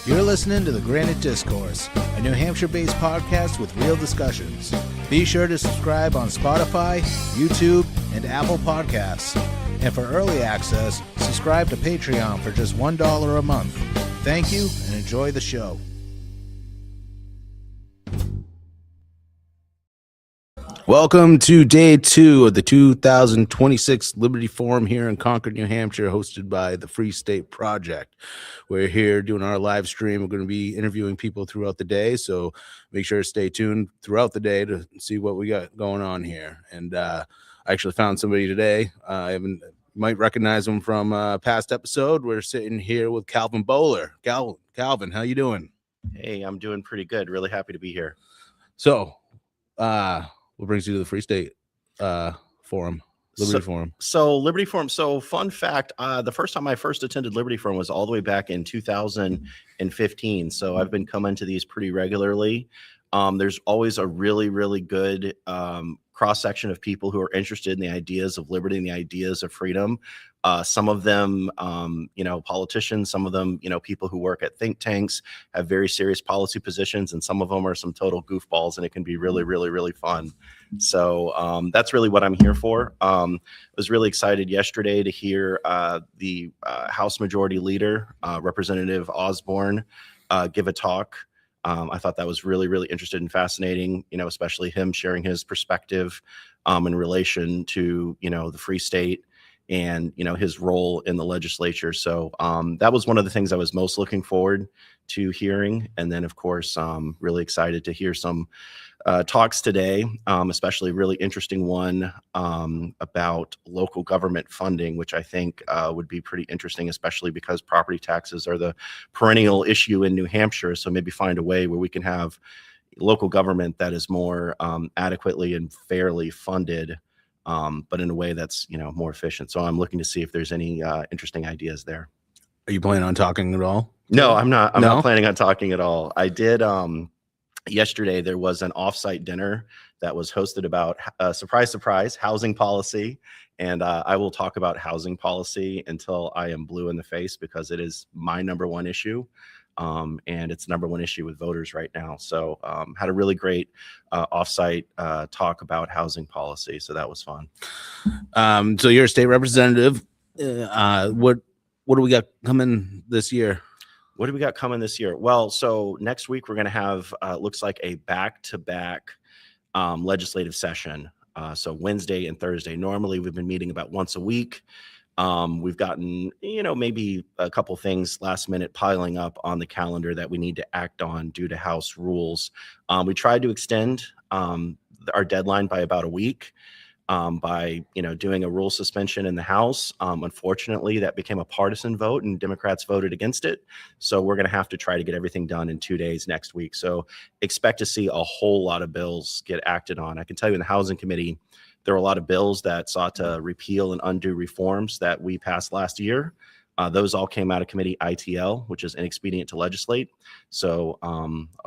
You're listening to The Granite Discourse, a New Hampshire-based podcast with real discussions. Be sure to subscribe on Spotify, YouTube, and Apple Podcasts. And for early access, subscribe to Patreon for just $1 a month. Thank you, and enjoy the show. Welcome to day 2 of the 2026 Liberty Forum here in Concord, New Hampshire, hosted by the Free State Project. We're here doing our live stream. We're going to be interviewing people throughout the day, so make sure to stay tuned throughout the day to see what we got going on here. And I actually found somebody today. You might recognize him from a past episode. We're sitting here with Calvin Bowler. Calvin, how you doing? Hey, I'm doing pretty good. Really happy to be here. So, what brings you to the Free State Forum, Liberty Forum? So Liberty Forum. So fun fact, the first time I first attended Liberty Forum was all the way back in 2015. So I've been coming to these pretty regularly. There's always a really, really good cross-section of people who are interested in the ideas of liberty and the ideas of freedom. Some of them, politicians, some of them, people who work at think tanks, have very serious policy positions, and some of them are some total goofballs, and it can be really, really, really fun. So that's really what I'm here for. I was really excited yesterday to hear the House Majority Leader, Representative Osborne, give a talk. I thought that was really, really interesting and fascinating, especially him sharing his perspective in relation to, the Free State and, his role in the legislature. So that was one of the things I was most looking forward to hearing. And then, of course, really excited to hear some talks today, especially a really interesting one about local government funding, which I think would be pretty interesting, especially because property taxes are the perennial issue in New Hampshire. So maybe find a way where we can have local government that is more adequately and fairly funded, but in a way that's, more efficient. So I'm looking to see if there's any interesting ideas there. Are you planning on talking at all? No, I'm not. I'm not planning on talking at all. I did. Yesterday, there was an offsite dinner that was hosted about, surprise, surprise, housing policy. And I will talk about housing policy until I am blue in the face, because it is my number one issue. And it's number one issue with voters right now. So had a really great offsite talk about housing policy. So that was fun. So you're a state representative. What do we got coming this year? What do we got coming this year? Well, so next week we're going to have, looks like a back-to-back legislative session. So Wednesday and Thursday. Normally we've been meeting about once a week. We've gotten, maybe a couple things last minute piling up on the calendar that we need to act on due to House rules. We tried to extend our deadline by about a week. By doing a rule suspension in the House. Unfortunately, that became a partisan vote and Democrats voted against it. So we're going to have to try to get everything done in 2 days next week. So expect to see a whole lot of bills get acted on. I can tell you in the Housing Committee, there are a lot of bills that sought to repeal and undo reforms that we passed last year. Those all came out of committee ITL, which is inexpedient to legislate. So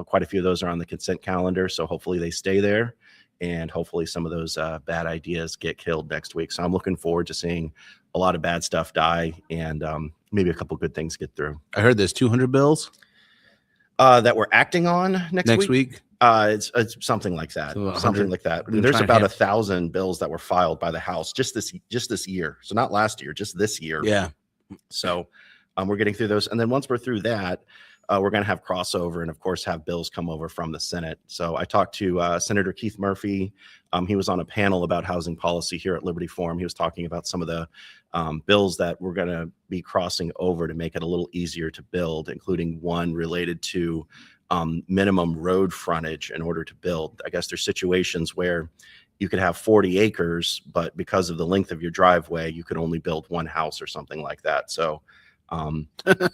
quite a few of those are on the consent calendar. So hopefully they stay there. And hopefully some of those bad ideas get killed next week. So I'm looking forward to seeing a lot of bad stuff die and maybe a couple good things get through. I heard there's 200 bills that we're acting on next week. It's something like that. So something like that. There's about 1,000 bills that were filed by the House just this year. So not last year, just this year. Yeah. So we're getting through those. And then once we're through that, we're going to have crossover and, of course, have bills come over from the Senate. So I talked to Senator Keith Murphy. He was on a panel about housing policy here at Liberty Forum. He was talking about some of the bills that we're going to be crossing over to make it a little easier to build, including one related to minimum road frontage in order to build. I guess there's situations where you could have 40 acres, but because of the length of your driveway, you could only build one house or something like that. So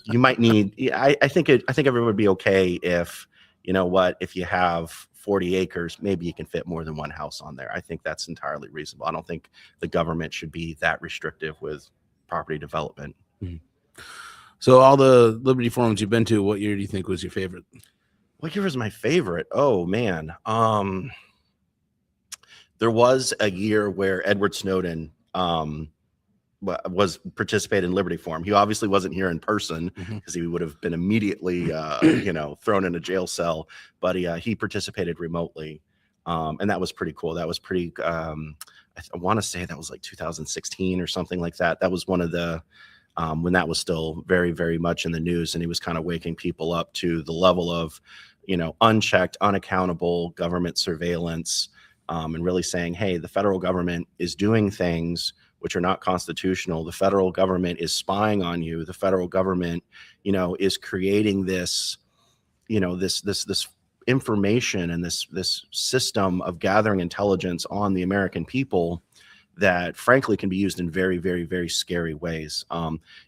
you might need, I think everyone would be okay if, if you have 40 acres, maybe you can fit more than one house on there. I think that's entirely reasonable. I don't think the government should be that restrictive with property development. Mm-hmm. So all the Liberty Forums you've been to, what year do you think was your favorite? What year was my favorite? Oh man. There was a year where Edward Snowden was participated in Liberty Forum. He obviously wasn't here in person because he would have been immediately, thrown in a jail cell. But he participated remotely, and that was pretty cool. That was pretty. I want to say that was like 2016 or something like that. That was one of the when that was still very, very much in the news, and he was kind of waking people up to the level of, unchecked, unaccountable government surveillance, and really saying, hey, the federal government is doing things which are not constitutional. The federal government is spying on you. The federal government, is creating this, this information and this system of gathering intelligence on the American people that frankly can be used in very, very, very scary ways.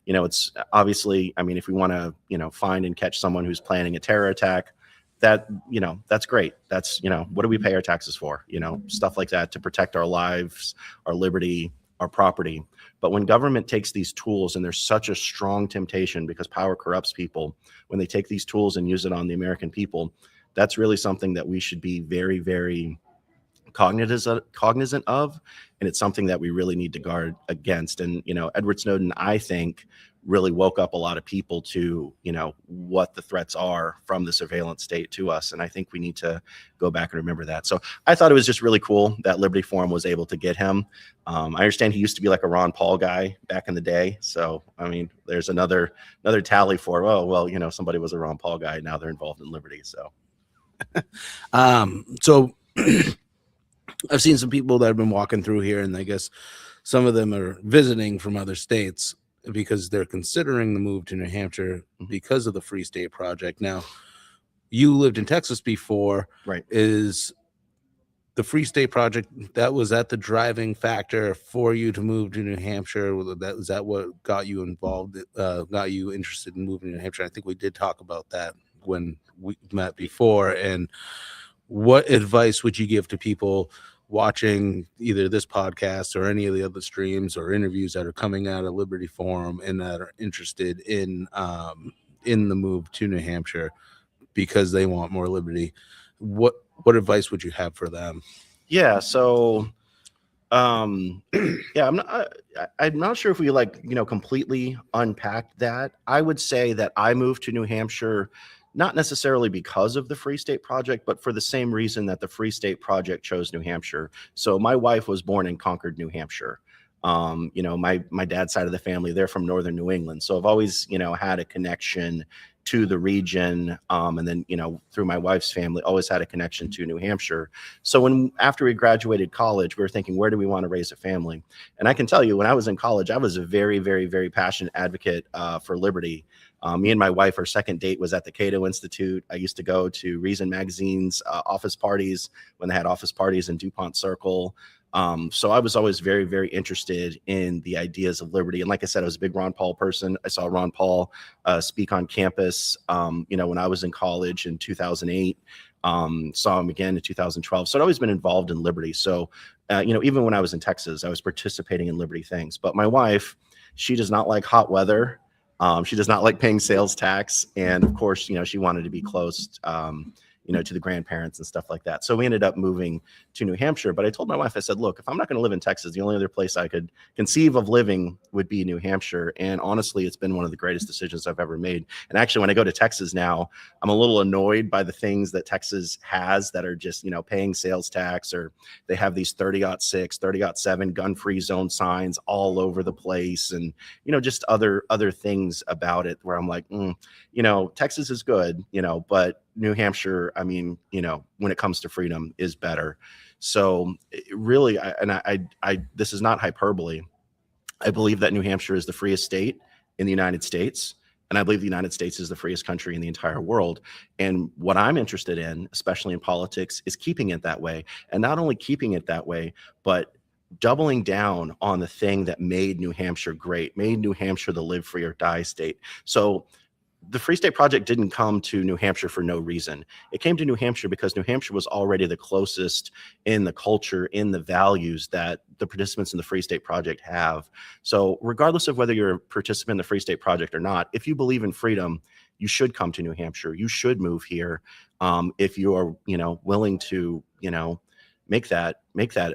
It's obviously, I mean, if we want to, find and catch someone who's planning a terror attack, that's great. That's, what do we pay our taxes for? Stuff like that, to protect our lives, our liberty, our property. But when government takes these tools, and there's such a strong temptation because power corrupts people, when they take these tools and use it on the American people, that's really something that we should be very, very cognizant of, and it's something that we really need to guard against. And Edward Snowden, I think, really woke up a lot of people to what the threats are from the surveillance state to us, and I think we need to go back and remember that. So I thought it was just really cool that Liberty Forum was able to get him. I understand he used to be like a Ron Paul guy back in the day, so I mean, there's another tally for, oh well, somebody was a Ron Paul guy, now they're involved in Liberty. So so I've seen some people that have been walking through here, and I guess some of them are visiting from other states because they're considering the move to New Hampshire because of the Free State Project. Now, you lived in Texas before, right? Is the Free State Project, was that the driving factor for you to move to New Hampshire? Was that what got you involved, got you interested in moving to New Hampshire? I think we did talk about that when we met before. And what advice would you give to people watching either this podcast or any of the other streams or interviews that are coming out of Liberty Forum and that are interested in the move to New Hampshire because they want more liberty? What advice would you have for them? Yeah, so I'm not sure if we completely unpacked that. I would say that I moved to New Hampshire not necessarily because of the Free State Project, but for the same reason that the Free State Project chose New Hampshire. So my wife was born in Concord, New Hampshire. My dad's side of the family, they're from northern New England. So I've always, had a connection to the region. And then, through my wife's family, always had a connection to New Hampshire. So after we graduated college, we were thinking, where do we want to raise a family? And I can tell you, when I was in college, I was a very, very, very passionate advocate for liberty. Me and my wife, our second date was at the Cato Institute. I used to go to Reason Magazine's office parties when they had office parties in DuPont Circle. So I was always very, very interested in the ideas of liberty. And like I said, I was a big Ron Paul person. I saw Ron Paul speak on campus, when I was in college in 2008, saw him again in 2012. So I'd always been involved in liberty. So, even when I was in Texas, I was participating in liberty things. But my wife, she does not like hot weather. She does not like paying sales tax. And of course, she wanted to be close, to the grandparents and stuff like that. So we ended up moving to New Hampshire. But I told my wife, I said, look, if I'm not going to live in Texas, the only other place I could conceive of living would be New Hampshire. And honestly, it's been one of the greatest decisions I've ever made. And actually, when I go to Texas now, I'm a little annoyed by the things that Texas has that are just, paying sales tax, or they have these 30-06, 30-07 gun-free zone signs all over the place. And, just other things about it where I'm like, Texas is good, but New Hampshire, I mean, when it comes to freedom, is better. So really, this is not hyperbole. I believe that New Hampshire is the freest state in the United States. And I believe the United States is the freest country in the entire world. And what I'm interested in, especially in politics, is keeping it that way. And not only keeping it that way, but doubling down on the thing that made New Hampshire great, made New Hampshire the live free or die state. So the Free State Project didn't come to New Hampshire for no reason. It came to New Hampshire because New Hampshire was already the closest in the culture, in the values that the participants in the Free State Project have. So regardless of whether you're a participant in the Free State Project or not, if you believe in freedom, you should come to New Hampshire. You should move here if you are, willing to, make that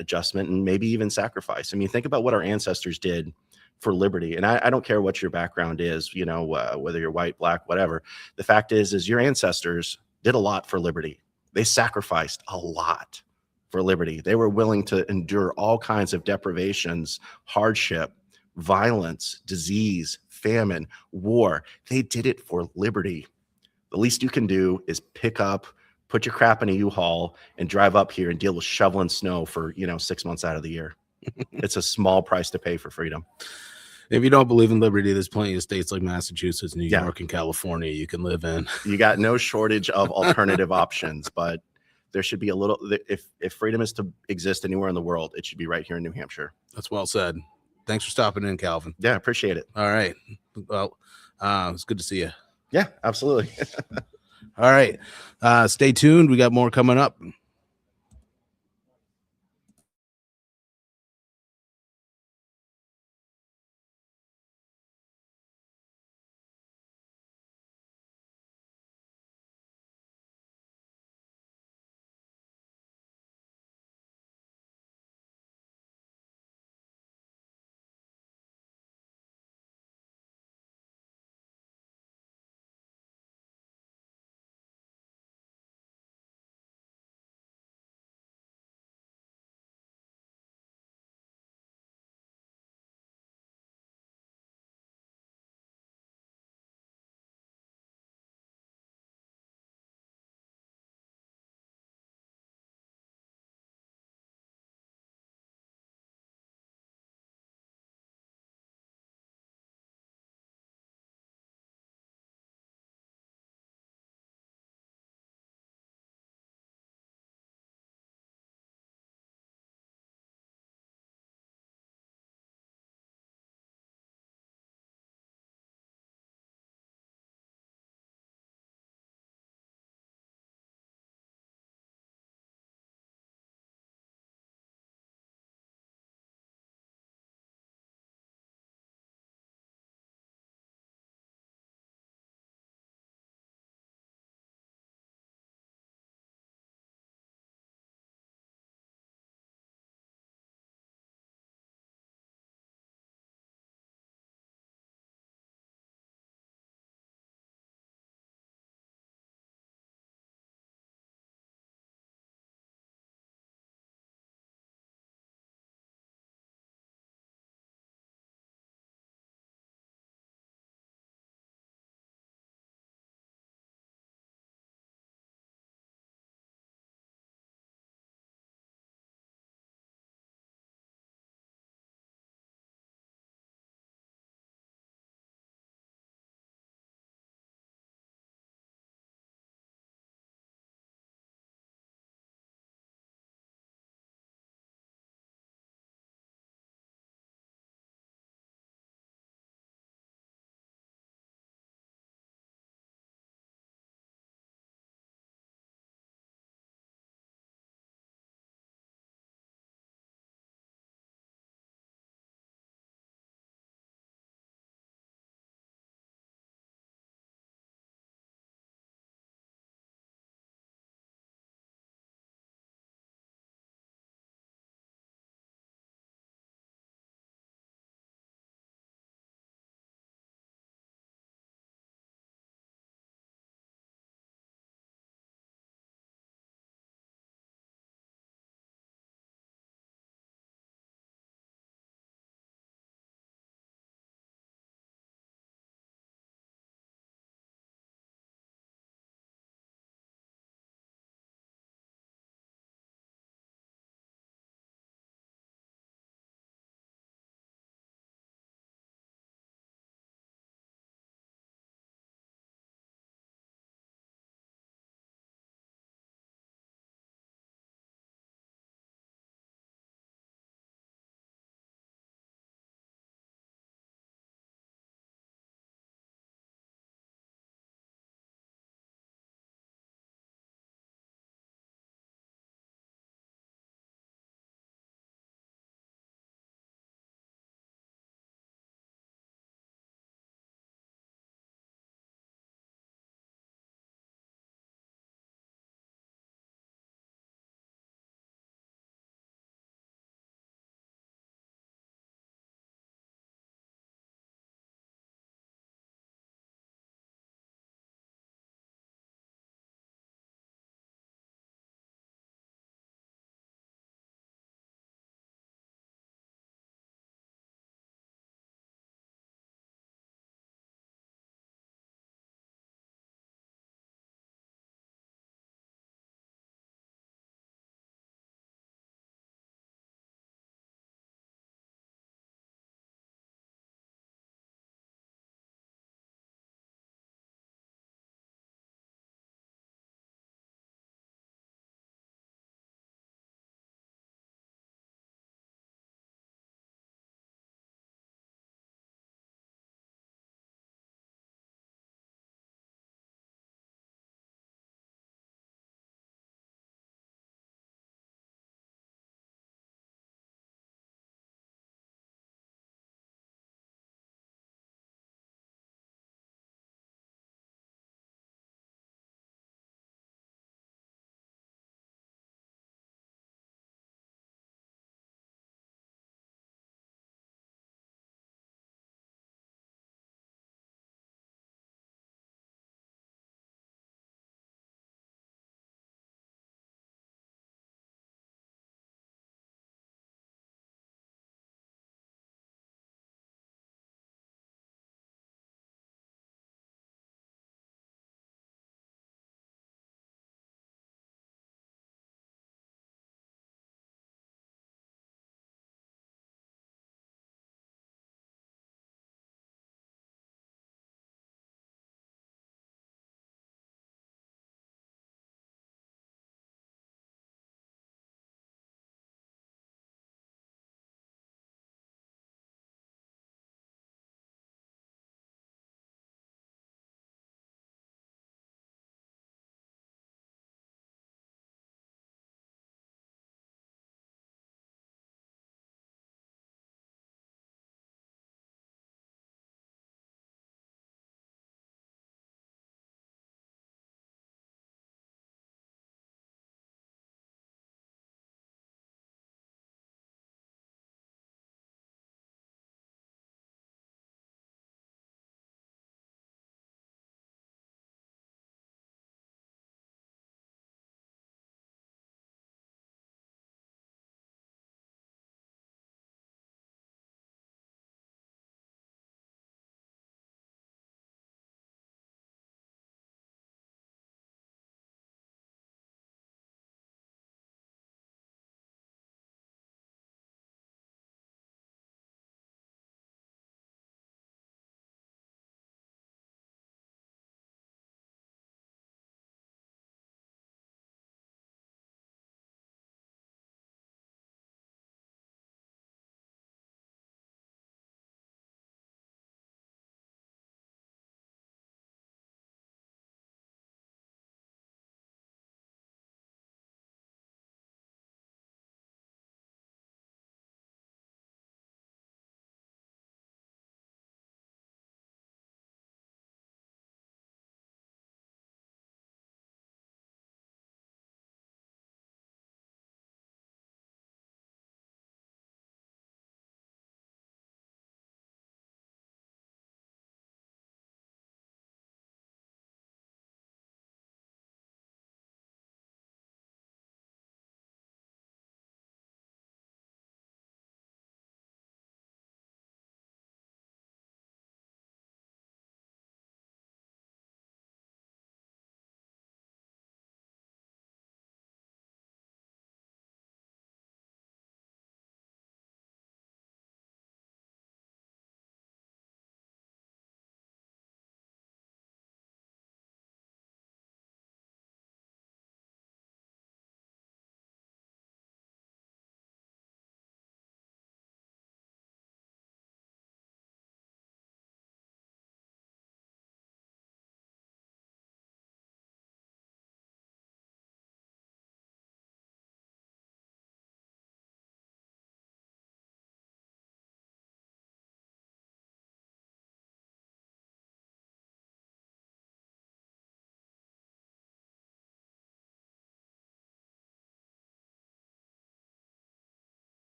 adjustment and maybe even sacrifice. I mean, think about what our ancestors did for liberty. And I don't care what your background is, whether you're white, black, whatever. The fact is your ancestors did a lot for liberty. They sacrificed a lot for liberty. They were willing to endure all kinds of deprivations, hardship, violence, disease, famine, war. They did it for liberty. The least you can do is pick up, put your crap in a U-Haul and drive up here and deal with shoveling snow for, 6 months out of the year. It's a small price to pay for freedom. If you don't believe in liberty, there's plenty of states like Massachusetts, New Yeah. York, and California you can live in. You got no shortage of alternative options, but there should be a little, if freedom is to exist anywhere in the world, it should be right here in New Hampshire. That's well said. Thanks for stopping in, Calvin. Yeah, appreciate it. All right. Well, it's good to see you. Yeah, absolutely. All right. Stay tuned. We got more coming up.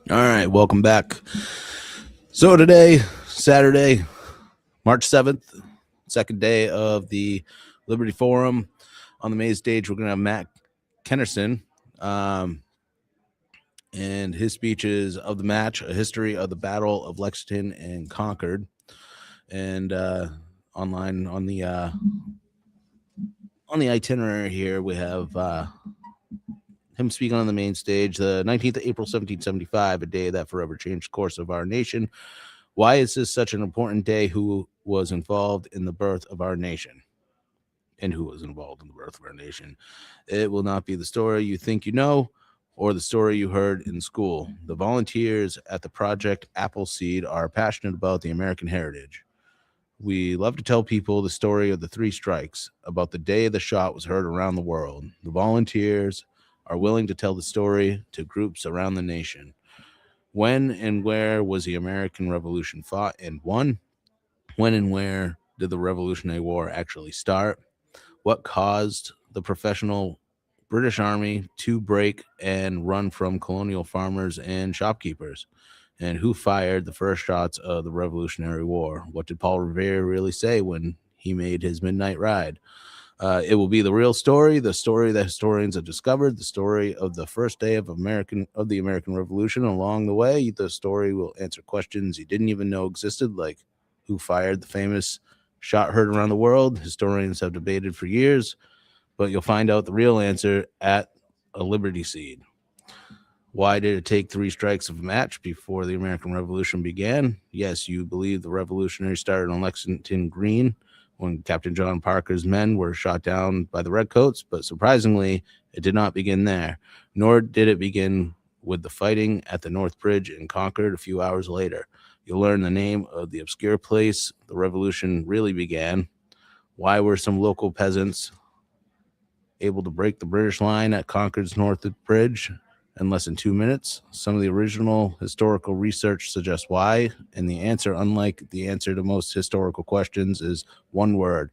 All right, welcome back. So today, Saturday, March 7th, second day of the Liberty Forum. On the main stage, we're going to have Matt Kennerson, and his speech is of the match, a history of the Battle of Lexington and Concord. And online on the itinerary here, we have him speaking on the main stage, the 19th of April, 1775, a day that forever changed the course of our nation. Why is this such an important day? Who was involved in the birth of our nation? And who was involved in the birth of our nation? It will not be the story you think you know or the story you heard in school. The volunteers at the Project Appleseed are passionate about the American heritage. We love to tell people the story of the three strikes, about the day the shot was heard around the world. The volunteers are willing to tell the story to groups around the nation. When and where was the American Revolution fought and won? When and where did the Revolutionary War actually start? What caused the professional British Army to break and run from colonial farmers and shopkeepers? And who fired the first shots of the Revolutionary War? What did Paul Revere really say when he made his midnight ride? It will be the real story, the story that historians have discovered, the story of the first day of the American Revolution. Along the way, the story will answer questions you didn't even know existed, like who fired the famous shot heard around the world. Historians have debated for years, but you'll find out the real answer at a Liberty Seed. Why did it take three strikes of a match before the American Revolution began? Yes, you believe the revolutionary started on Lexington Green when Captain John Parker's men were shot down by the Redcoats, but surprisingly, it did not begin there, nor did it begin with the fighting at the North Bridge in Concord a few hours later. You'll learn the name of the obscure place the revolution really began. Why were some local peasants able to break the British line at Concord's North Bridge in less than 2 minutes? Some of the original historical research suggests why, and the answer, unlike the answer to most historical questions, is one word: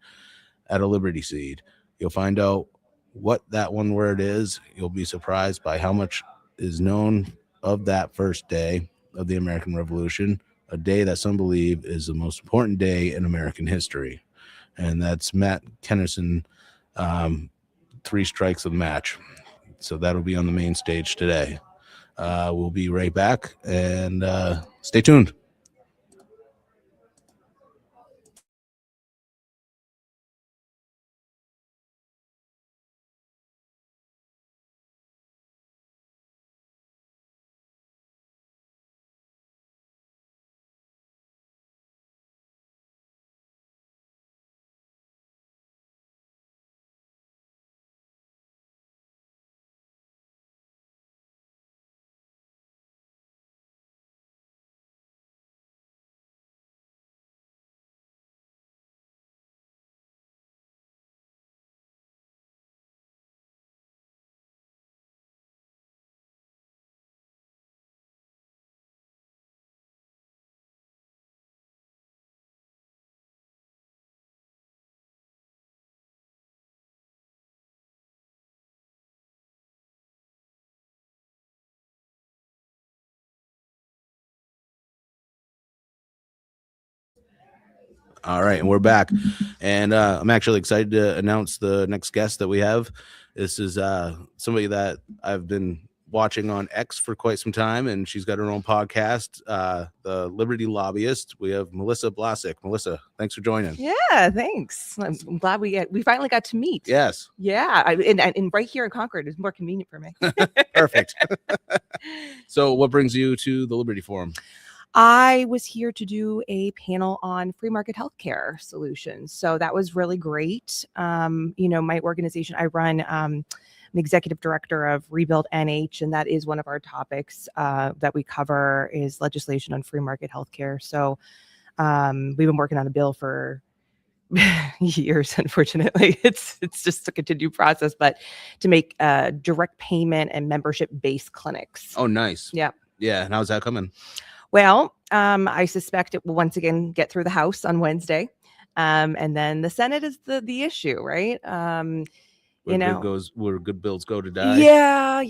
at a Liberty Seed. You'll find out what that one word is. You'll be surprised by how much is known of that first day of the American Revolution, a day that some believe is the most important day in American history. And that's Matt Kennerson, three strikes of match. So that'll be on the main stage today. We'll be right back, and stay tuned. All right, and we're back, and I'm actually excited to announce the next guest that we have. This is somebody that I've been watching on X for quite some time, and she's got her own podcast, the Liberty Lobbyist. We have Melissa Blasek. Melissa, thanks for joining. Yeah, thanks. I'm glad we finally got to meet. Yes. Yeah, and right here in Concord is more convenient for me. Perfect. So, what brings you to the Liberty Forum? I was here to do a panel on free market healthcare solutions. So that was really great. My organization, I run, I'm the executive director of Rebuild NH, and that is one of our topics that we cover is legislation on free market healthcare. So we've been working on a bill for years. Unfortunately, it's just a continued process, but to make direct payment and membership-based clinics. Oh, nice. Yeah. Yeah. And how's that coming? Well, I suspect it will once again get through the House on Wednesday. And then the Senate is the issue, right? Where good bills go to die. Yeah,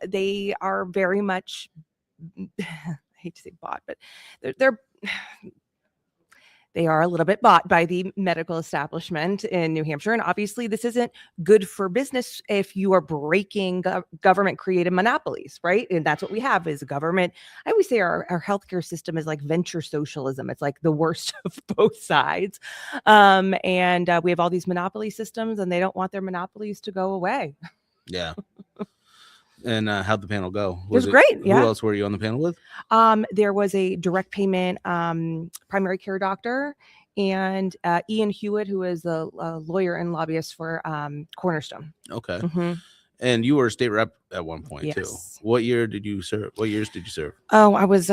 they are very much I hate to say bought, but they are a little bit bought by the medical establishment in New Hampshire. And obviously this isn't good for business if you are breaking government created monopolies, right? And that's what we have is government. I always say our healthcare system is like venture socialism. It's like the worst of both sides. And we have all these monopoly systems and they don't want their monopolies to go away. Yeah. And how'd the panel go? It was great. Who Yeah. else were you on the panel with? There was a direct payment primary care doctor and Ian Hewitt, who is a lawyer and lobbyist for Cornerstone. Okay. Mm-hmm. And you were a state rep at one point too. Yes. What year did you serve? What years did you serve? Oh, I was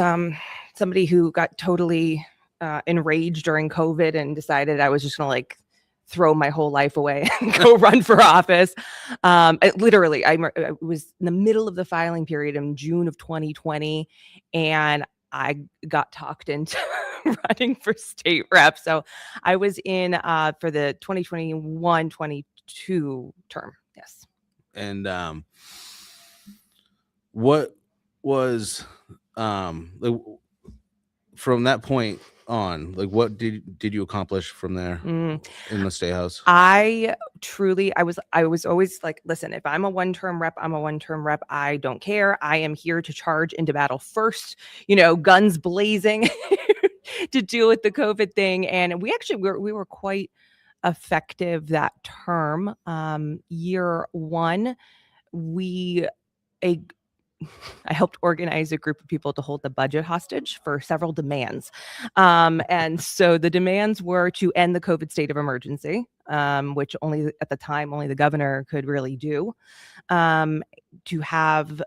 somebody who got totally enraged during COVID and decided I was just going to like throw my whole life away and go run for office. Literally, I was in the middle of the filing period in June of 2020, and I got talked into running for state rep. So I was in for the 2021-22 term. Yes. And what was like, from that point on, like what did you accomplish from there in the state house? I was always like, listen, if I'm a one-term rep, I'm a one-term rep. I don't care. I am here to charge into battle first, guns blazing to deal with the COVID thing. And we were quite effective that term. Year one, I helped organize a group of people to hold the budget hostage for several demands. And so the demands were to end the COVID state of emergency, which at the time, only the governor could really do, to have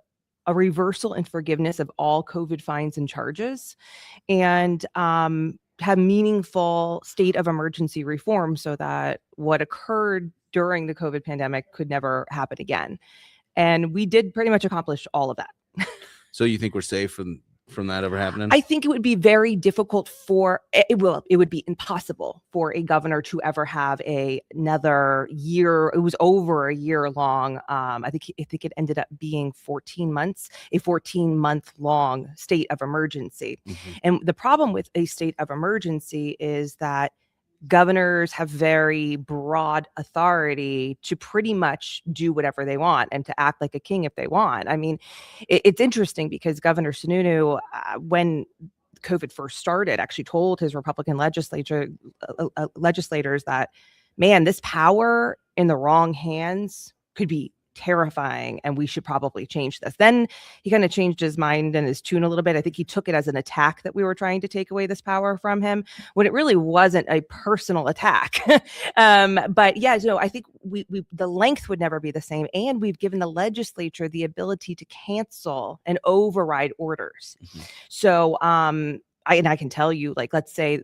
a reversal and forgiveness of all COVID fines and charges, and have meaningful state of emergency reform so that what occurred during the COVID pandemic could never happen again. And we did pretty much accomplish all of that. So you think we're safe from that ever happening? I think it would be very difficult it would be impossible for a governor to ever have another year. It was over a year long. I think it ended up being 14 months, a 14-month long state of emergency. Mm-hmm. And the problem with a state of emergency is that governors have very broad authority to pretty much do whatever they want and to act like a king if they want. I mean, it's interesting because Governor Sununu, when COVID first started, actually told his Republican legislators that, man, this power in the wrong hands could be terrifying and we should probably change this. Then he kind of changed his mind and his tune a little bit. I think he took it as an attack that we were trying to take away this power from him when it really wasn't a personal attack. But yeah, I think we the length would never be the same, and we've given the legislature the ability to cancel and override orders. Mm-hmm. So I can tell you, like, let's say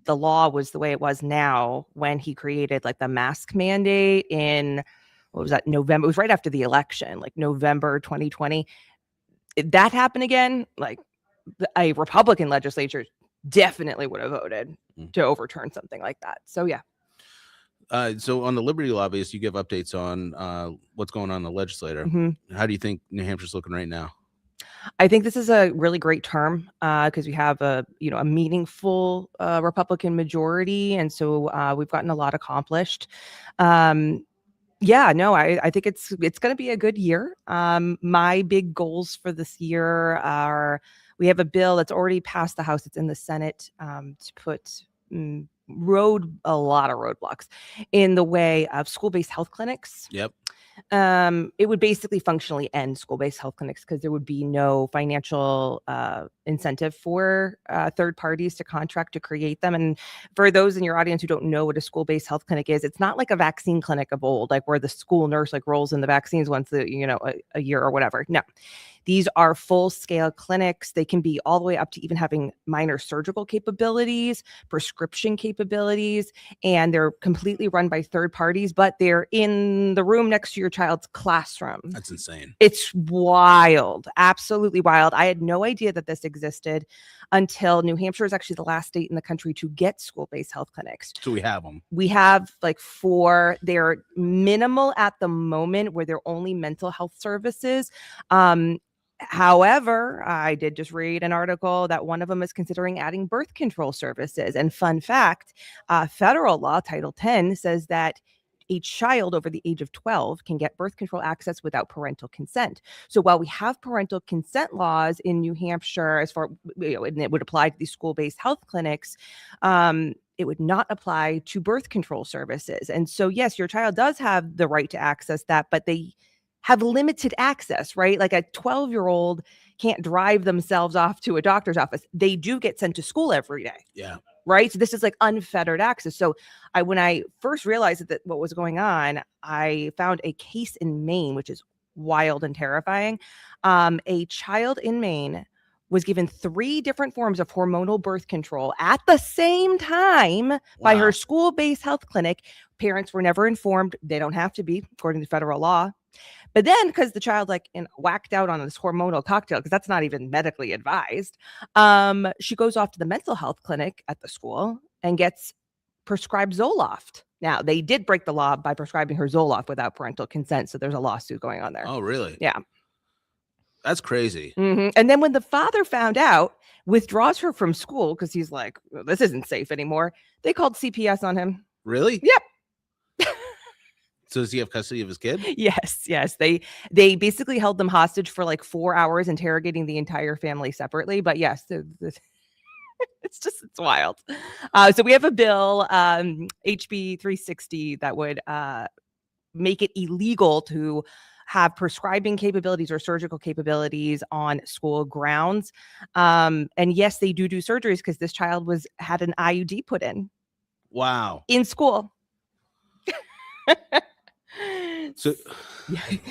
the law was the way it was now when he created like the mask mandate in, what was that, November? It was right after the election, like November 2020. If that happened again, like a Republican legislature definitely would have voted to overturn something like that. So yeah. So on the Liberty lobbyists, you give updates on what's going on in the legislature. Mm-hmm. How do you think New Hampshire's looking right now? I think this is a really great term because we have a meaningful Republican majority, and so we've gotten a lot accomplished. Yeah, no, I think it's going to be a good year. My big goals for this year are, we have a bill that's already passed the House. It's in the Senate to put a lot of roadblocks in the way of school-based health clinics. Yep. It would basically functionally end school-based health clinics because there would be no financial incentive for third parties to contract to create them. And for those in your audience who don't know what a school-based health clinic is, it's not like a vaccine clinic of old, like where the school nurse like rolls in the vaccines once a year or whatever. No. These are full-scale clinics. They can be all the way up to even having minor surgical capabilities, prescription capabilities, and they're completely run by third parties, but they're in the room next to your child's classroom. That's insane. It's wild, absolutely wild. I had no idea that this existed until New Hampshire is actually the last state in the country to get school-based health clinics. So we have them. We have like 4. They're minimal at the moment where they're only mental health services. However, I did just read an article that one of them is considering adding birth control services. And fun fact, federal law, Title 10, says that a child over the age of 12 can get birth control access without parental consent. So while we have parental consent laws in New Hampshire, as far, and it would apply to these school-based health clinics, it would not apply to birth control services. And so, yes, your child does have the right to access that, but they have limited access, right? Like a 12-year-old can't drive themselves off to a doctor's office. They do get sent to school every day. Yeah. Right. So this is like unfettered access. So when I first realized that what was going on, I found a case in Maine, which is wild and terrifying. A child in Maine was given 3 different forms of hormonal birth control at the same time by her school-based health clinic. Parents were never informed. They don't have to be, according to federal law. But then, because the child whacked out on this hormonal cocktail, because that's not even medically advised, she goes off to the mental health clinic at the school and gets prescribed Zoloft. Now, they did break the law by prescribing her Zoloft without parental consent, so there's a lawsuit going on there. Oh, really? Yeah. That's crazy. Mm-hmm. And then when the father found out, withdraws her from school because he's like, well, this isn't safe anymore. They called CPS on him. Really? Yep. So does he have custody of his kid? Yes. They basically held them hostage for like 4 hours, interrogating the entire family separately. But yes, it's wild. So we have a bill, HB 360, that would make it illegal to have prescribing capabilities or surgical capabilities on school grounds. And yes, they do surgeries because this child had an IUD put in. Wow. In school.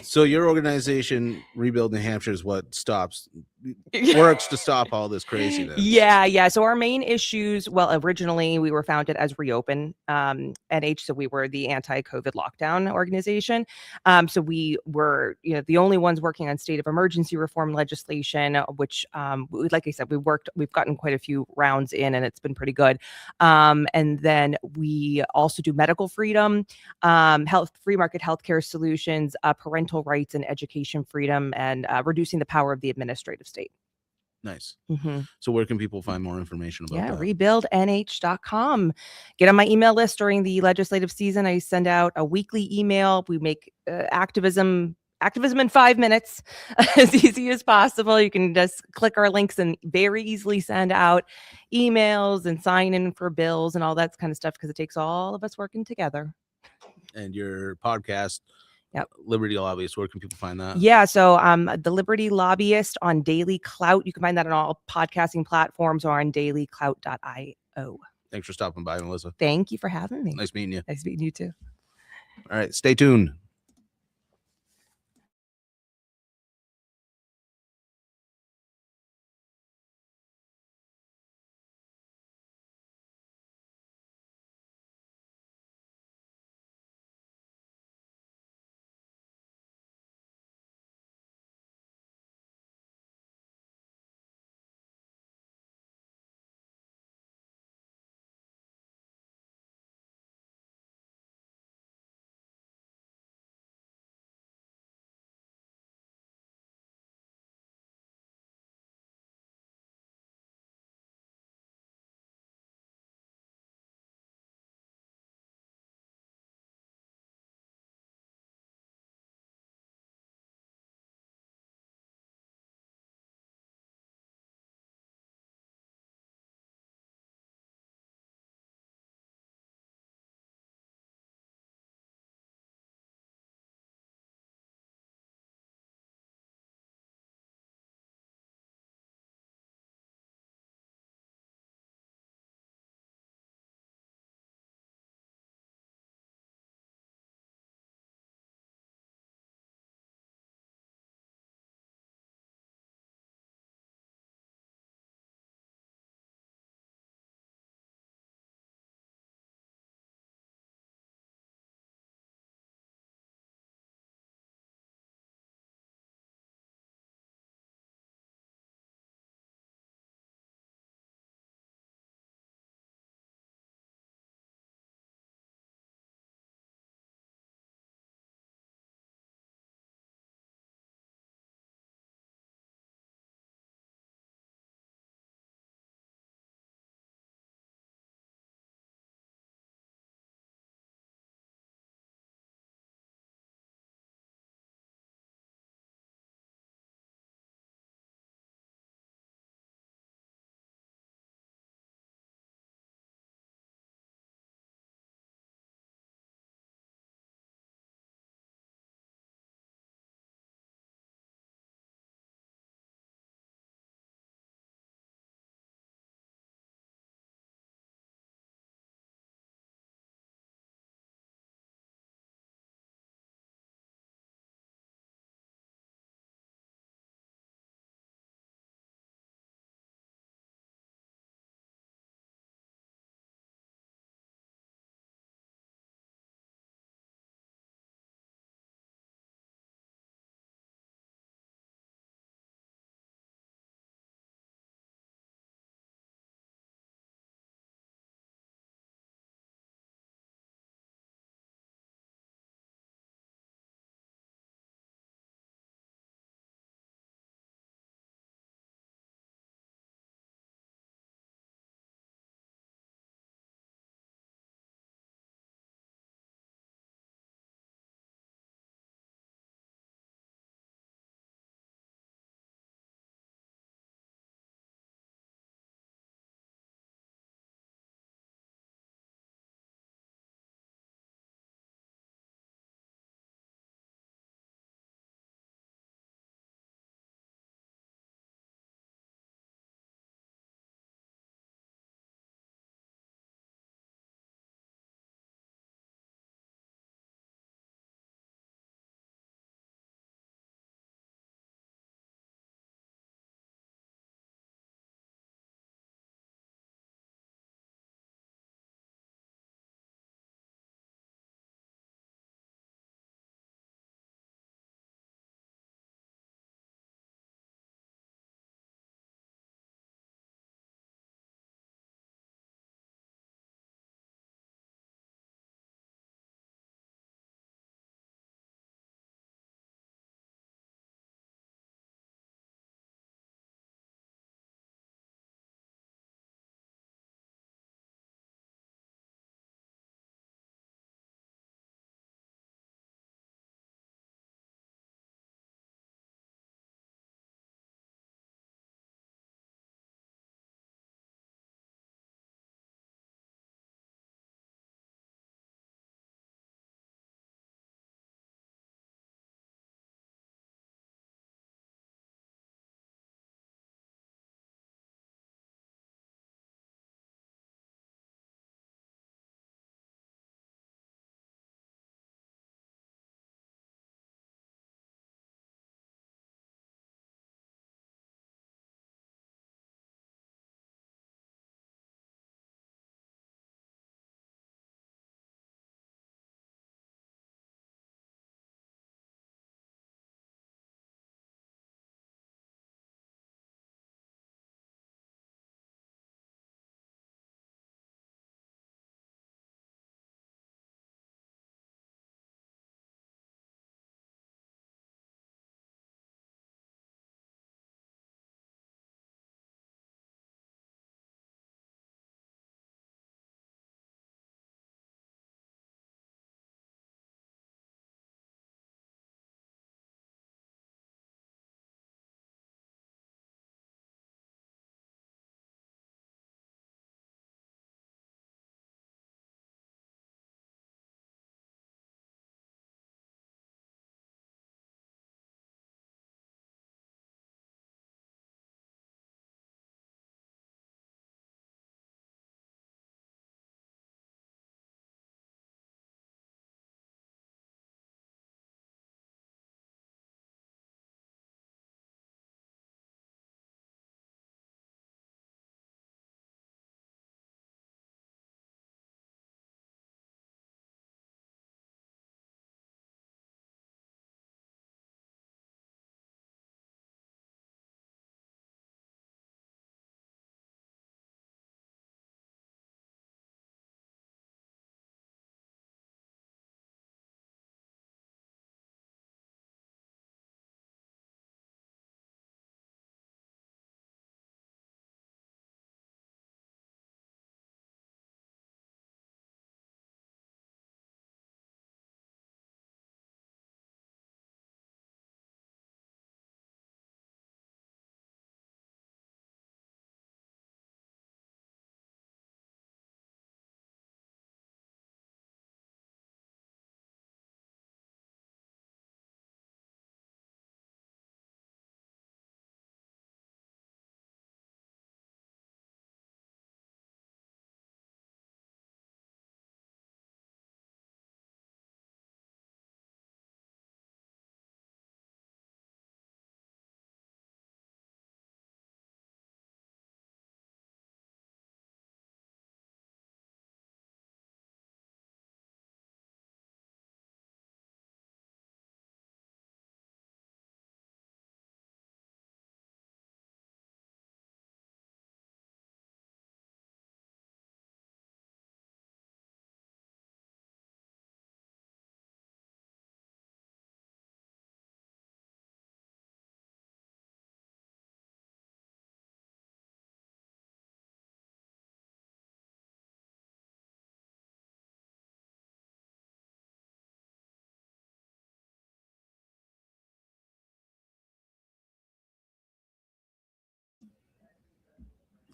So your organization, Rebuild New Hampshire, is what works to stop all this craziness. Yeah. So our main issues, well, originally we were founded as Reopen NH, so we were the anti-COVID lockdown organization. So we were, the only ones working on state of emergency reform legislation, which, like I said, we've gotten quite a few rounds in, and it's been pretty good. And then we also do medical freedom, free market healthcare solutions, parental rights and education freedom, and reducing the power of the administrative state. Nice. Mm-hmm. So where can people find more information about that? rebuildnh.com. Get on my email list during the legislative season. I send out a weekly email. We make activism in 5 minutes as easy as possible. You can just click our links and very easily send out emails and sign in for bills and all that kind of stuff, because it takes all of us working together. And your podcast, Yep. Liberty Lobbyist, where can people find that? Yeah, so the Liberty Lobbyist on Daily Clout. You can find that on all podcasting platforms or on dailyclout.io. Thanks for stopping by, Melissa. Thank you for having me. Nice meeting you. Nice meeting you too. All right, stay tuned.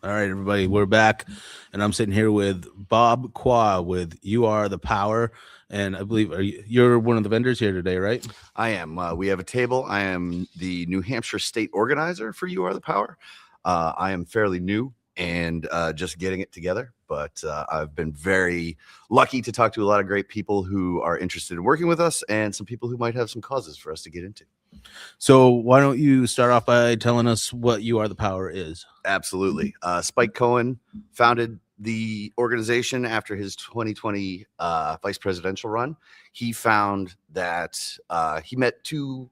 All right, everybody, we're back, and I'm sitting here with Bob Qua with You Are the Power, and I believe you're one of the vendors here today, right? I am. We have a table. I am the New Hampshire state organizer for You Are the Power. I am fairly new and just getting it together, but I've been very lucky to talk to a lot of great people who are interested in working with us and some people who might have some causes for us to get into. So why don't you start off by telling us what You Are the Power is? Absolutely. Spike Cohen founded the organization after his 2020 vice presidential run. He found that he met two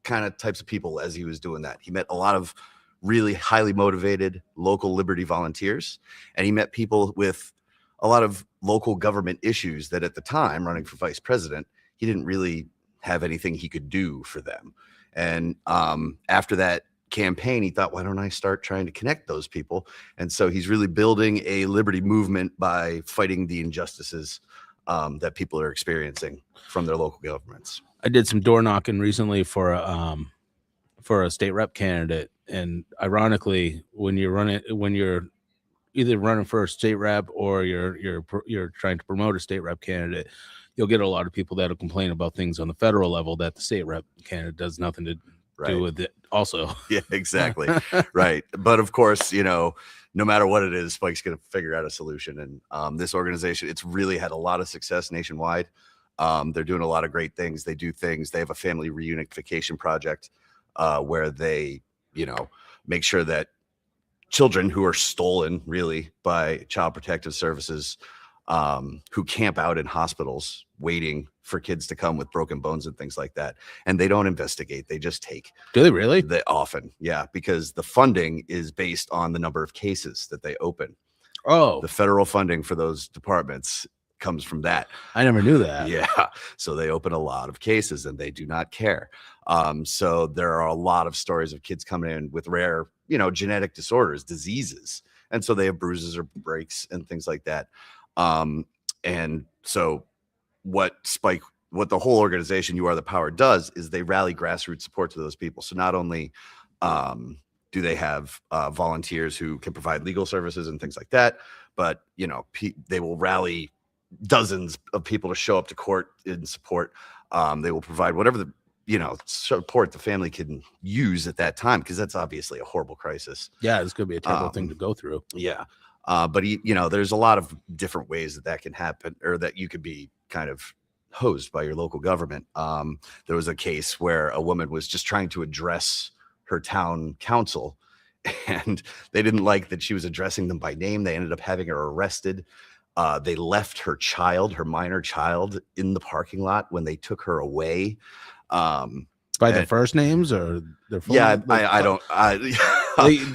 kind of types of people as he was doing that. He met a lot of really highly motivated local liberty volunteers, and he met people with a lot of local government issues that at the time, running for vice president, he didn't really have anything he could do for them. And after that campaign, he thought, why don't I start trying to connect those people? And so he's really building a liberty movement by fighting the injustices that people are experiencing from their local governments. I did some door knocking recently for a state rep candidate, and ironically, when you're either running for a state rep or you're trying to promote a state rep candidate, you'll get a lot of people that'll complain about things on the federal level that the state rep candidate does nothing to do with it also. Yeah, exactly. Right. But of course, no matter what it is, Spike's going to figure out a solution. And this organization, it's really had a lot of success nationwide. They're doing a lot of great things. They do things. They have a family reunification project where they, make sure that children who are stolen really by Child Protective Services, who camp out in hospitals waiting for kids to come with broken bones and things like that. And they don't investigate. They just take. Do they really? They often. Yeah. Because the funding is based on the number of cases that they open. Oh, The federal funding for those departments comes from that. I never knew that. Yeah. So they open a lot of cases and they do not care. So there are a lot of stories of kids coming in with rare, genetic disorders, diseases. And so they have bruises or breaks and things like that. And so what the whole organization, You Are the Power, does is they rally grassroots support to those people. So not only do they have volunteers who can provide legal services and things like that, but, they will rally dozens of people to show up to court in support. They will provide whatever the support the family can use at that time, because that's obviously a horrible crisis. Yeah, it's gonna be a terrible thing to go through. Yeah. But there's a lot of different ways that can happen, or that you could be kind of hosed by your local government. There was a case where a woman was just trying to address her town council, and they didn't like that she was addressing them by name. They ended up having her arrested. They left her minor child in the parking lot when they took her away. By their first names or their full Yeah, name? I don't.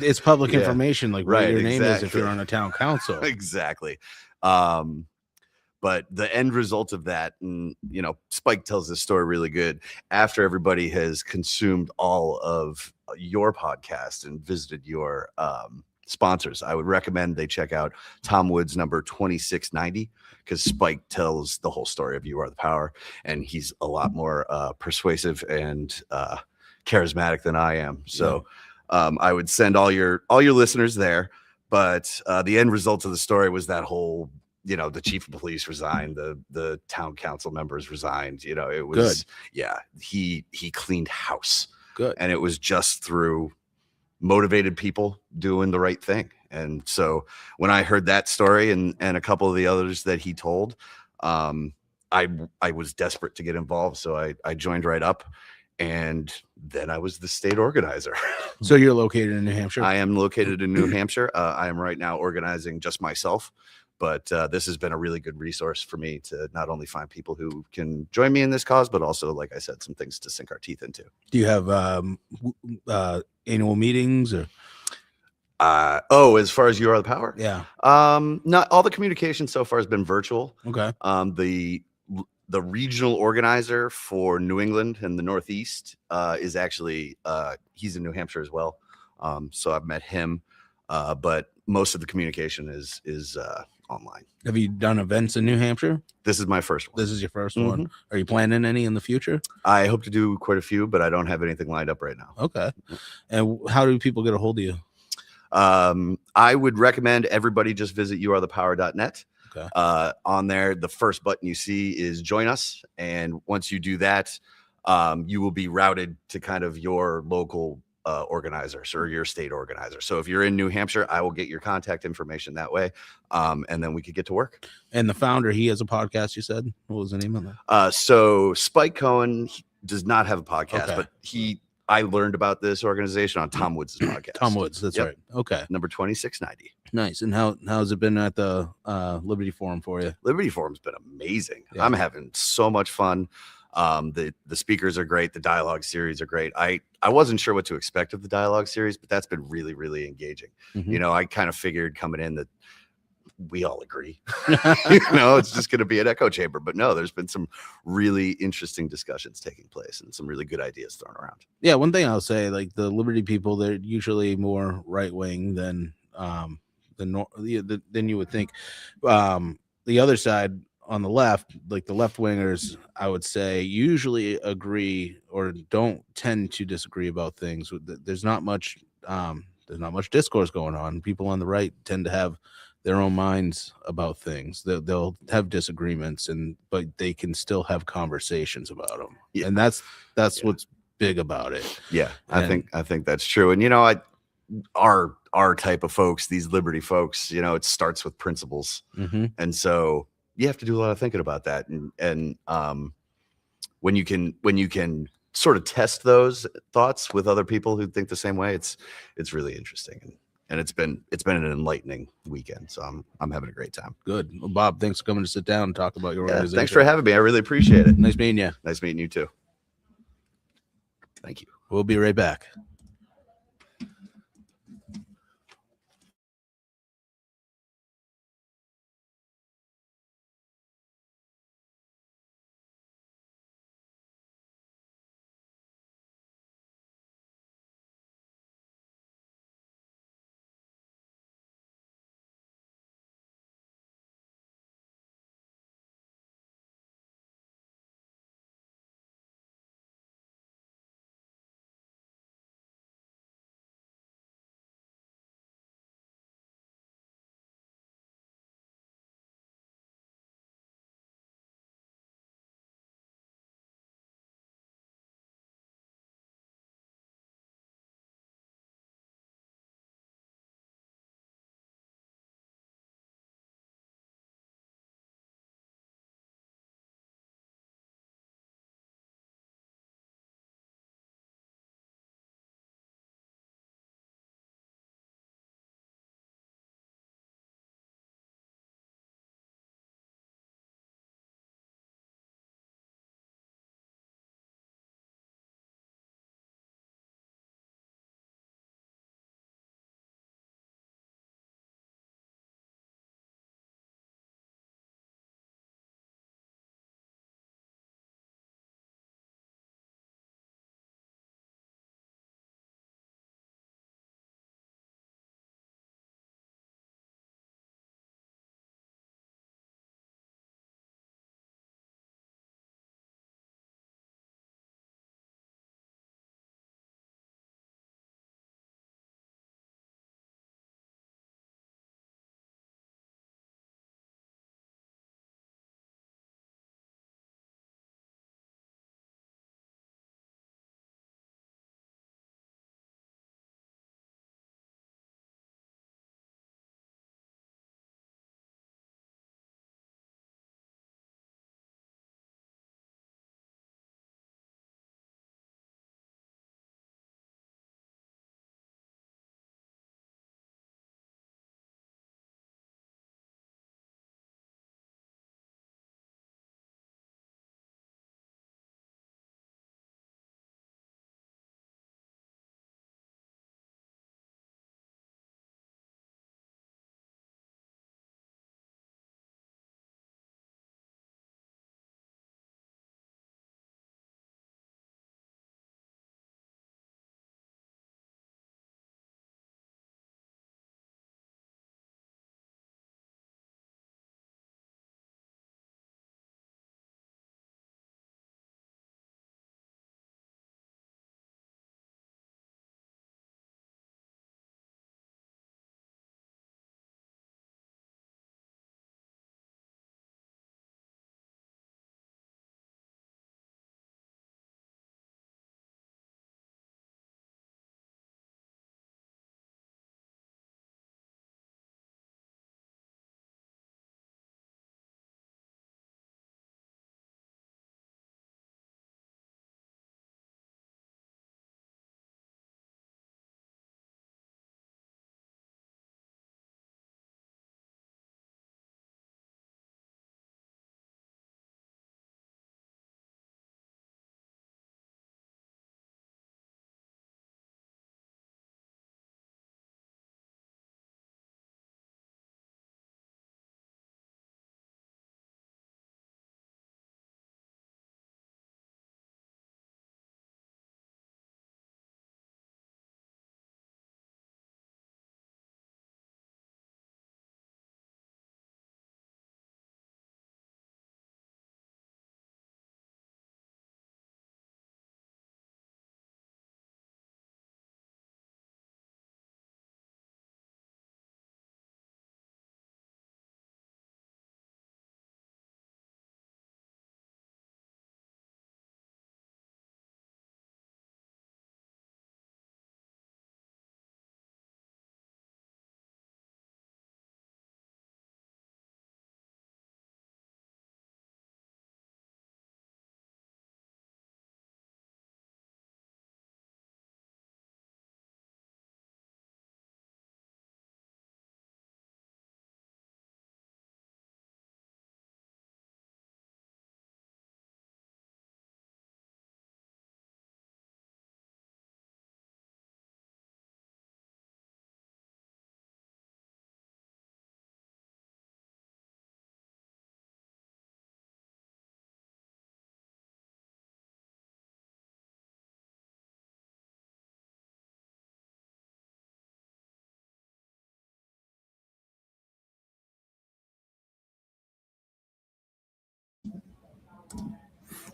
It's public Yeah. information, like Right, what your name is if exactly. you're on a town council. Exactly. But the end result of that, and Spike tells this story really good. After everybody has consumed all of your podcast and visited your sponsors, I would recommend they check out Tom Wood's number 2690, because Spike tells the whole story of You Are the Power, and he's a lot more persuasive and charismatic than I am. So I would send all your listeners there. But the end result of the story was that whole, the chief of police resigned, the town council members resigned. It was Good. Yeah, he cleaned house. Good. And it was just through motivated people doing the right thing. And so when I heard that story and a couple of the others that he told, I was desperate to get involved. So I joined right up, and then I was the state organizer. So you're located in New Hampshire? I am located in New Hampshire. I am right now organizing just myself, but this has been a really good resource for me to not only find people who can join me in this cause, but also, like I said, some things to sink our teeth into. Do you have annual meetings or? As far as You Are the Power? Yeah. Not all the communication so far has been virtual. Okay. The regional organizer for New England and the Northeast is actually he's in New Hampshire as well. So I've met him, but most of the communication is online. Have you done events in New Hampshire? This is my first one. This is your first one. Are you planning any in the future? I hope to do quite a few, but I don't have anything lined up right now. Okay. And how do people get a hold of you? I would recommend everybody just visit youarethepower.net. Okay. On there, the first button you see is join us. And once you do that, you will be routed to kind of your local organizers or your state organizer. So if you're in New Hampshire, I will get your contact information that way. And then we could get to work. And the founder, he has a podcast, you said? What was the name of that? So Spike Cohen does not have a podcast, Okay. but I learned about this organization on Tom Woods' podcast. Tom Woods, that's Yep. right. Okay. Number 2690. Nice. And how's it been at the Liberty Forum for you? Liberty Forum's been amazing. Yeah. I'm having so much fun. The speakers are great. The dialogue series are great. I wasn't sure what to expect of the dialogue series, but that's been really, really engaging. Mhm. You know, I kind of figured coming in that we all agree, you know, it's just going to be an echo chamber, but no, there's been some really interesting discussions taking place and some really good ideas thrown around. Yeah, one thing I'll say, like the Liberty people, they're usually more right wing than you would think. The other side on the left, like the left wingers, I would say usually agree or don't tend to disagree about things. There's not much discourse going on. People on the right tend to have their own minds about things. They'll have disagreements, but they can still have conversations about them. Yeah. And that's Yeah. what's big about it. Yeah, And- I think that's true. And you know, our type of folks, these Liberty folks, you know, it starts with principles, and so you have to do a lot of thinking about that. And when you can sort of test those thoughts with other people who think the same way, it's really interesting. And it's been an enlightening weekend. So I'm having a great time. Good. Well, Bob, thanks for coming to sit down and talk about your Yeah, organization. thanks for having me. I really appreciate it. Nice meeting you. Nice meeting you too. Thank you. We'll be right back.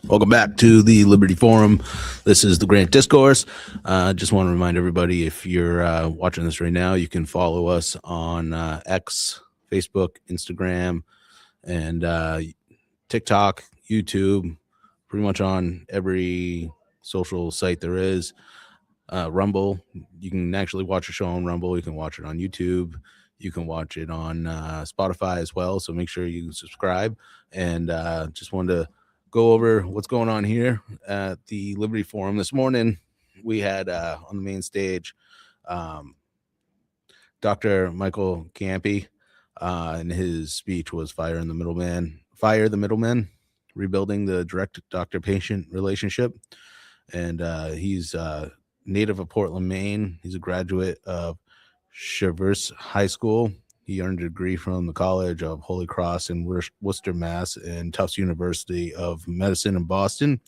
Welcome back to the Liberty Forum. This is the Grant Discourse. Just want to remind everybody, if you're watching this right now, you can follow us on X, Facebook, Instagram, and TikTok, YouTube, pretty much on every social site there is. Rumble, you can actually watch a show on Rumble. You can watch it on YouTube. You can watch it on Spotify as well. So make sure you subscribe. And just wanted to go over what's going on here at the Liberty Forum this morning. We had on the main stage Dr. Michael Campy, and his speech was Fire the Middleman, rebuilding the direct doctor-patient relationship. And he's native of Portland, Maine. He's a graduate of Traverse High School. He earned a degree from the College of Holy Cross in Worcester, Mass. And Tufts University of Medicine in Boston.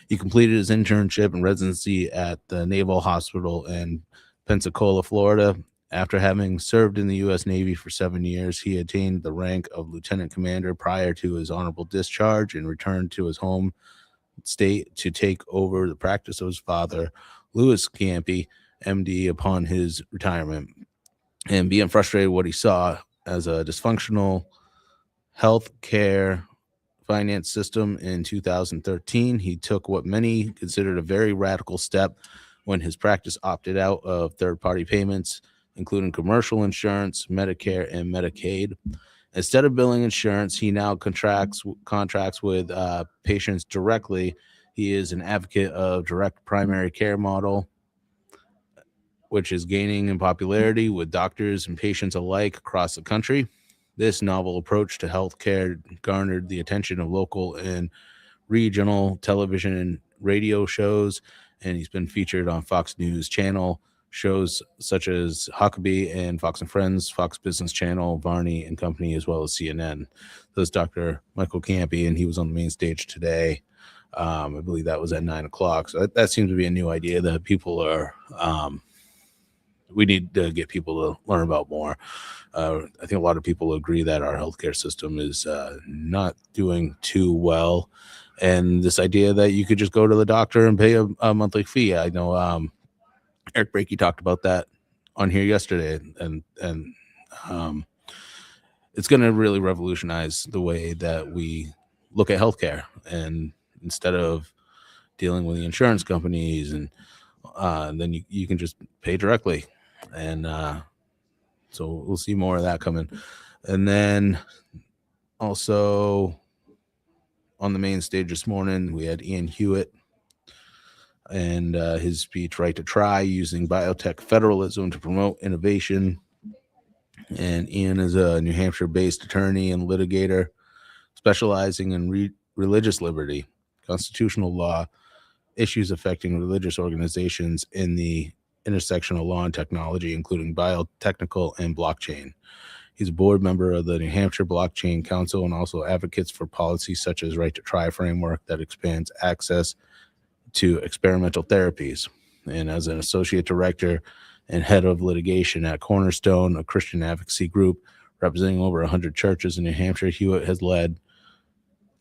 He completed his internship and residency at the Naval Hospital in Pensacola, Florida. After having served in the U.S. Navy for 7 years, he attained the rank of lieutenant commander prior to his honorable discharge and returned to his home state to take over the practice of his father, Louis Campy, MD, upon his retirement. And being frustrated with what he saw as a dysfunctional health care finance system in 2013, he took what many considered a very radical step when his practice opted out of third-party payments, including commercial insurance, Medicare, and Medicaid. Instead of billing insurance, he now contracts with patients directly. He is an advocate of direct primary care model, which is gaining in popularity with doctors and patients alike across the country. This novel approach to healthcare garnered the attention of local and regional television and radio shows, and he's been featured on Fox News Channel shows such as Huckabee and Fox and Friends, Fox Business Channel, Varney and Company, as well as CNN. That's Dr. Michael Campy, and he was on the main stage today. I believe that was at 9:00. So that seems to be a new idea that people are we need to get people to learn about more. I think a lot of people agree that our healthcare system is not doing too well. And this idea that you could just go to the doctor and pay a monthly fee. I know Eric Brakey talked about that on here yesterday. And it's going to really revolutionize the way that we look at healthcare. And instead of dealing with the insurance companies, and then you can just pay directly. And so we'll see more of that coming. And then also on the main stage this morning, we had Ian Hewitt and his speech, Right to Try, using biotech federalism to promote innovation. And Ian is a New Hampshire-based attorney and litigator specializing in religious liberty, constitutional law, issues affecting religious organizations in the intersection of law and technology, including biotechnical and blockchain. He's a board member of the New Hampshire Blockchain Council and also advocates for policies such as Right to Try framework that expands access to experimental therapies. And as an associate director and head of litigation at Cornerstone, a Christian advocacy group representing over 100 churches in New Hampshire, Hewitt has led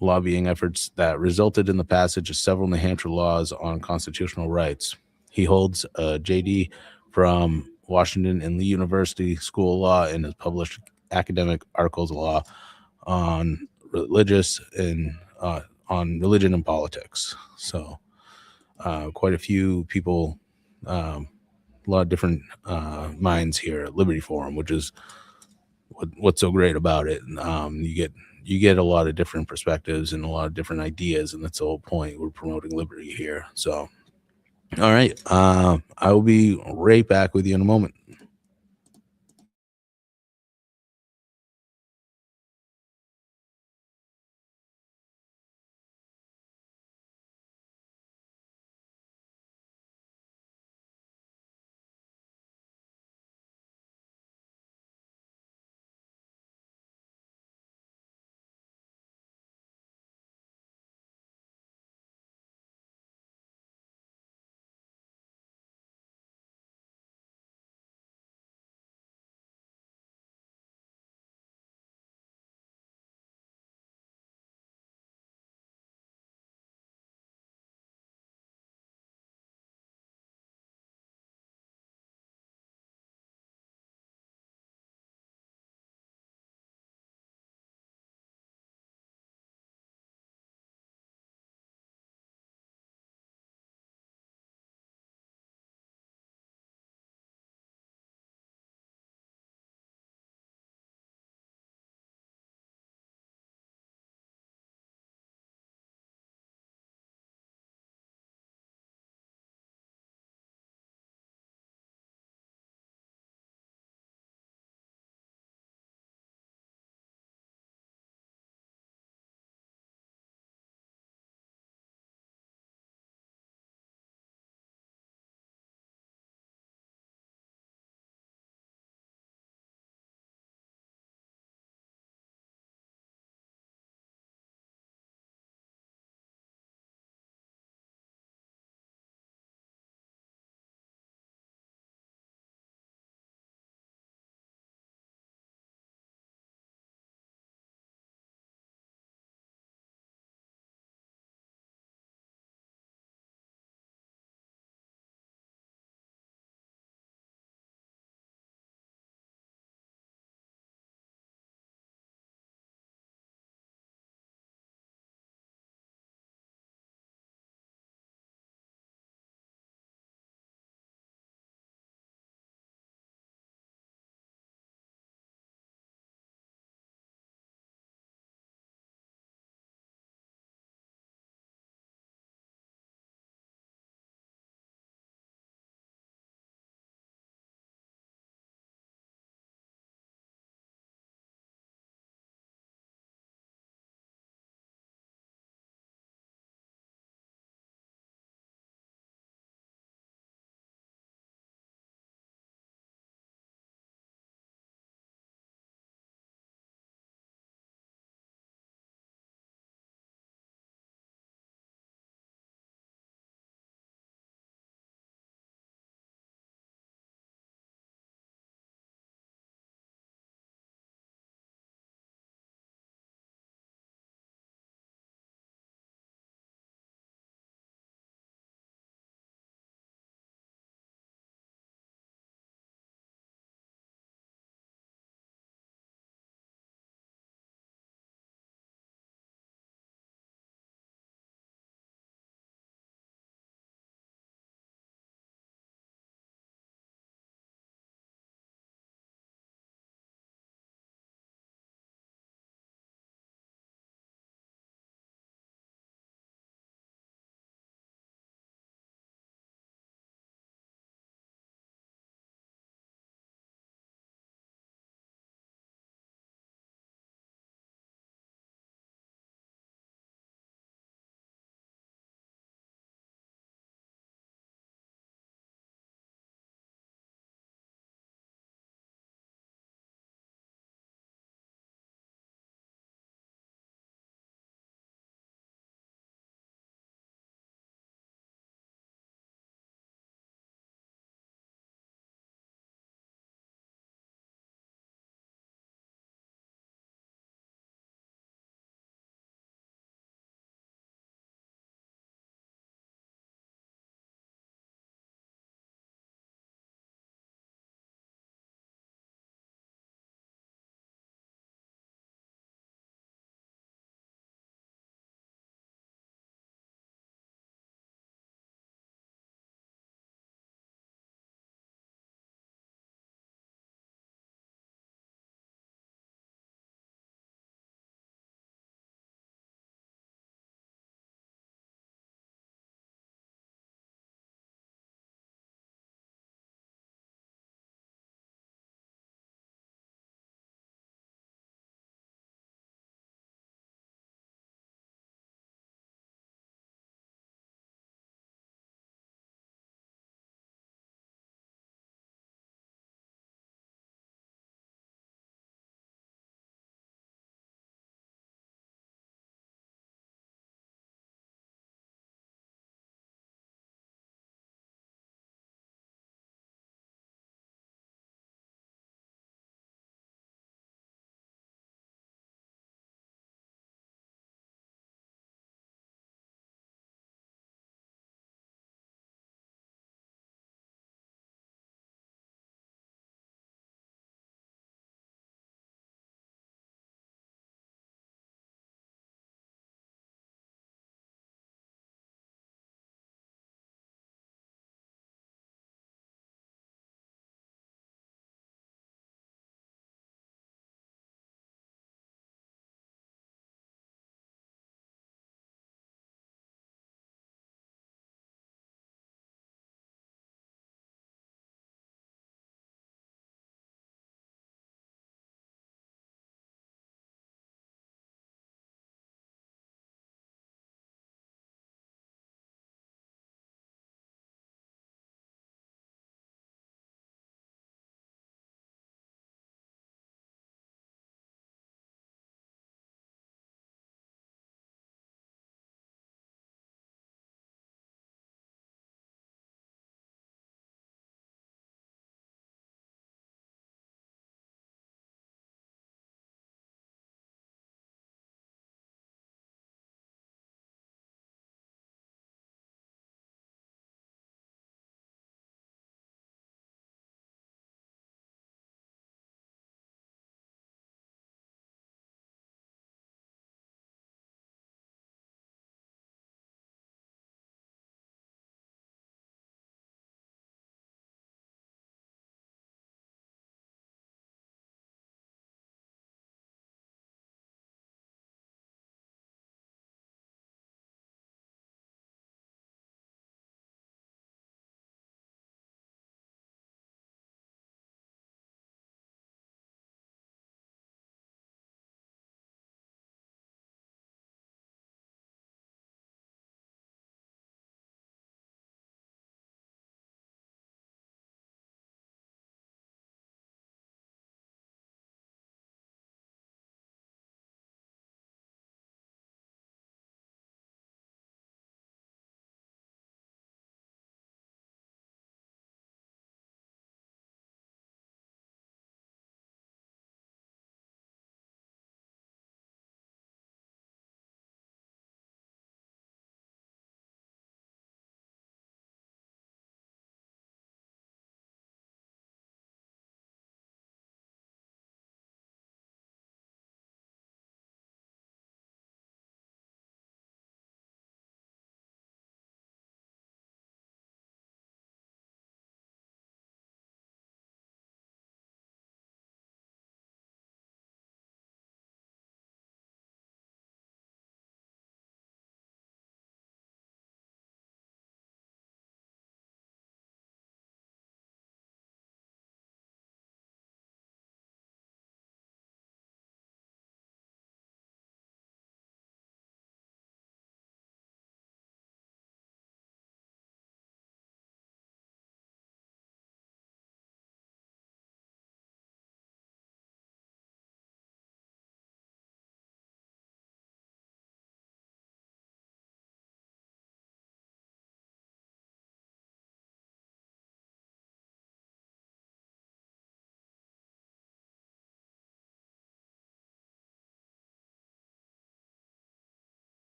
lobbying efforts that resulted in the passage of several New Hampshire laws on constitutional rights. He holds a JD from Washington and Lee University School of Law and has published academic articles of law on religion and politics. So quite a few people, a lot of different minds here at Liberty Forum, which is what's so great about it. You get a lot of different perspectives and a lot of different ideas, and that's the whole point. We're promoting liberty here. So, all right, I will be right back with you in a moment.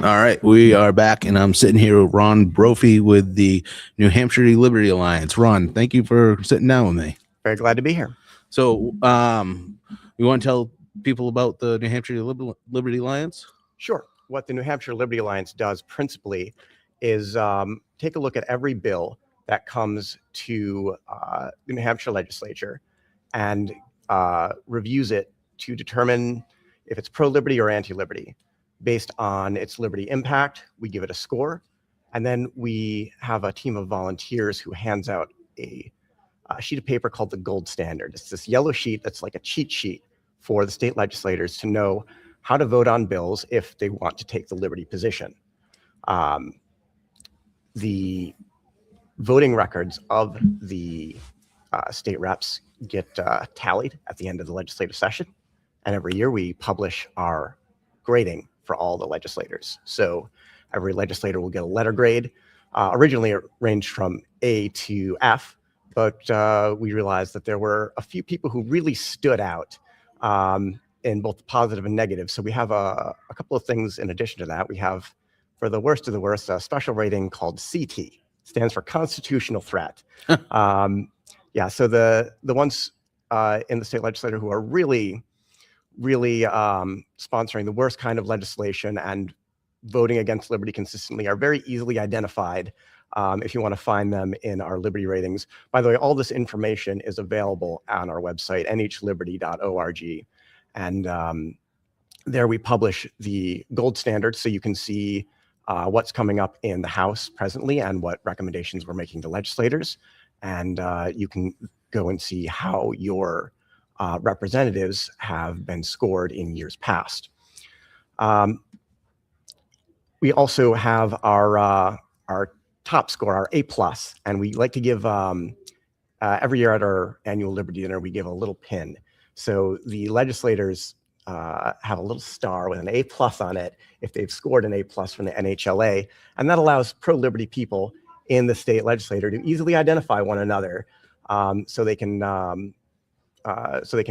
All right, we are back, and I'm sitting here with Ron Brophy with the New Hampshire Liberty Alliance. Ron, thank you for sitting down with me. Very glad to be here. So, you want to tell people about the New Hampshire Liberty Alliance? Sure. What the New Hampshire Liberty Alliance does principally is take a look at every bill that comes to the New Hampshire legislature and reviews it to determine if it's pro-liberty or anti-liberty. Based on its liberty impact, we give it a score, and then we have a team of volunteers who hands out a sheet of paper called the gold standard. It's this yellow sheet that's like a cheat sheet for the state legislators to know how to vote on bills if they want to take the liberty position. The voting records of the state reps get tallied at the end of the legislative session, and every year we publish our grading for all the legislators. So every legislator will get a letter grade. Originally it ranged from A to F, but we realized that there were a few people who really stood out in both positive and negative. So we have a couple of things in addition to that. We have, for the worst of the worst, a special rating called CT, stands for constitutional threat. Yeah, so the ones in the state legislature who are really sponsoring the worst kind of legislation and voting against liberty consistently are very easily identified if you want to find them in our liberty ratings. By the way, all this information is available on our website, nhliberty.org. And there we publish the gold standard, so you can see what's coming up in the House presently and what recommendations we're making to legislators. And you can go and see how your representatives have been scored in years past. We also have our top score, our A+, and we like to give, every year at our annual Liberty Dinner, we give a little pin. So the legislators have a little star with an A+ on it if they've scored an A+ from the NHLA, and that allows pro-liberty people in the state legislature to easily identify one another, so they can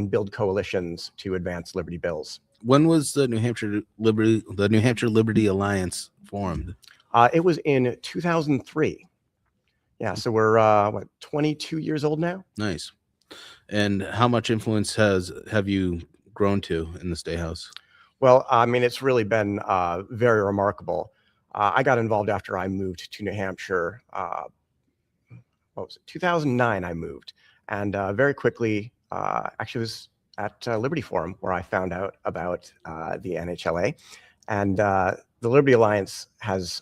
build coalitions to advance liberty bills. When was the New Hampshire Liberty Alliance formed? It was in 2003. Yeah, so we're 22 years old now. Nice. And how much influence have you grown to in the State House? Well, I mean, it's really been very remarkable. I got involved after I moved to New Hampshire. What was it? 2009 I moved, and very quickly, actually was at Liberty Forum where I found out about the NHLA, and the Liberty Alliance has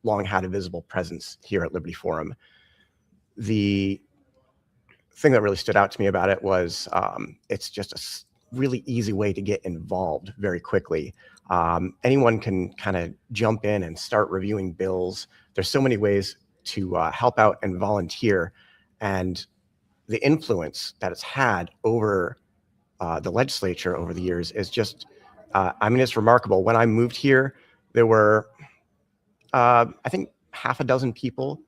long had a visible presence here at Liberty Forum. The thing that really stood out to me about it was it's just a really easy way to get involved very quickly. Anyone can kind of jump in and start reviewing bills. There's so many ways to help out and volunteer, and the influence that it's had over the legislature over the years is just, I mean, it's remarkable. When I moved here, there were, I think, half a dozen people,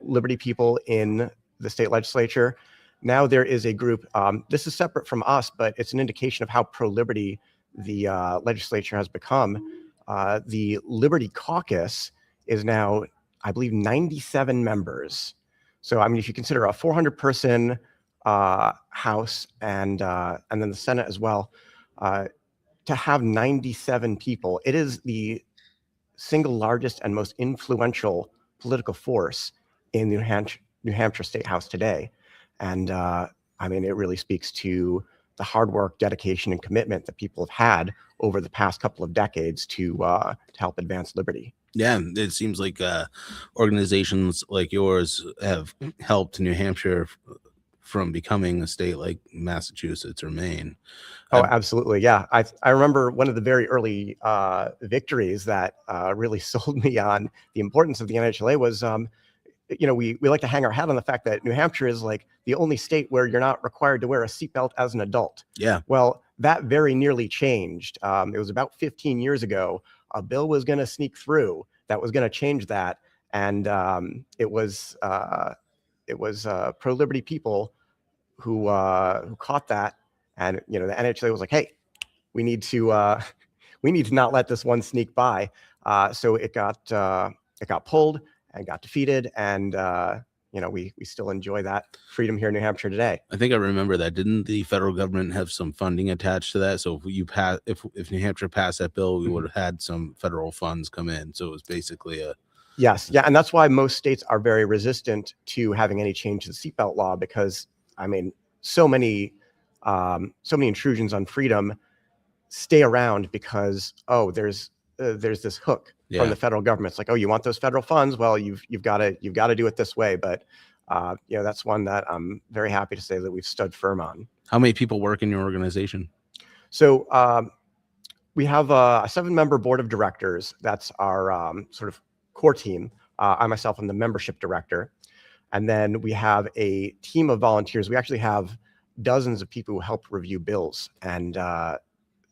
Liberty people in the state legislature. Now there is a group, this is separate from us, but it's an indication of how pro-liberty the legislature has become. The Liberty Caucus is now, I believe, 97 members. So, I mean, if you consider a 400-person House and then the Senate as well, to have 97 people, it is the single largest and most influential political force in New Hampshire State House today. And I mean, it really speaks to the hard work, dedication, and commitment that people have had over the past couple of decades to help advance liberty. Yeah, it seems like organizations like yours have helped New Hampshire from becoming a state like Massachusetts or Maine. Oh, absolutely. Yeah. I remember one of the very early victories that really sold me on the importance of the NHLA was, you know, we like to hang our hat on the fact that New Hampshire is like the only state where you're not required to wear a seatbelt as an adult. Yeah. Well, that very nearly changed. It was about 15 years ago. A bill was going to sneak through that was going to change that. And it was pro-liberty people who caught that. And, you know, the NHLA was like, hey, we need to not let this one sneak by. So it got pulled and got defeated, and we still enjoy that freedom here in New Hampshire today. I think I remember that. Didn't the federal government have some funding attached to that? So if you pass, if New Hampshire passed that bill, we would have had some federal funds come in. So it was basically a Yes, yeah, and that's why most states are very resistant to having any change to the seatbelt law, because I mean, so many intrusions on freedom stay around because there's this hook from the federal government. It's like, oh, you want those federal funds? Well, you've got to do it this way. But that's one that I'm very happy to say that we've stood firm on. How many people work in your organization? So we have a 7-member board of directors. That's our sort of core team. I myself am the membership director. And then we have a team of volunteers. We actually have dozens of people who help review bills. And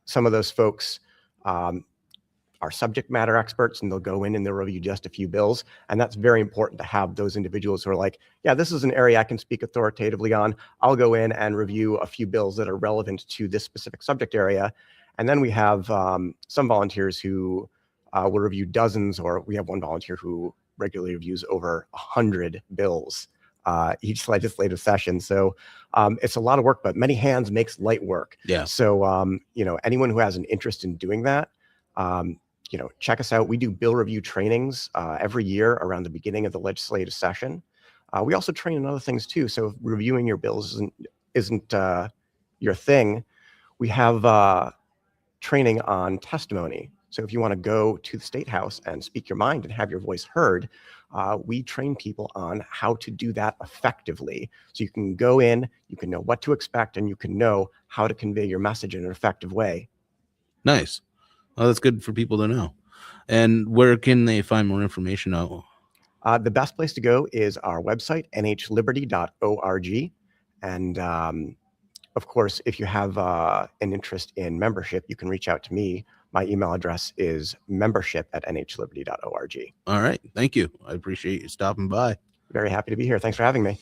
some of those folks are subject matter experts, and they'll go in and they'll review just a few bills. And that's very important to have those individuals who are like, yeah, this is an area I can speak authoritatively on. I'll go in and review a few bills that are relevant to this specific subject area. And then we have some volunteers who will review dozens, or we have one volunteer who regularly reviews over 100 bills each legislative session. So it's a lot of work, but many hands makes light work. Yeah. So, anyone who has an interest in doing that, check us out. We do bill review trainings every year around the beginning of the legislative session. We also train in other things too. So if reviewing your bills isn't your thing, we have training on testimony. So if you want to go to the State House and speak your mind and have your voice heard, we train people on how to do that effectively. So you can go in, you can know what to expect, and you can know how to convey your message in an effective way. Nice. Well, that's good for people to know. And where can they find more information out? The best place to go is our website, nhliberty.org. And of course, if you have an interest in membership, you can reach out to me. My email address is membership@nhliberty.org. All right. Thank you. I appreciate you stopping by. Very happy to be here. Thanks for having me.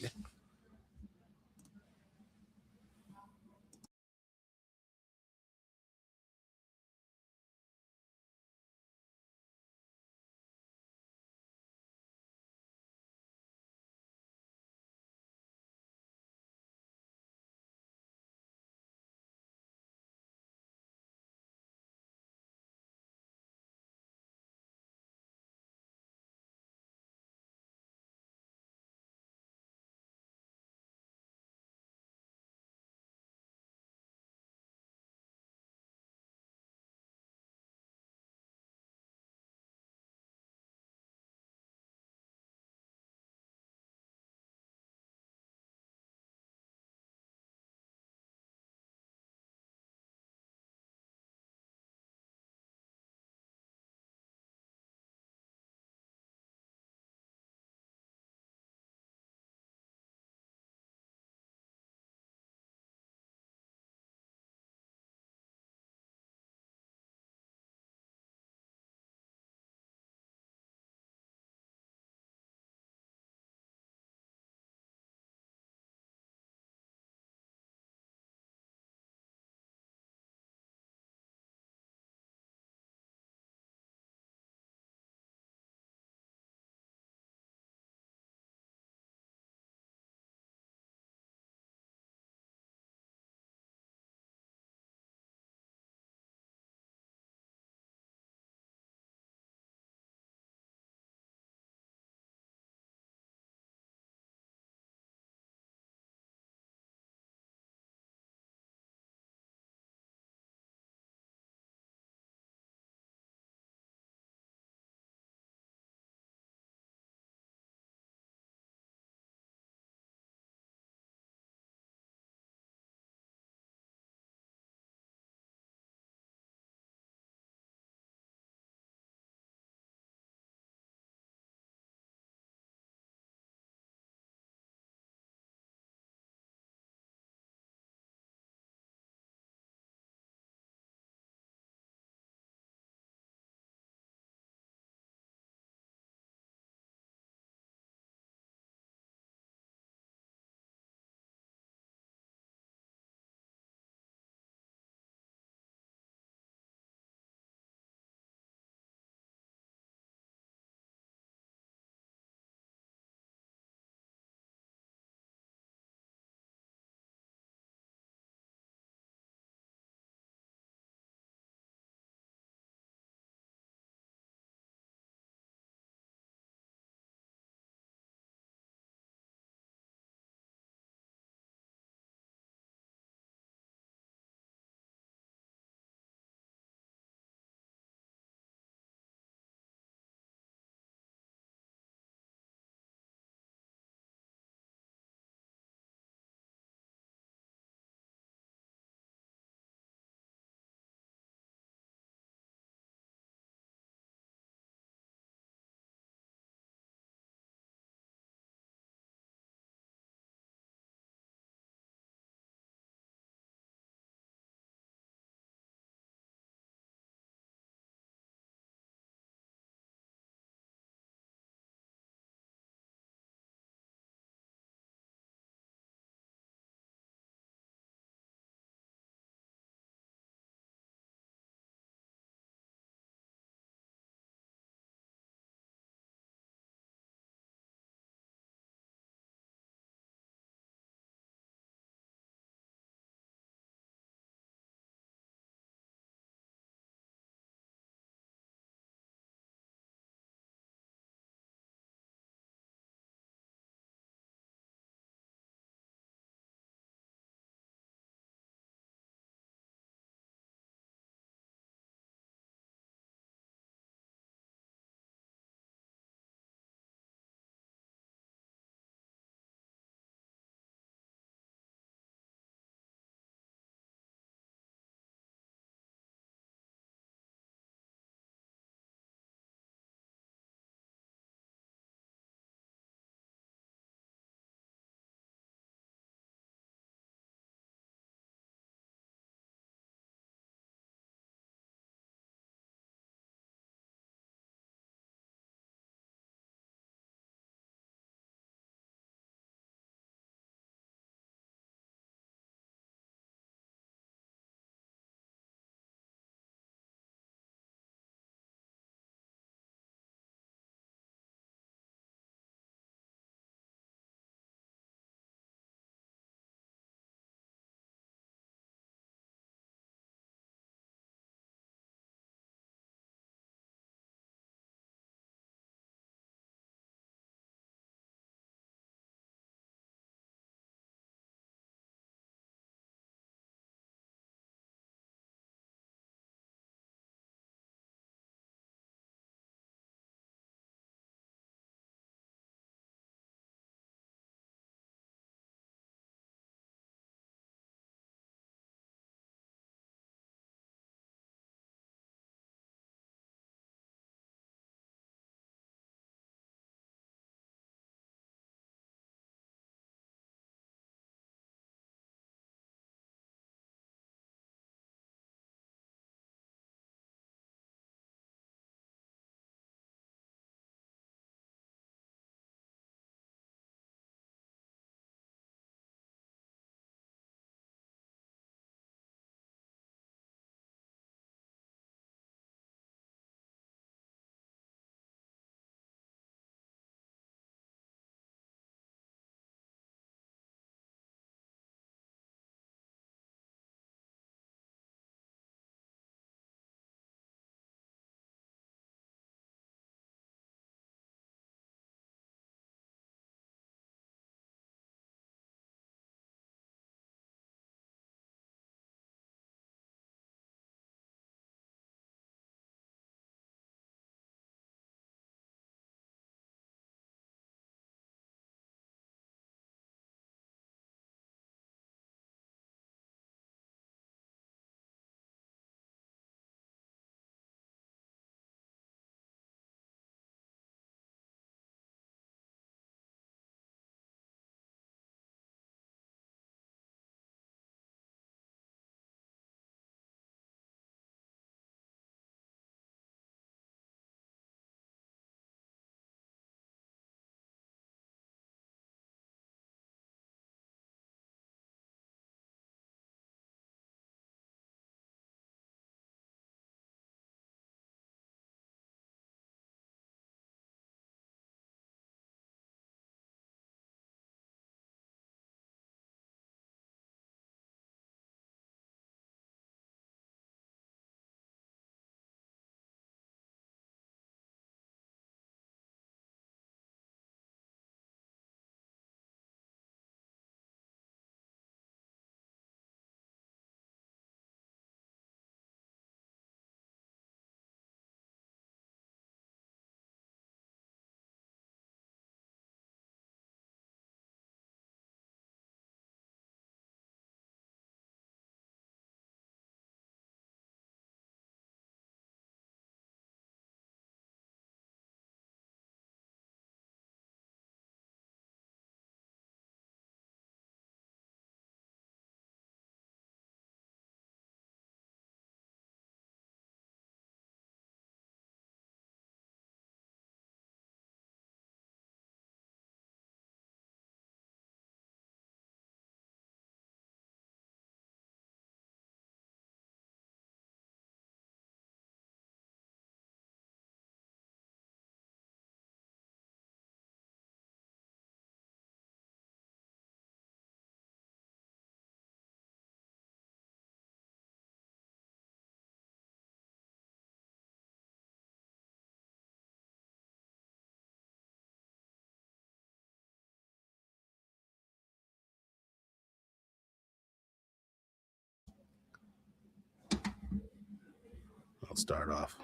Let's start off.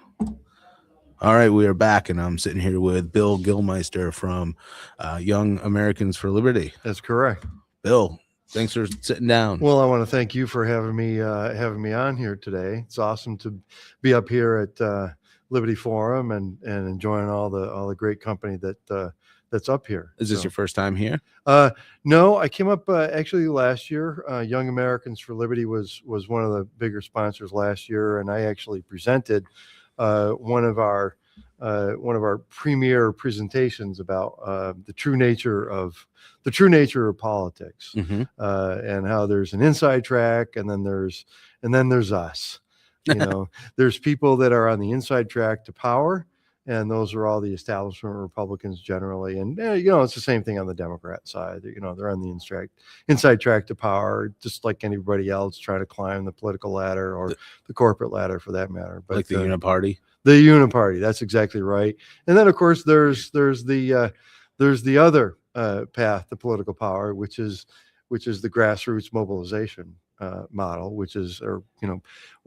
All right, we are back, and I'm sitting here with Bill Gilmeister from Young Americans for Liberty. That's correct. Bill, thanks for sitting down. Well, I want to thank you for having me on here today. It's awesome to be up here at Liberty Forum and enjoying all the great company that's up here. Is this your first time here? No, I came up actually last year. Young Americans for Liberty was one of the bigger sponsors last year, and I actually presented one of our premier presentations about the true nature of politics, Mm-hmm. and how there's an inside track, and then there's us. You know, there's people that are on the inside track to power, and those are all the establishment Republicans generally. And it's the same thing on the Democrat side. They're on the inside track to power, just like anybody else trying to climb the political ladder or the corporate ladder for that matter. But Like the Uniparty? The Uniparty, that's exactly right. And then of course there's the other path to political power, which is the grassroots mobilization model, we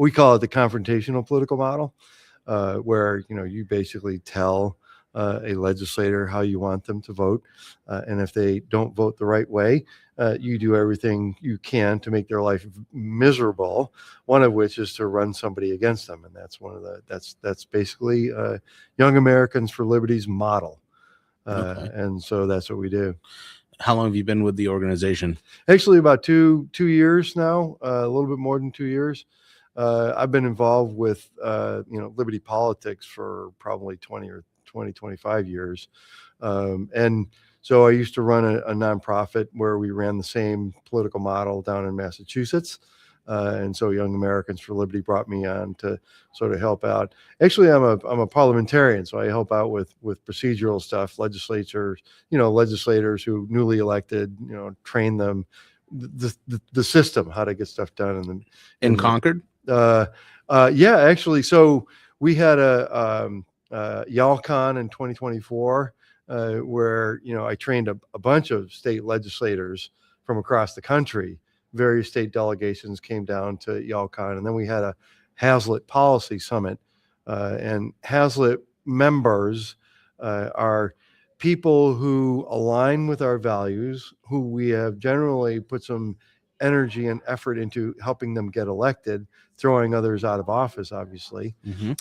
call it the confrontational political model, where you basically tell a legislator how you want them to vote, and if they don't vote the right way, you do everything you can to make their life miserable. One of which is to run somebody against them, and that's basically Young Americans for Liberty's model, Okay. and so that's what we do. How long have you been with the organization? Actually, about two years now, a little bit more than 2 years. I've been involved with Liberty politics for probably 25 years, and so I used to run a nonprofit where we ran the same political model down in Massachusetts, and so Young Americans for Liberty brought me on to sort of help out. Actually, I'm a parliamentarian, so I help out with procedural stuff. Legislators who newly elected, train them the system, how to get stuff done In Concord? Yeah, actually. So we had a YALCON in 2024, where I trained a bunch of state legislators from across the country. Various state delegations came down to YALCON, and then we had a Hazlitt Policy Summit. And Hazlitt members are people who align with our values, who we have generally put some energy and effort into helping them get elected, throwing others out of office, obviously. Mm-hmm.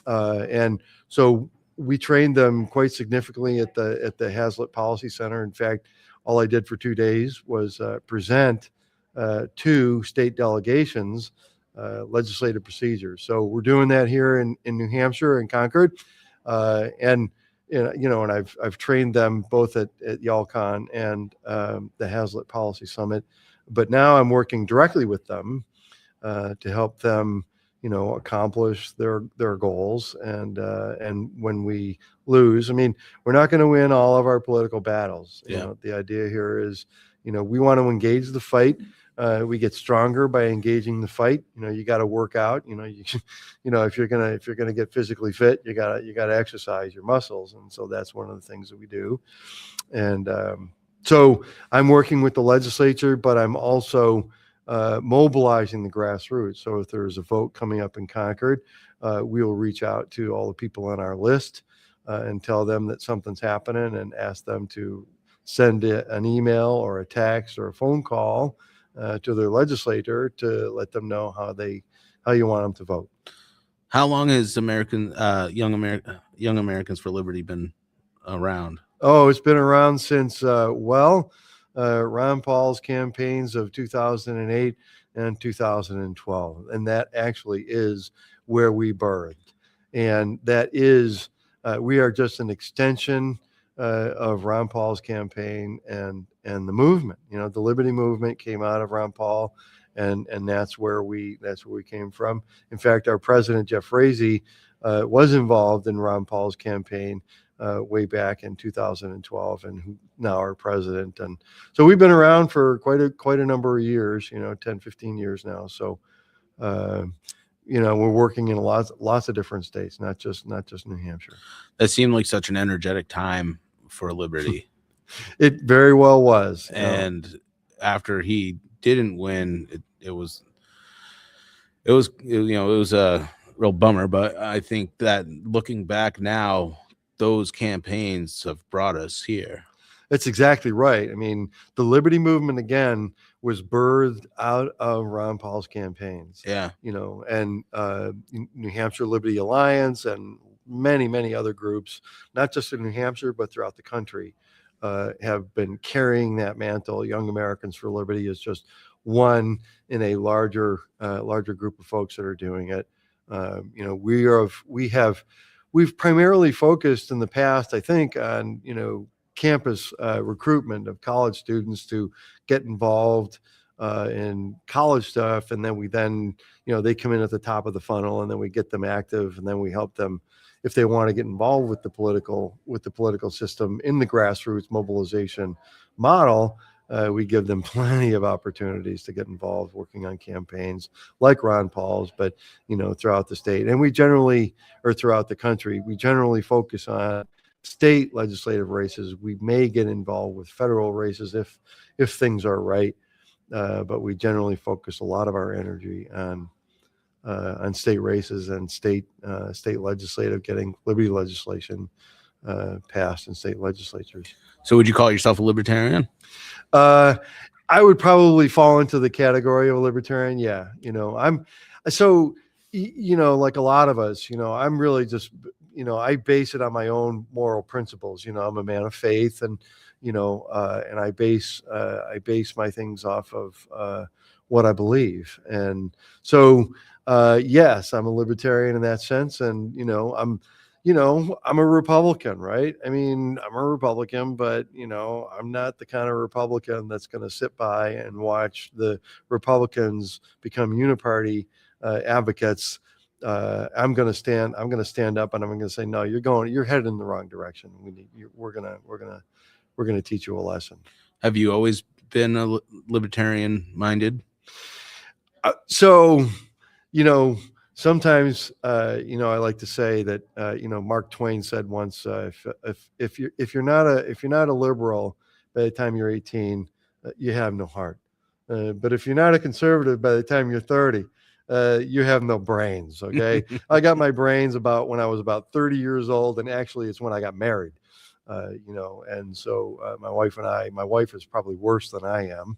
And so we trained them quite significantly at the Hazlitt Policy Center. In fact, all I did for 2 days was present to state delegations legislative procedures. So we're doing that here in New Hampshire in Concord, and I've trained them both at YALCON and the Hazlitt Policy Summit. But now I'm working directly with them to help them, accomplish their goals. And when we lose, we're not going to win all of our political battles. The idea here is, we want to engage the fight. We get stronger by engaging the fight. You got to work out. If you're gonna get physically fit, you gotta exercise your muscles, and so that's one of the things that we do. And so I'm working with the legislature, but I'm also mobilizing the grassroots. So if there's a vote coming up in Concord, we will reach out to all the people on our list and tell them that something's happening, and ask them to send an email or a text or a phone call to their legislator to let them know how you want them to vote. How long has Young Americans for Liberty been around? Oh, it's been around since Ron Paul's campaigns of 2008 and 2012, and that actually is where we birthed. And that is we are just an extension of Ron Paul's campaign and the movement. The Liberty movement came out of Ron Paul, and that's where we came from. In fact, our president Jeff Frazee was involved in Ron Paul's campaign way back in 2012, and now our president. And so we've been around for quite a number of years, 10, 15 years now. So we're working in lots of different states, not just New Hampshire. That seemed like such an energetic time for Liberty. It very well was. And after he didn't win, it was a real bummer. But I think that looking back now, those campaigns have brought us here. That's exactly right. I mean, the Liberty Movement again was birthed out of Ron Paul's campaigns. Yeah. And New Hampshire Liberty Alliance and many other groups, not just in New Hampshire but throughout the country, have been carrying that mantle. Young Americans for Liberty is just one in a larger group of folks that are doing it. We've primarily focused in the past, I think, on campus recruitment of college students to get involved in college stuff, and then they come in at the top of the funnel, and then we get them active, and then we help them if they want to get involved with the political system in the grassroots mobilization model. We give them plenty of opportunities to get involved working on campaigns like Ron Paul's, but throughout the state, and throughout the country, we generally focus on state legislative races. We may get involved with federal races if things are right, but we generally focus a lot of our energy on state races and state legislative, getting liberty legislation passed in state legislatures. So would you call yourself a libertarian? I would probably fall into the category of a libertarian. Yeah. I'm so, like a lot of us, I'm really just, I base it on my own moral principles. I'm a man of faith, and and I base my things off of what I believe. And so, yes, I'm a libertarian in that sense. And I'm a Republican, right? I mean, I'm a Republican, but I'm not the kind of Republican that's going to sit by and watch the Republicans become uniparty advocates. I'm going to stand up, and I'm going to say, no, you're headed in the wrong direction. We're going to teach you a lesson. Have you always been a libertarian minded? Sometimes, I like to say that, Mark Twain said once, if you're not a liberal by the time you're 18, you have no heart. But if you're not a conservative by the time you're 30, you have no brains. Okay. I got my brains when I was about 30 years old. And actually it's when I got married, and so my wife is probably worse than I am.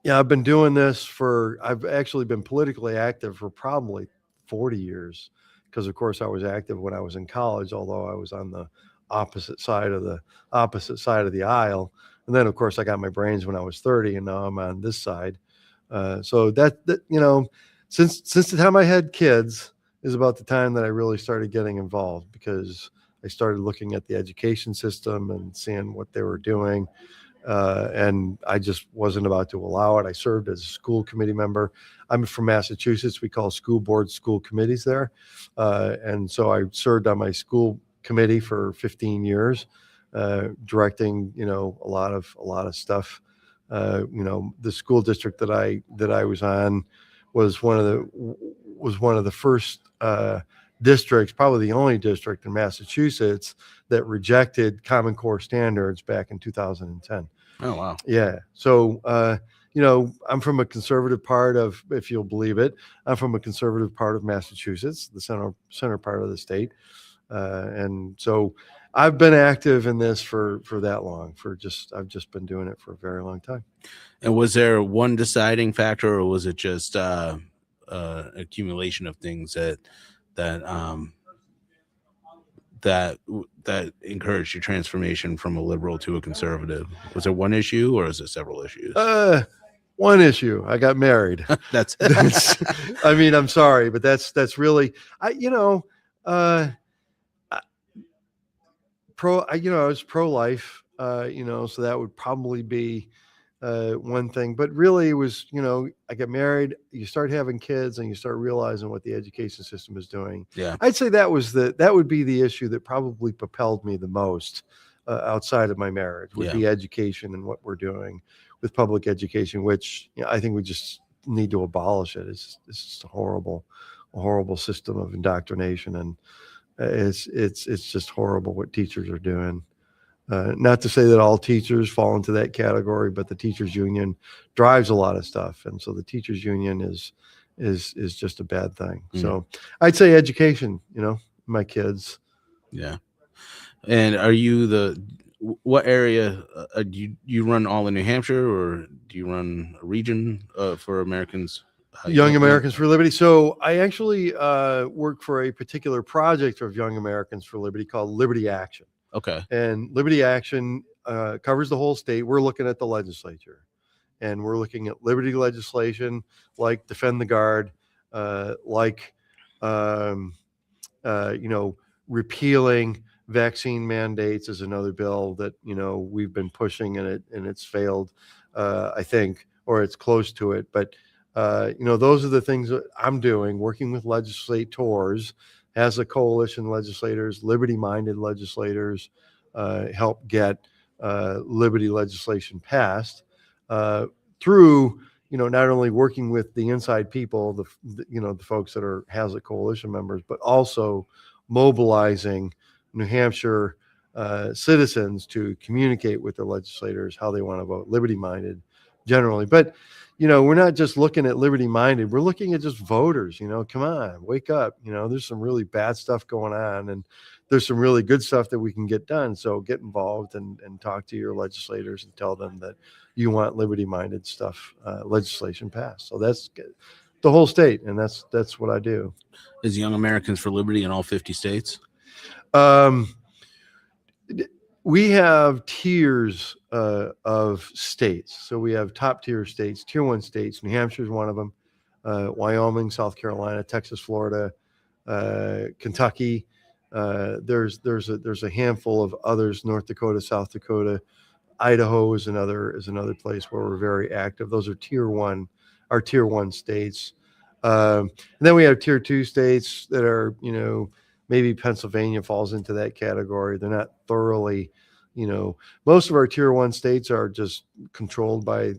Yeah, I've been doing this I've actually been politically active for probably 40 years, because of course I was active when I was in college, although I was on the opposite side of the aisle. And then of course I got my brains when I was 30, and now I'm on this side. So that since the time I had kids is about the time that I really started getting involved, because I started looking at the education system and seeing what they were doing. And I just wasn't about to allow it. I served as a school committee member. I'm from Massachusetts. We call school boards school committees there. And so I served on my school committee for 15 years, directing, a lot of stuff. The school district that I was on was one of the first districts, probably the only district in Massachusetts that rejected Common Core standards back in 2010. Oh, wow. Yeah. So, I'm from a conservative part of, if you'll believe it, I'm from a conservative part of Massachusetts, the center part of the state. And so I've been active in this for that long, I've just been doing it for a very long time. And was there one deciding factor, or was it just accumulation of things that encouraged your transformation from a liberal to a conservative? Was there one issue, or is it several issues? One issue. I got married. that's I mean, I'm sorry, but that's really, I was pro-life, so that would probably be one thing. But really it was, I got married, you start having kids, and you start realizing what the education system is doing. Yeah. I'd say that would be the issue that probably propelled me the most outside of my marriage, would be education and what we're doing with public education, which I think we just need to abolish it. It's just a horrible system of indoctrination, and it's just horrible what teachers are doing. Not to say that all teachers fall into that category, but the teachers union drives a lot of stuff, and so the teachers union is just a bad thing. So I'd say education. My kids. Yeah. And are you what area do you run all in New Hampshire, or do you run a region for Americans? Young Americans for Liberty. So I actually work for a particular project of Young Americans for Liberty called Liberty Action. Okay. And Liberty Action covers the whole state. We're looking at the legislature, and we're looking at liberty legislation like Defend the Guard, like repealing vaccine mandates is another bill that we've been pushing, and it's failed, I think, or it's close to it. But those are the things that I'm doing, working with legislators, as a coalition, legislators, liberty-minded legislators, help get liberty legislation passed through not only working with the inside people, the folks that are Hazlitt Coalition members, but also mobilizing New Hampshire citizens to communicate with their legislators how they want to vote, liberty-minded generally. But we're not just looking at liberty-minded. We're looking at just voters. Come on, wake up. There's some really bad stuff going on, and there's some really good stuff that we can get done. So get involved and talk to your legislators and tell them that you want liberty-minded stuff, legislation passed. So that's the whole state, and that's what I do. Is Young Americans for Liberty in all 50 states? We have tiers of states. So we have top tier states, tier 1 states. New Hampshire is one of them. Wyoming, South Carolina, Texas, Florida, Kentucky. There's a handful of others. North Dakota, South Dakota, Idaho is another place where we're very active. Those are tier 1 states. And then we have tier 2 states that are, maybe Pennsylvania falls into that category. They're not thoroughly, most of our tier 1 states are just controlled by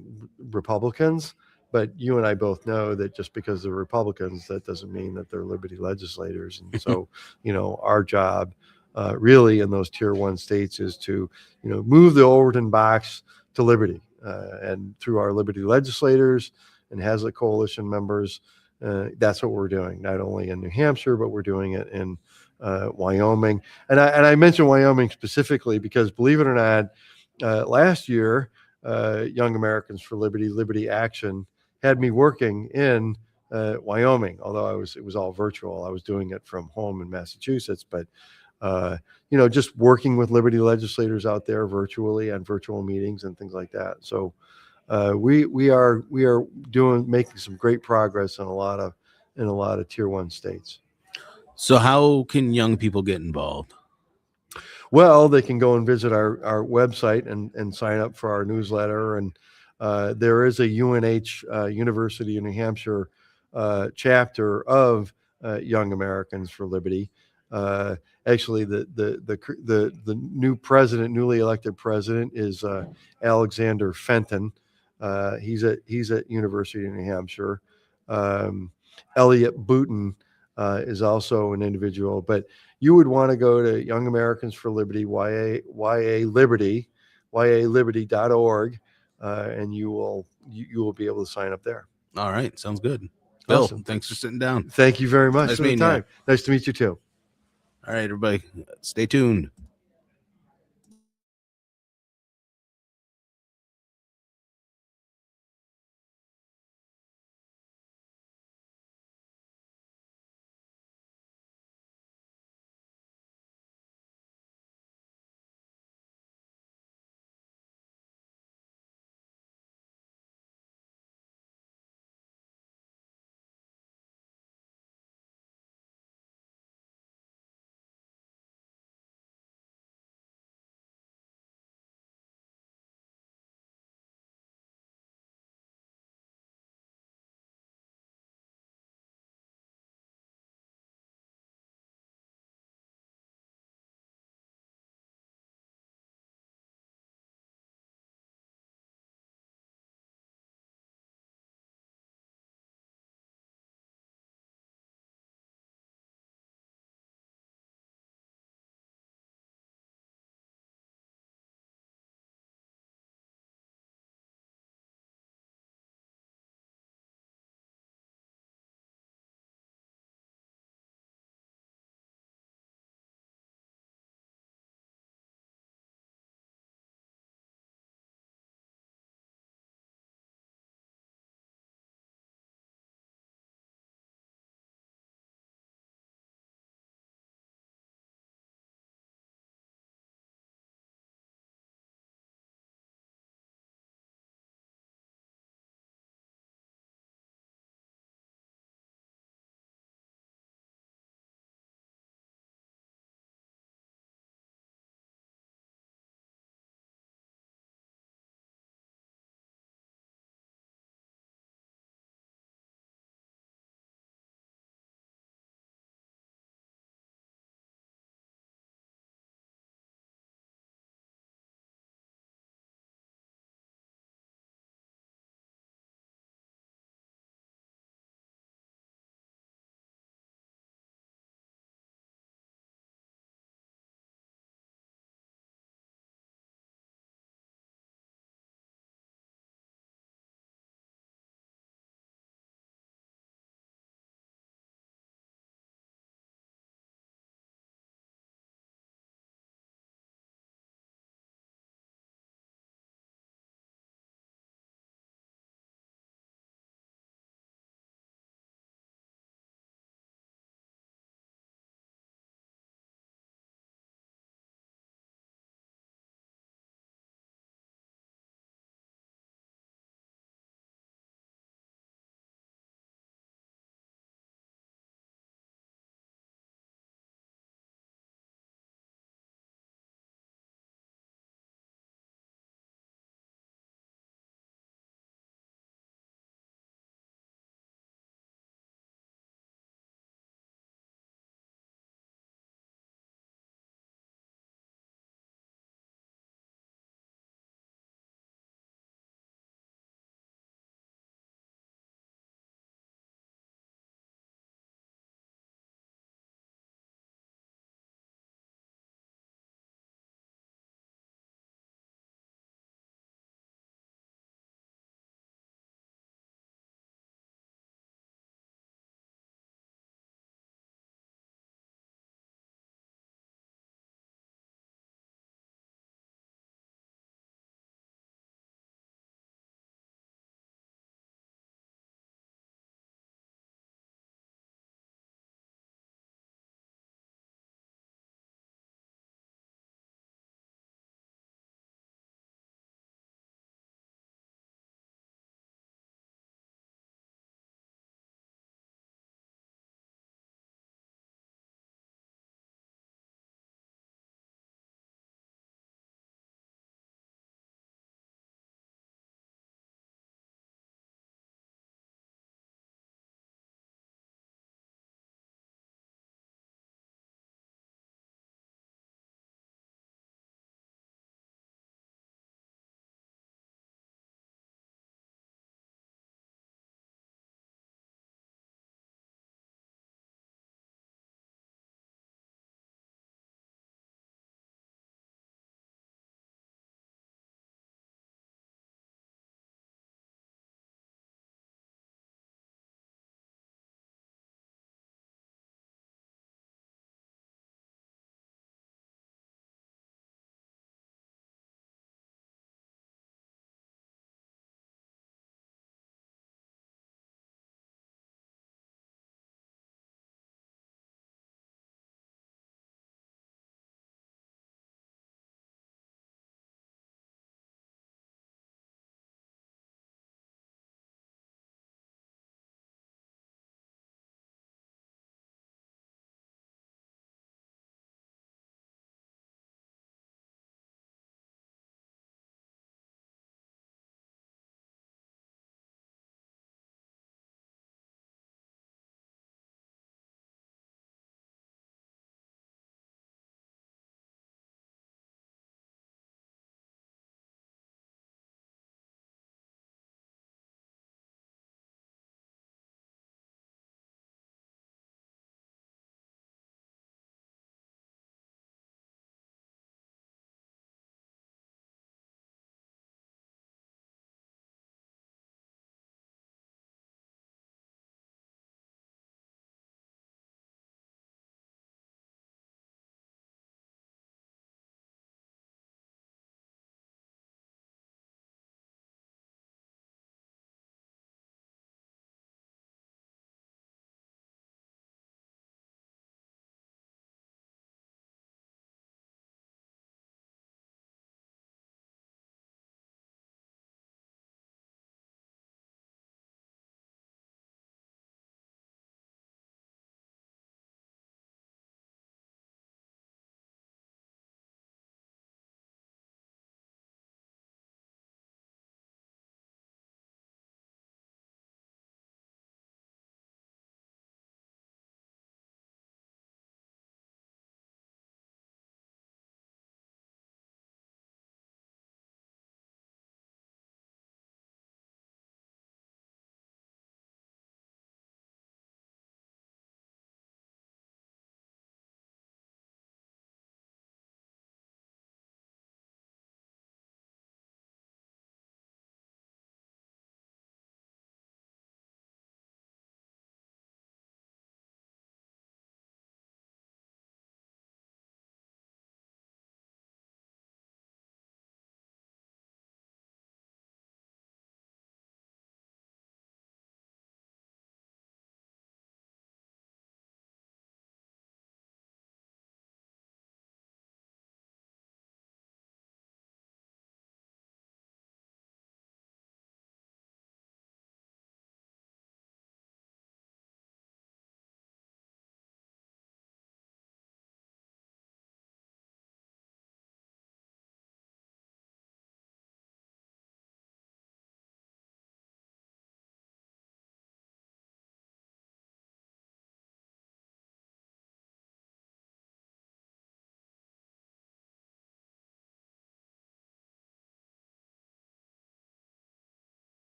Republicans. But you and I both know that just because they're Republicans, that doesn't mean that they're liberty legislators. And so, our job really in those tier 1 states is to, move the Overton box to liberty. And through our liberty legislators and Hazlitt Coalition members, that's what we're doing, not only in New Hampshire, but we're doing it in Wyoming. And I mentioned Wyoming specifically because, believe it or not, last year, Young Americans for Liberty, Liberty Action, had me working in Wyoming, although it was all virtual. I was doing it from home in Massachusetts, but just working with liberty legislators out there virtually and virtual meetings and things like that. So we are making some great progress in a lot of tier 1 states. So how can young people get involved? Well, they can go and visit our website and sign up for our newsletter. And there is a UNH University of New Hampshire chapter of Young Americans for Liberty. Actually, the newly elected president is Alexander Fenton. He's at University of New Hampshire. Elliot Booton is also an individual, but you would want to go to Young Americans for Liberty, yaliberty.org, and you will be able to sign up there. All right, sounds good. Bill, Awesome. Thanks for sitting down. Thank you very much Nice for the meeting you. time. Nice to meet you too. All right, everybody, stay tuned.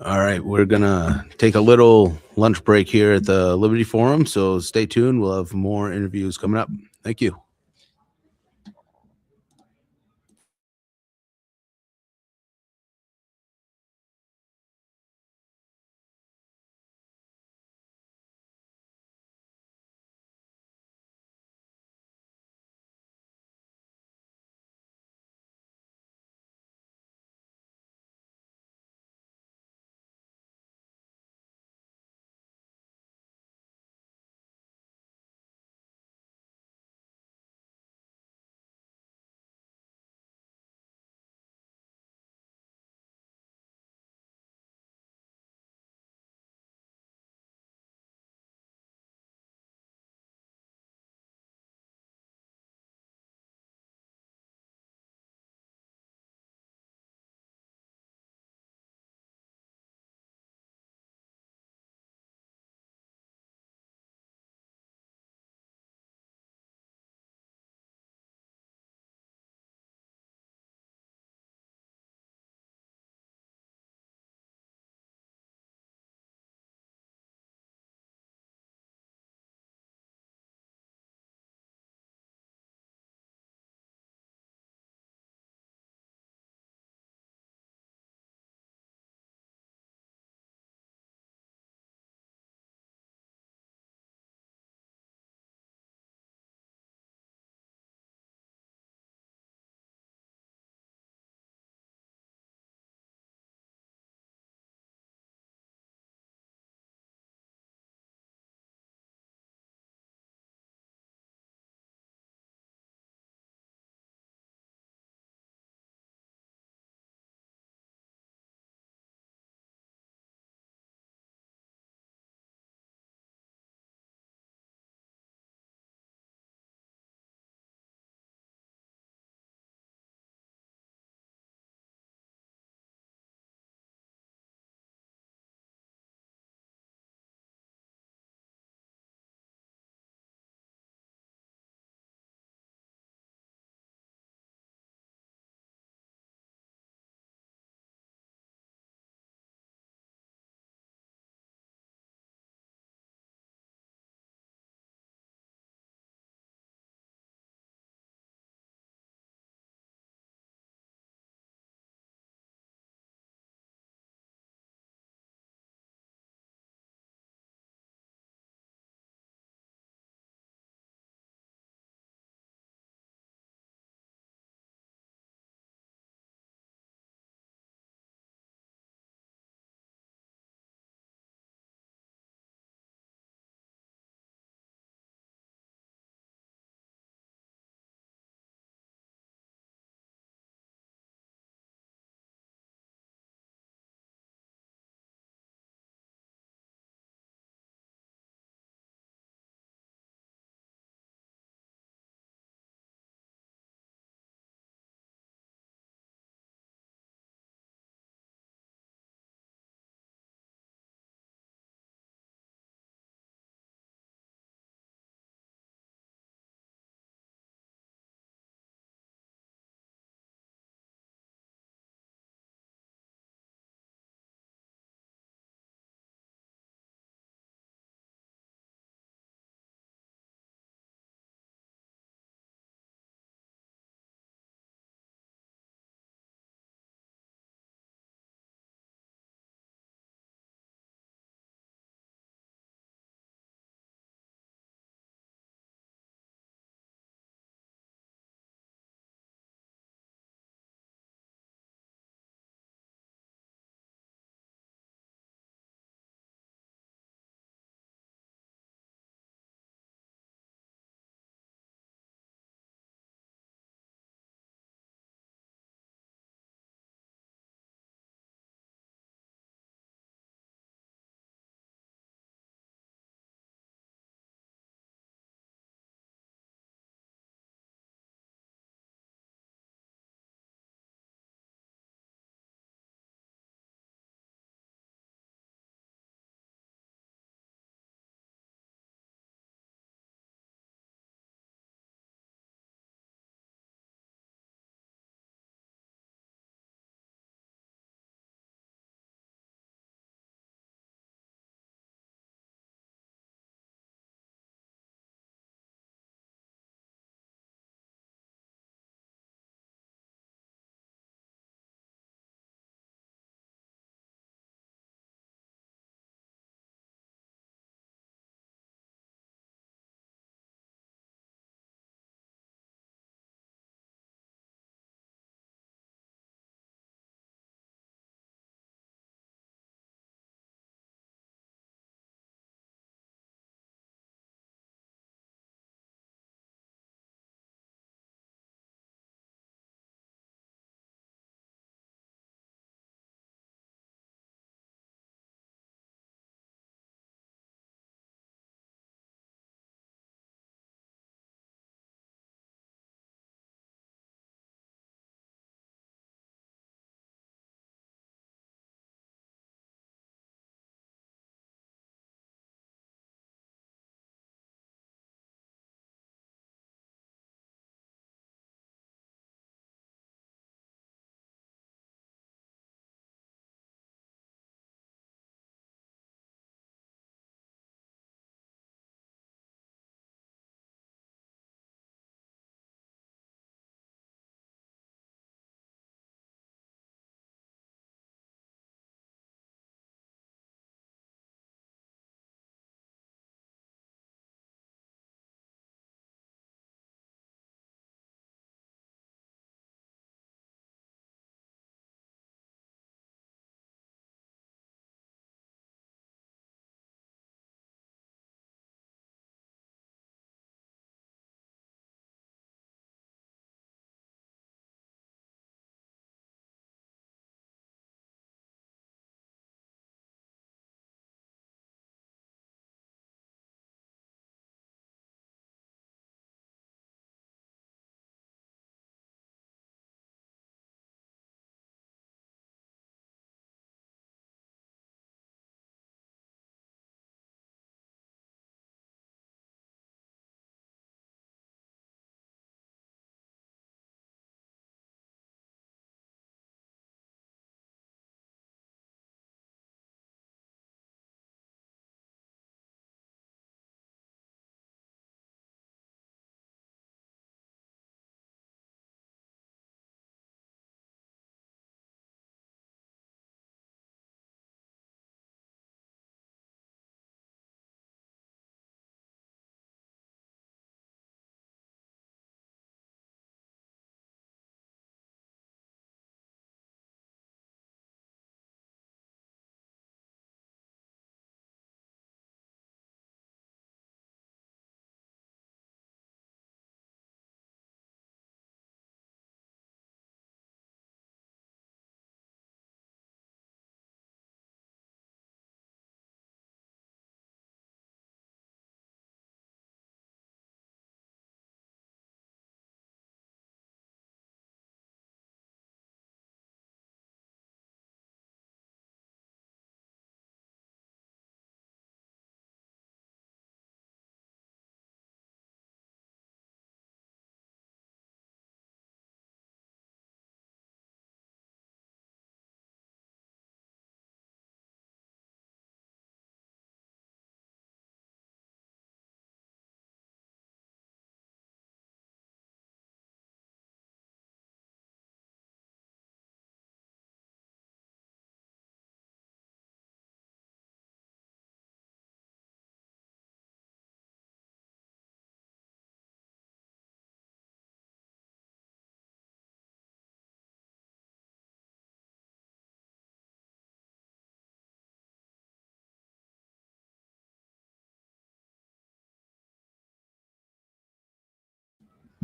All right, we're gonna take a little lunch break here at the Liberty Forum, so stay tuned. We'll have more interviews coming up. Thank you.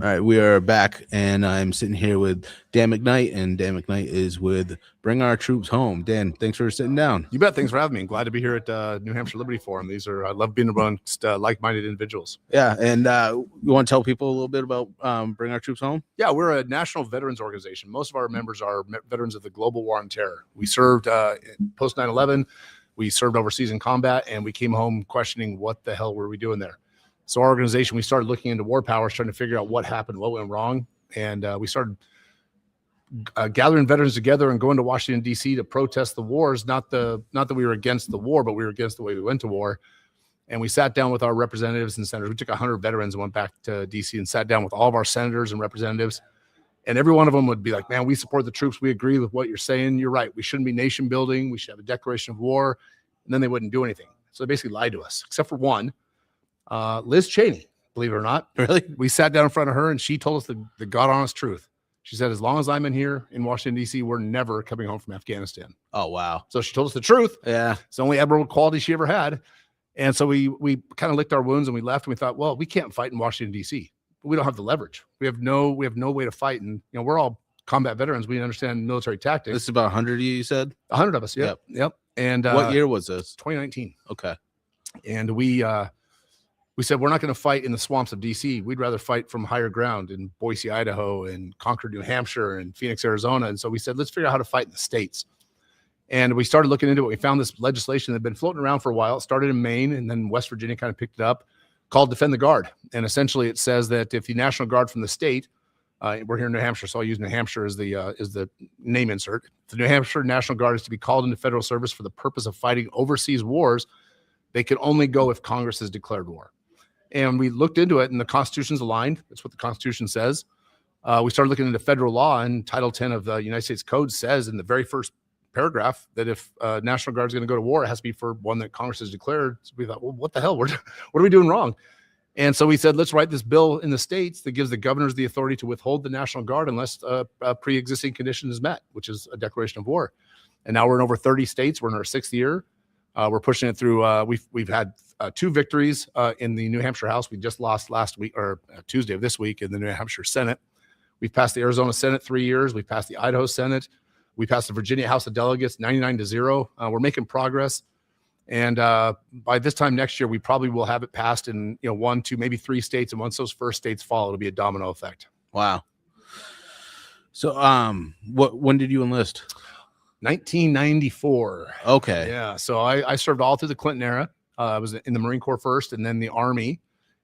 All right, we are back, and I'm sitting here with Dan McKnight, and Dan McKnight is with Bring Our Troops Home. Dan, thanks for sitting down. You bet. Thanks for having me. I'm glad to be here at New Hampshire Liberty Forum. I love being amongst like-minded individuals. Yeah, and you want to tell people a little bit about Bring Our Troops Home? Yeah, we're a national veterans organization. Most of our members are veterans of the global war on terror. We served post 9/11. We served overseas in combat, and we came home questioning what the hell were we doing there. So our organization, we started looking into war powers, trying to figure out what happened, what went wrong, and we started gathering veterans together and going to Washington, D.C. to protest the wars. Not that we were against the war, but we were against the way we went to war. And we sat down with our representatives and senators. We took 100 veterans and went back to D.C. and sat down with all of our senators and representatives. And every one of them would be like, man, we support the troops. We agree with what you're saying. You're right. We shouldn't be nation building. We should have a declaration of war. And then they wouldn't do anything. So they basically lied to us, except for one. Liz Cheney, believe it or not. Really? We sat down in front of her and she told us the God honest truth. She said, as long as I'm in here in Washington, D.C., we're never coming home from Afghanistan. Oh, wow. So she told us the truth. Yeah. It's the only admirable quality she ever had. And so we kind of licked our wounds and we left and we thought, well, we can't fight in Washington, D.C. But we don't have the leverage. We have no way to fight. And, we're all combat veterans. We understand military tactics. This is about 100 of you said? 100 of us. Yep. And what year was this? 2019. Okay. And we said, we're not going to fight in the swamps of DC. We'd rather fight from higher ground in Boise, Idaho, and Concord, New Hampshire, and Phoenix, Arizona. And so we said, let's figure out how to fight in the states. And we started looking into it. We found this legislation that had been floating around for a while. It started in Maine, and then West Virginia kind of picked it up, called Defend the Guard. And essentially it says that if the National Guard from the state, we're here in New Hampshire, so I'll use New Hampshire as the name insert. If the New Hampshire National Guard is to be called into federal service for the purpose of fighting overseas wars, they can only go if Congress has declared war. And we looked into it, and the Constitution's aligned. That's what the Constitution says. We started looking into federal law, and Title 10 of the United States Code says in the very first paragraph that if National Guard is going to go to war, it has to be for one that Congress has declared. So we thought, well, what the hell? What are we doing wrong? And so we said, let's write this bill in the states that gives the governors the authority to withhold the National Guard unless a pre-existing condition is met, which is a declaration of war. And now we're in over 30 states. We're in our 6th year. We're pushing it through. We've had 2 victories in the New Hampshire House. We just lost last week or Tuesday of this week in the New Hampshire Senate. We've passed the Arizona Senate 3 years. We've passed the Idaho Senate. We passed the Virginia House of Delegates 99-0. We're making progress. And by this time next year, we probably will have it passed in 1, 2, maybe 3 states. And once those first states fall, it'll be a domino effect. Wow. So when did you enlist? 1994. Okay. Yeah. So I served all through the Clinton era. I was in the Marine Corps first and then the Army.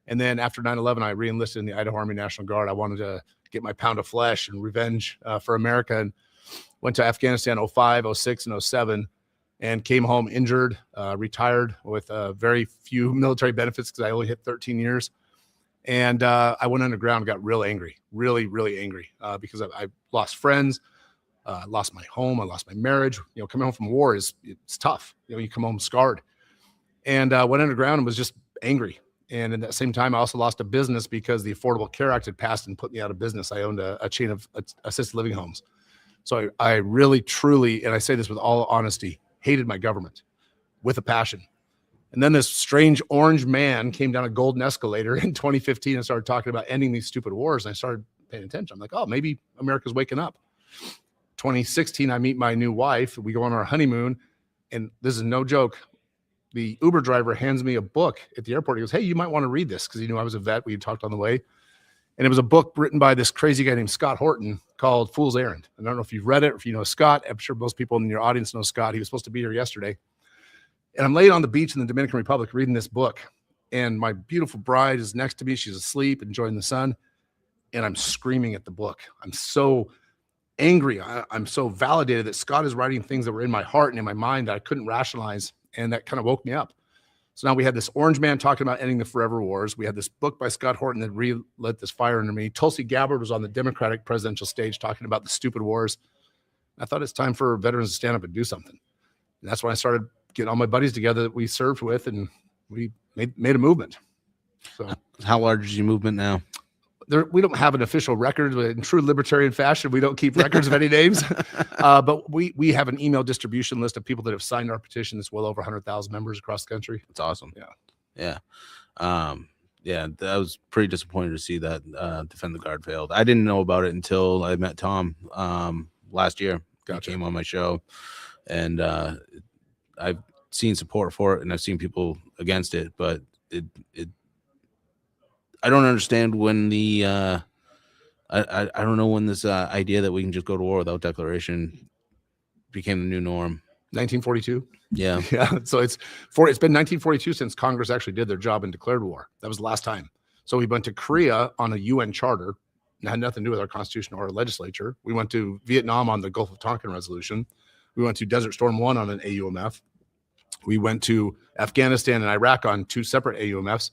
And then after 9/11, I re-enlisted in the Idaho Army National Guard. I wanted to get my pound of flesh and revenge for America, and went to Afghanistan 05, 06, and 07, and came home injured, retired with very few military benefits because I only hit 13 years. And I went underground and got real angry, really, really angry because I lost friends. Lost my home. I lost my marriage. Coming home from war it's tough. You come home scarred, and went underground and was just angry. And at that same time, I also lost a business because the Affordable Care Act had passed and put me out of business. I owned a chain of assisted living homes. So I really, truly, and I say this with all honesty, hated my government with a passion. And then this strange orange man came down a golden escalator in 2015 and started talking about ending these stupid wars. And I started paying attention. I'm like, oh, maybe America's waking up. 2016, I meet my new wife. We go on our honeymoon, and this is no joke. The Uber driver hands me a book at the airport. He goes, hey, you might want to read this, because he knew I was a vet. We had talked on the way. And it was a book written by this crazy guy named Scott Horton called Fool's Errand. I don't know if you've read it or if you know Scott. I'm sure most people in your audience know Scott. He was supposed to be here yesterday. And I'm laying on the beach in the Dominican Republic reading this book. And my beautiful bride is next to me. She's asleep, enjoying the sun. And I'm screaming at the book. I'm so angry. I'm so validated that Scott is writing things that were in my heart and in my mind that I couldn't rationalize. And that kind of woke me up. So now we had this orange man talking about ending the forever wars. We had this book by Scott Horton that relit this fire under me. Tulsi Gabbard was on the Democratic presidential stage talking about the stupid wars. I thought it's time for veterans to stand up and do something. And that's when I started getting all my buddies together that we served with, and we made a movement. So how large is your movement now? We don't have an official record. In true libertarian fashion, we don't keep records of any names. But we have an email distribution list of people that have signed our petition. That's well over 100,000 members across the country. That's awesome. Yeah. Yeah. yeah, I was pretty disappointed to see that Defend the Guard failed. I didn't know about it until I met Tom last year. Gotcha. He came on my show, and I've seen support for it, and I've seen people against it, but it I don't understand when the I don't know when this idea that we can just go to war without declaration became the new norm. 1942. Yeah. Yeah. So it's been 1942 since Congress actually did their job and declared war. That was the last time. So we went to Korea on a UN charter. It had nothing to do with our constitution or our legislature. We went to Vietnam on the Gulf of Tonkin resolution. We went to Desert Storm 1 on an AUMF. We went to Afghanistan and Iraq on 2 separate AUMFs.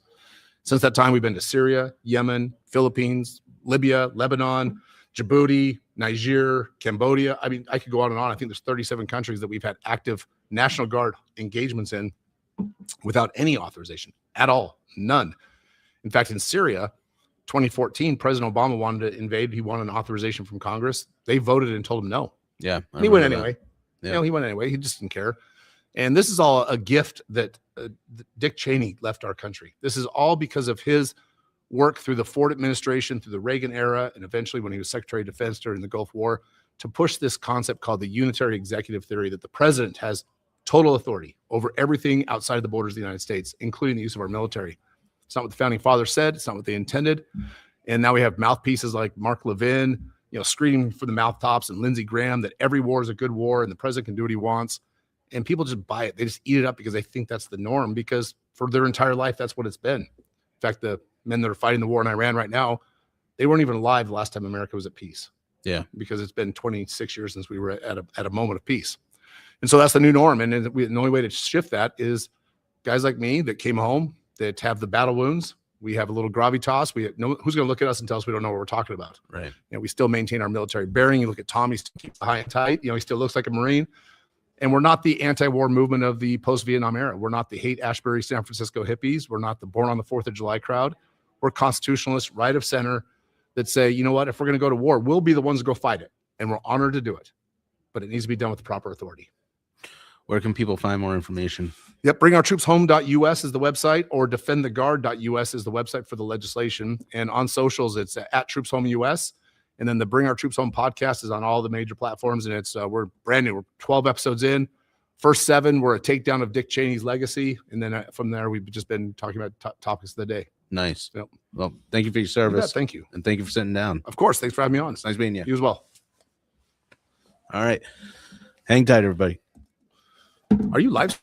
Since that time, we've been to Syria, Yemen, Philippines, Libya, Lebanon, Djibouti, Niger, Cambodia. I mean, I could go on and on. I think there's 37 countries that we've had active National Guard engagements in without any authorization at all. None. In fact, in Syria, 2014, President Obama wanted to invade. He wanted an authorization from Congress. They voted and told him no. Yeah. And he went anyway. Yeah. You know, he went anyway. He just didn't care. And this is all a gift that Dick Cheney left our country. This is all because of his work through the Ford administration, through the Reagan era, and eventually when he was Secretary of Defense during the Gulf War, to push this concept called the unitary executive theory, that the president has total authority over everything outside of the borders of the United States, including the use of our military. It's not what the founding fathers said. It's not what they intended. And now we have mouthpieces like Mark Levin, you know, screaming for the mountaintops, and Lindsey Graham that every war is a good war and the president can do what he wants. And people just buy it. They just eat it up because they think that's the norm, because for their entire life, that's what it's been. In fact, the men that are fighting the war in Iran right now, they weren't even alive the last time America was at peace. Yeah. Because it's been 26 years since we were at a moment of peace. And so that's the new norm. And the only way to shift that is guys like me that came home, that have the battle wounds. We have a little gravitas. We know who's going to look at us and tell us we don't know what we're talking about. Right. You know, we still maintain our military bearing. You look at Tom, he's high and tight. You know, he still looks like a Marine. And we're not the anti-war movement of the post-Vietnam era. We're not the Haight-Ashbury San Francisco hippies. We're not the born on the 4th of July crowd. We're constitutionalists, right of center, that say, you know what, if we're going to go to war, we'll be the ones to go fight it. And we're honored to do it. But it needs to be done with the proper authority. Where can people find more information? Yep. BringOurTroopsHome.us is the website, or DefendTheGuard.us is the website for the legislation. And on socials, it's at TroopsHomeUS. And then the Bring Our Troops Home podcast is on all the major platforms. And it's we're brand new. We're 12 episodes in. First 7 were a takedown of Dick Cheney's legacy. And then from there, we've just been talking about topics of the day. Nice. Yep. Well, thank you for your You service. bet. Thank you. And thank you for sitting down. Of course. Thanks for having me on. It's nice meeting you. You as well. All right. Hang tight, everybody. Are you live?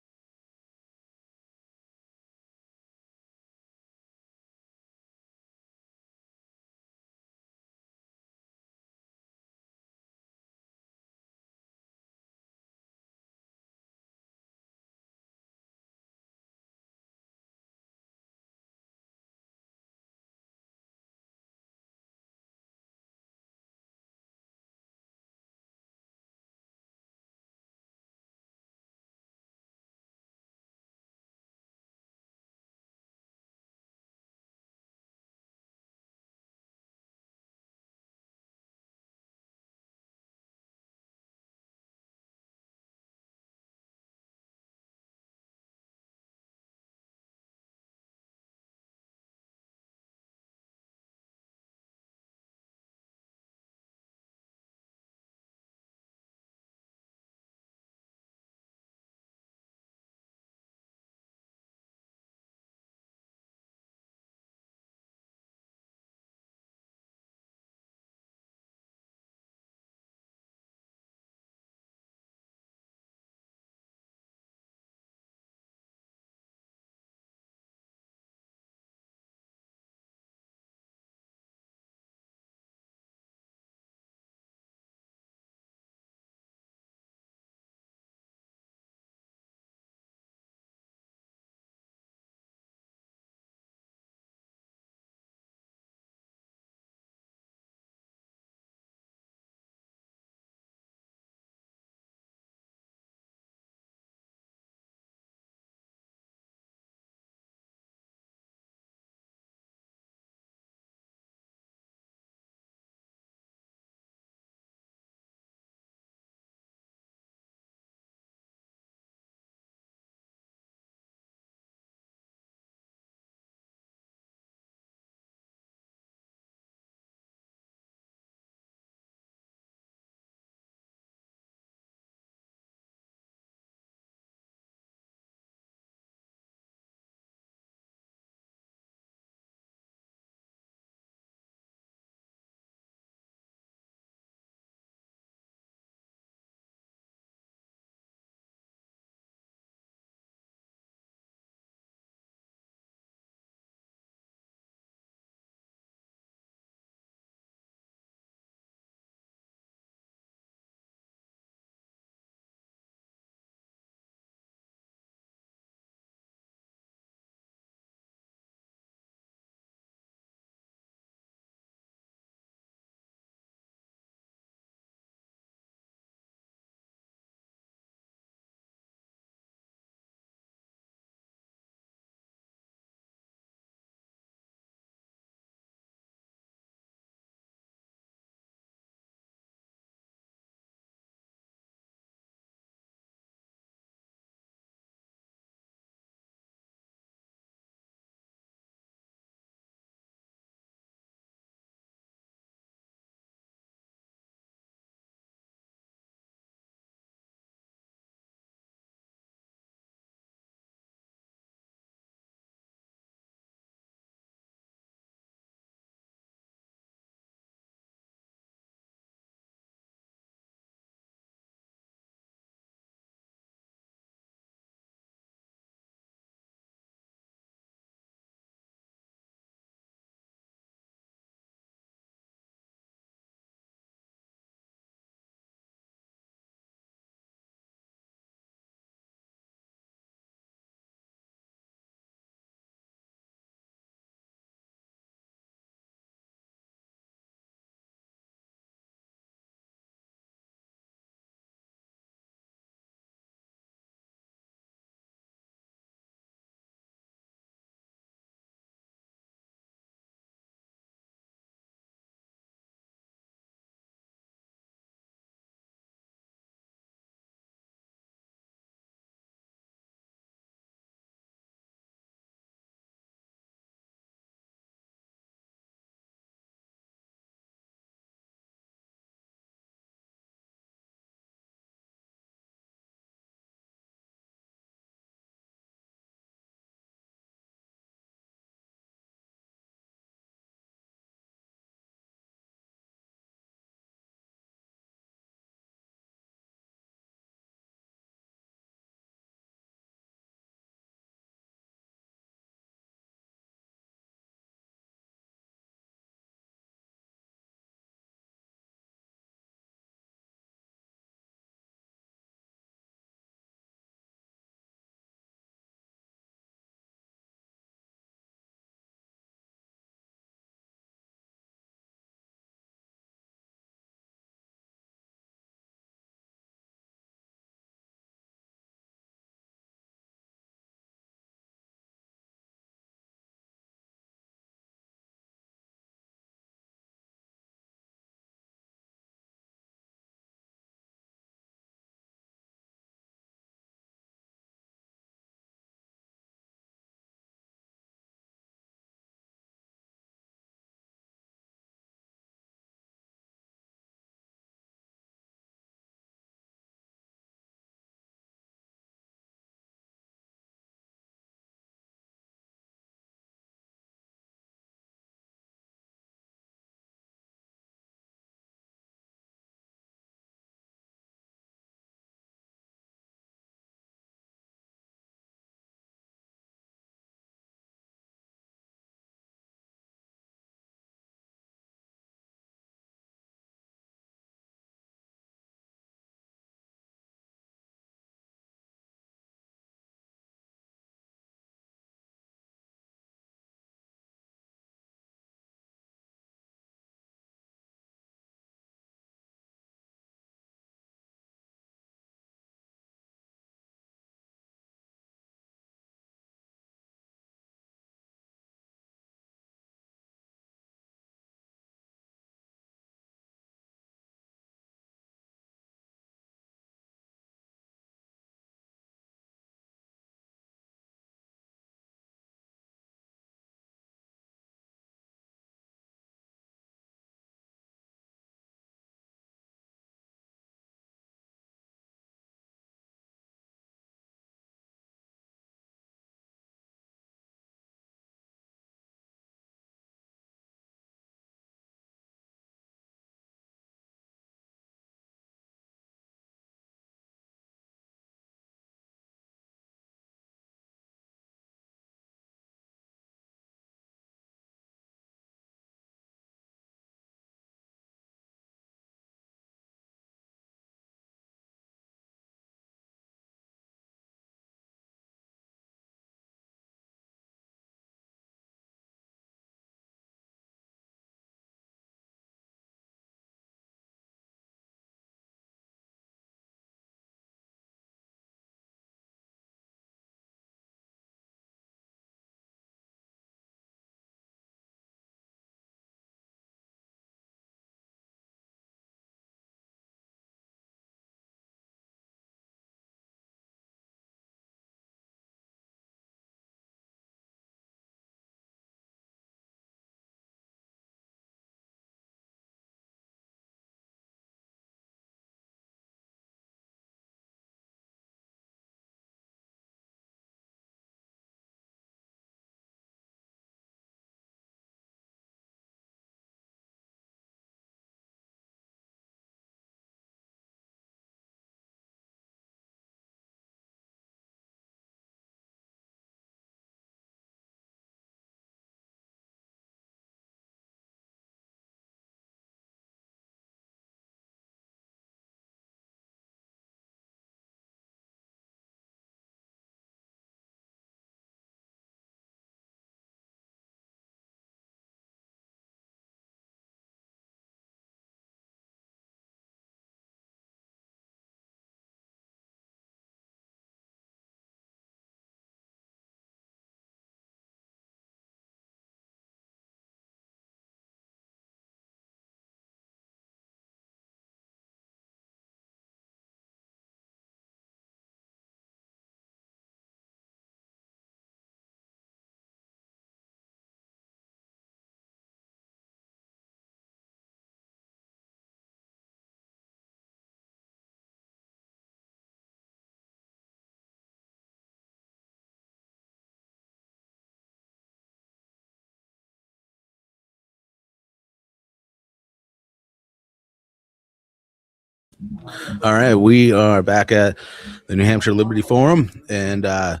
All right, we are back at the New Hampshire Liberty Forum, and we're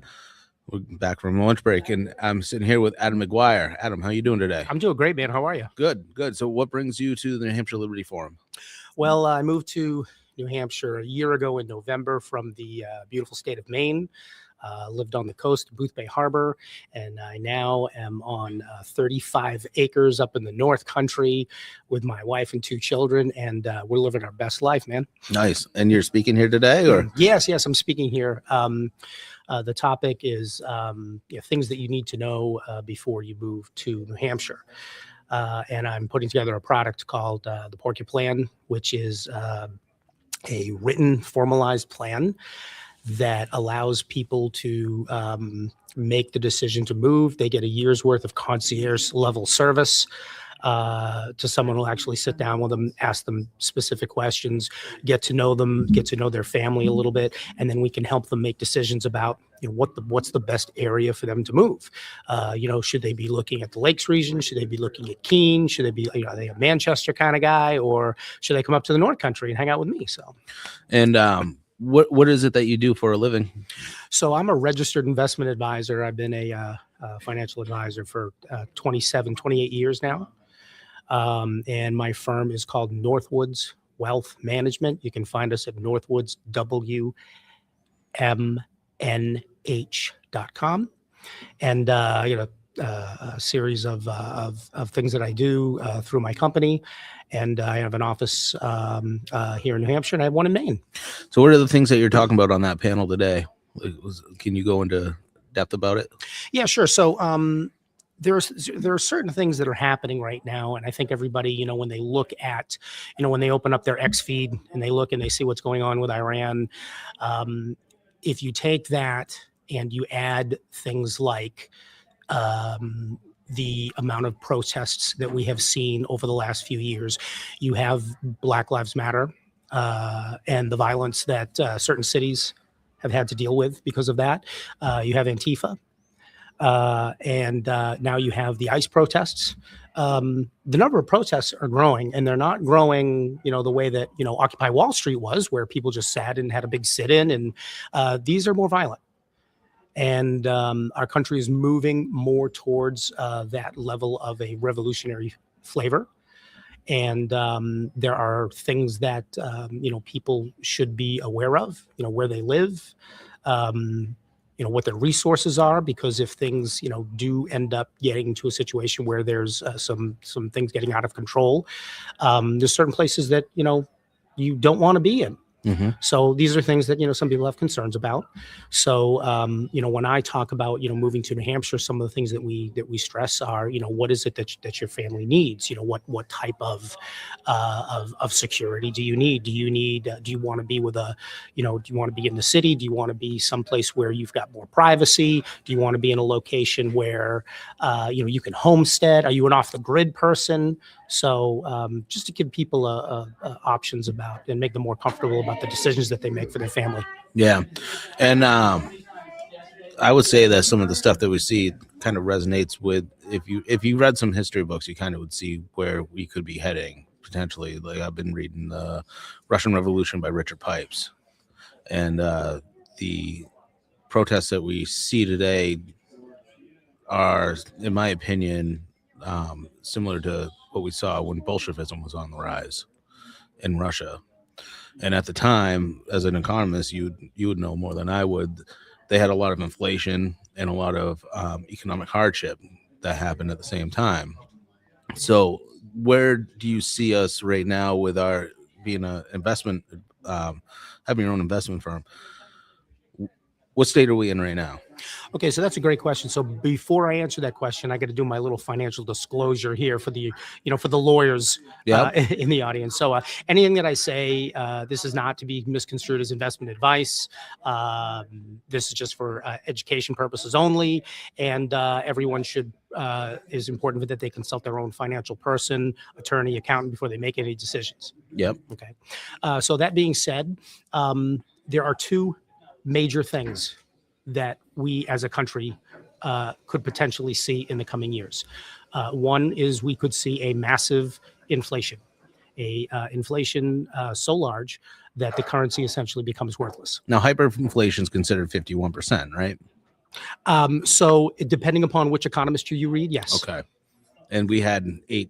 back from lunch break, and I'm sitting here with Adam McGuire. Adam, how you doing today? I'm doing great, man. How are you? Good, good. So what brings you to the New Hampshire Liberty Forum? Well, I moved to New Hampshire a year ago in November from the beautiful state of Maine. Lived on the coast of Booth Bay Harbor, and I now am on 35 acres up in the North Country with my wife and 2 children, and we're living our best life, man. Nice. And you're speaking here today, or? Yes, I'm speaking here. The topic is things that you need to know before you move to New Hampshire. And I'm putting together a product called the Porky Plan, which is a written, formalized plan that allows people to make the decision to move. They get a year's worth of concierge level service to someone who'll actually sit down with them, ask them specific questions, get to know them, get to know their family a little bit, and then we can help them make decisions about what's the best area for them to move. Should they be looking at the Lakes region? Should they be looking at Keene? Should they be, are they a Manchester kind of guy, or should they come up to the North Country and hang out with me? So, and what is it that you do for a living? So I'm a registered investment advisor. I've been a financial advisor for 28 years now. And my firm is called Northwoods Wealth Management. You can find us at northwoodswmnh.com. And a series of things that I do through my company. And I have an office here in New Hampshire, and I have one in Maine. So what are the things that you're talking about on that panel today? Can you go into depth about it? Yeah, sure. So there are certain things that are happening right now, and I think everybody, when they look at, when they open up their X feed and they look and they see what's going on with Iran, if you take that and you add things like the amount of protests that we have seen over the last few years, you have Black Lives Matter and the violence that certain cities have had to deal with because of that. You have Antifa. And now you have the ICE protests. The number of protests are growing, and they're not growing, the way that, Occupy Wall Street was, where people just sat and had a big sit-in. And these are more violent. And our country is moving more towards that level of a revolutionary flavor. And there are things that, people should be aware of, where they live, what their resources are, because if things, do end up getting to a situation where there's some things getting out of control, there's certain places that, you don't want to be in. Mm-hmm. So these are things that, some people have concerns about. So, when I talk about, moving to New Hampshire, some of the things that we stress are, what is it that your family needs? What type of security do you need? Do you want to be with do you want to be in the city? Do you want to be someplace where you've got more privacy? Do you want to be in a location where, you can homestead? Are you an off the grid person? So just to give people options about and make them more comfortable about the decisions that they make for their family. Yeah. And I would say that some of the stuff that we see kind of resonates with, if you read some history books, you kind of would see where we could be heading potentially. Like I've been reading the Russian Revolution by Richard Pipes, and the protests that we see today are, in my opinion, similar to what we saw when Bolshevism was on the rise in Russia. And at the time, as an economist, you would know more than I would. They had a lot of inflation and a lot of economic hardship that happened at the same time. So where do you see us right now with our being an investment, having your own investment firm? What state are we in right now? Okay, so that's a great question. So before I answer that question, I got to do my little financial disclosure here for the, for the lawyers in the audience. So anything that I say, this is not to be misconstrued as investment advice. This is just for education purposes only. And everyone should, is important that they consult their own financial person, attorney, accountant before they make any decisions. Yep. Okay. So that being said, there are two major things that we as a country could potentially see in the coming years. One is we could see a massive inflation, inflation so large that the currency essentially becomes worthless. Now, hyperinflation is considered 51%, right? So depending upon which economist you read, yes. Okay. And we had 8%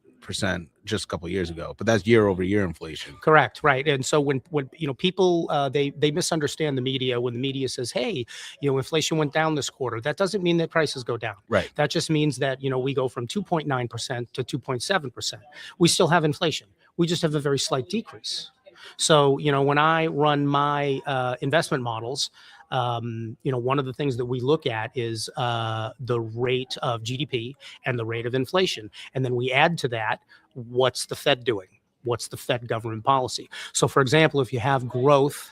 just a couple of years ago, but that's year over year inflation. Correct, right. And so when people they misunderstand the media when the media says, hey, inflation went down this quarter, that doesn't mean that prices go down. Right. That just means that we go from 2.9% to 2.7%. We still have inflation. We just have a very slight decrease. So when I run my investment models, one of the things that we look at is the rate of GDP and the rate of inflation. And then we add to that, what's the Fed doing? What's the Fed government policy? So, for example, if you have growth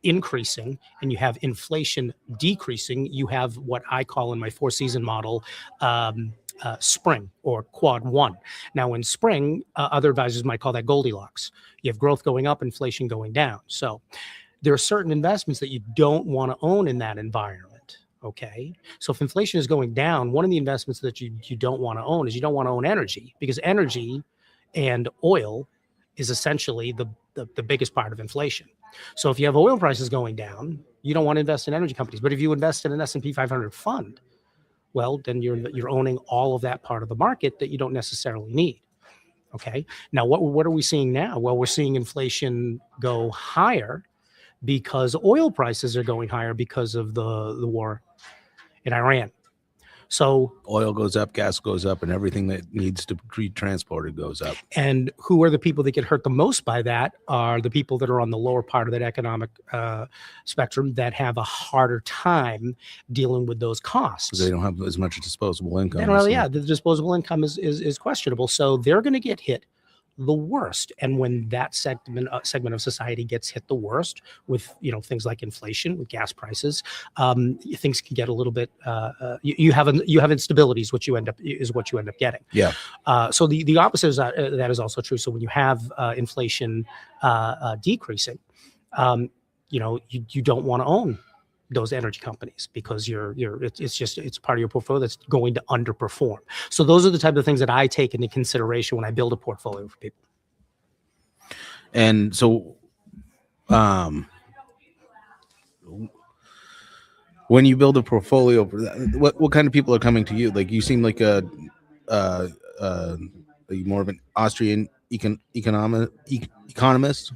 increasing and you have inflation decreasing, you have what I call in my four-season model spring or quad one. Now, in spring, other advisors might call that Goldilocks. You have growth going up, inflation going down. So there are certain investments that you don't want to own in that environment. Okay. So if inflation is going down, one of the investments that you don't want to own is you don't want to own energy, because energy and oil is essentially the biggest part of inflation. So if you have oil prices going down, you don't want to invest in energy companies. But if you invest in an S&P 500 fund, well, then you're owning all of that part of the market that you don't necessarily need. Okay. Now, what are we seeing now? Well, we're seeing inflation go higher because oil prices are going higher because of the war in Iran. So oil goes up, gas goes up, and everything that needs to be transported goes up. And who are the people that get hurt the most by that are the people that are on the lower part of that economic spectrum that have a harder time dealing with those costs. They don't have as much disposable income. The disposable income is questionable. So they're going to get hit the worst. And when that segment of society gets hit the worst with things like inflation, with gas prices, things can get a little bit you have instabilities, what you end up getting. Yeah. So the opposite is that is also true. So when you have inflation decreasing, you don't want to own those energy companies because it's part of your portfolio that's going to underperform. So those are the type of things that I take into consideration when I build a portfolio for people. And so, when you build a portfolio, what kind of people are coming to you? Like, you seem like a more of an Austrian economist.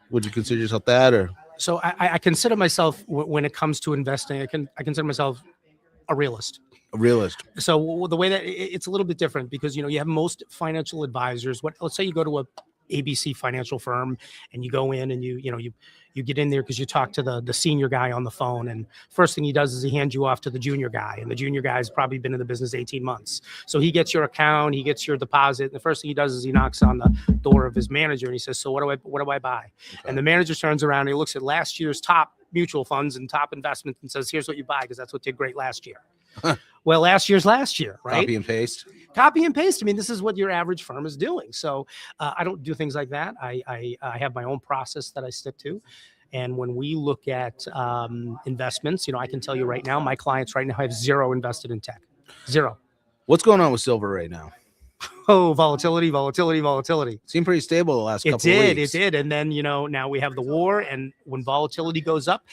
Would you consider yourself that, or? So I consider myself, when it comes to investing, I consider myself a realist. A realist. So the way that it's a little bit different, because you have most financial advisors. Let's say you go to a ABC financial firm and you go in and you get in there because you talk to the senior guy on the phone, and first thing he does is he hands you off to the junior guy, and the junior guy's probably been in the business 18 months. So he gets your account, he gets your deposit, and the first thing he does is he knocks on the door of his manager and he says, so what do I buy? Okay. And the manager turns around and he looks at last year's top mutual funds and top investments and says, here's what you buy because that's what did great last year. Well, last year, right? Copy and paste. I mean, this is what your average firm is doing. So I don't do things like that. I have my own process that I stick to. And when we look at investments, I can tell you right now, my clients right now have zero invested in tech. Zero. What's going on with silver right now? Oh, volatility. Seemed pretty stable the last couple of weeks. It did. And then, now we have the war, and when volatility goes up,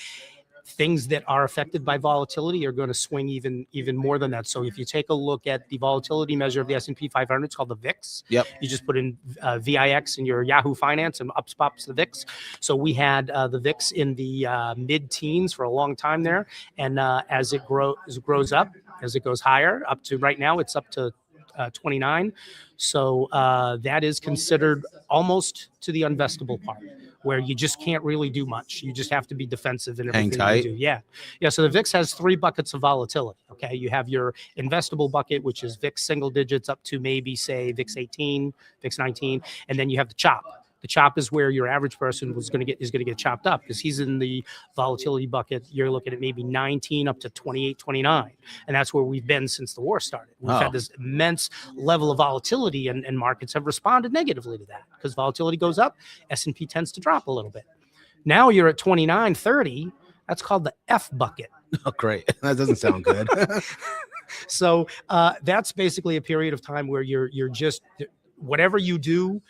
things that are affected by volatility are going to swing even more than that. So if you take a look at the volatility measure of the S&P 500, it's called the VIX. Yep. You just put in VIX in your Yahoo Finance and up pops the VIX. So we had the VIX in the mid-teens for a long time there. And as it grows up, as it goes higher, up to right now, it's up to 29. So that is considered almost to the investable part, where you just can't really do much. You just have to be defensive in everything you do. Yeah. So the VIX has 3 buckets of volatility. Okay. You have your investable bucket, which is VIX single digits up to maybe say VIX 18, VIX 19. And then you have the chop. The chop is where your average person is going to get chopped up, because he's in the volatility bucket. You're looking at maybe 19 up to 28, 29. And that's where we've been since the war started. We've had this immense level of volatility, and markets have responded negatively to that, because volatility goes up, S&P tends to drop a little bit. Now you're at 29, 30. That's called the F bucket. Oh, great. That doesn't sound good. So that's basically a period of time where you're just, whatever you do,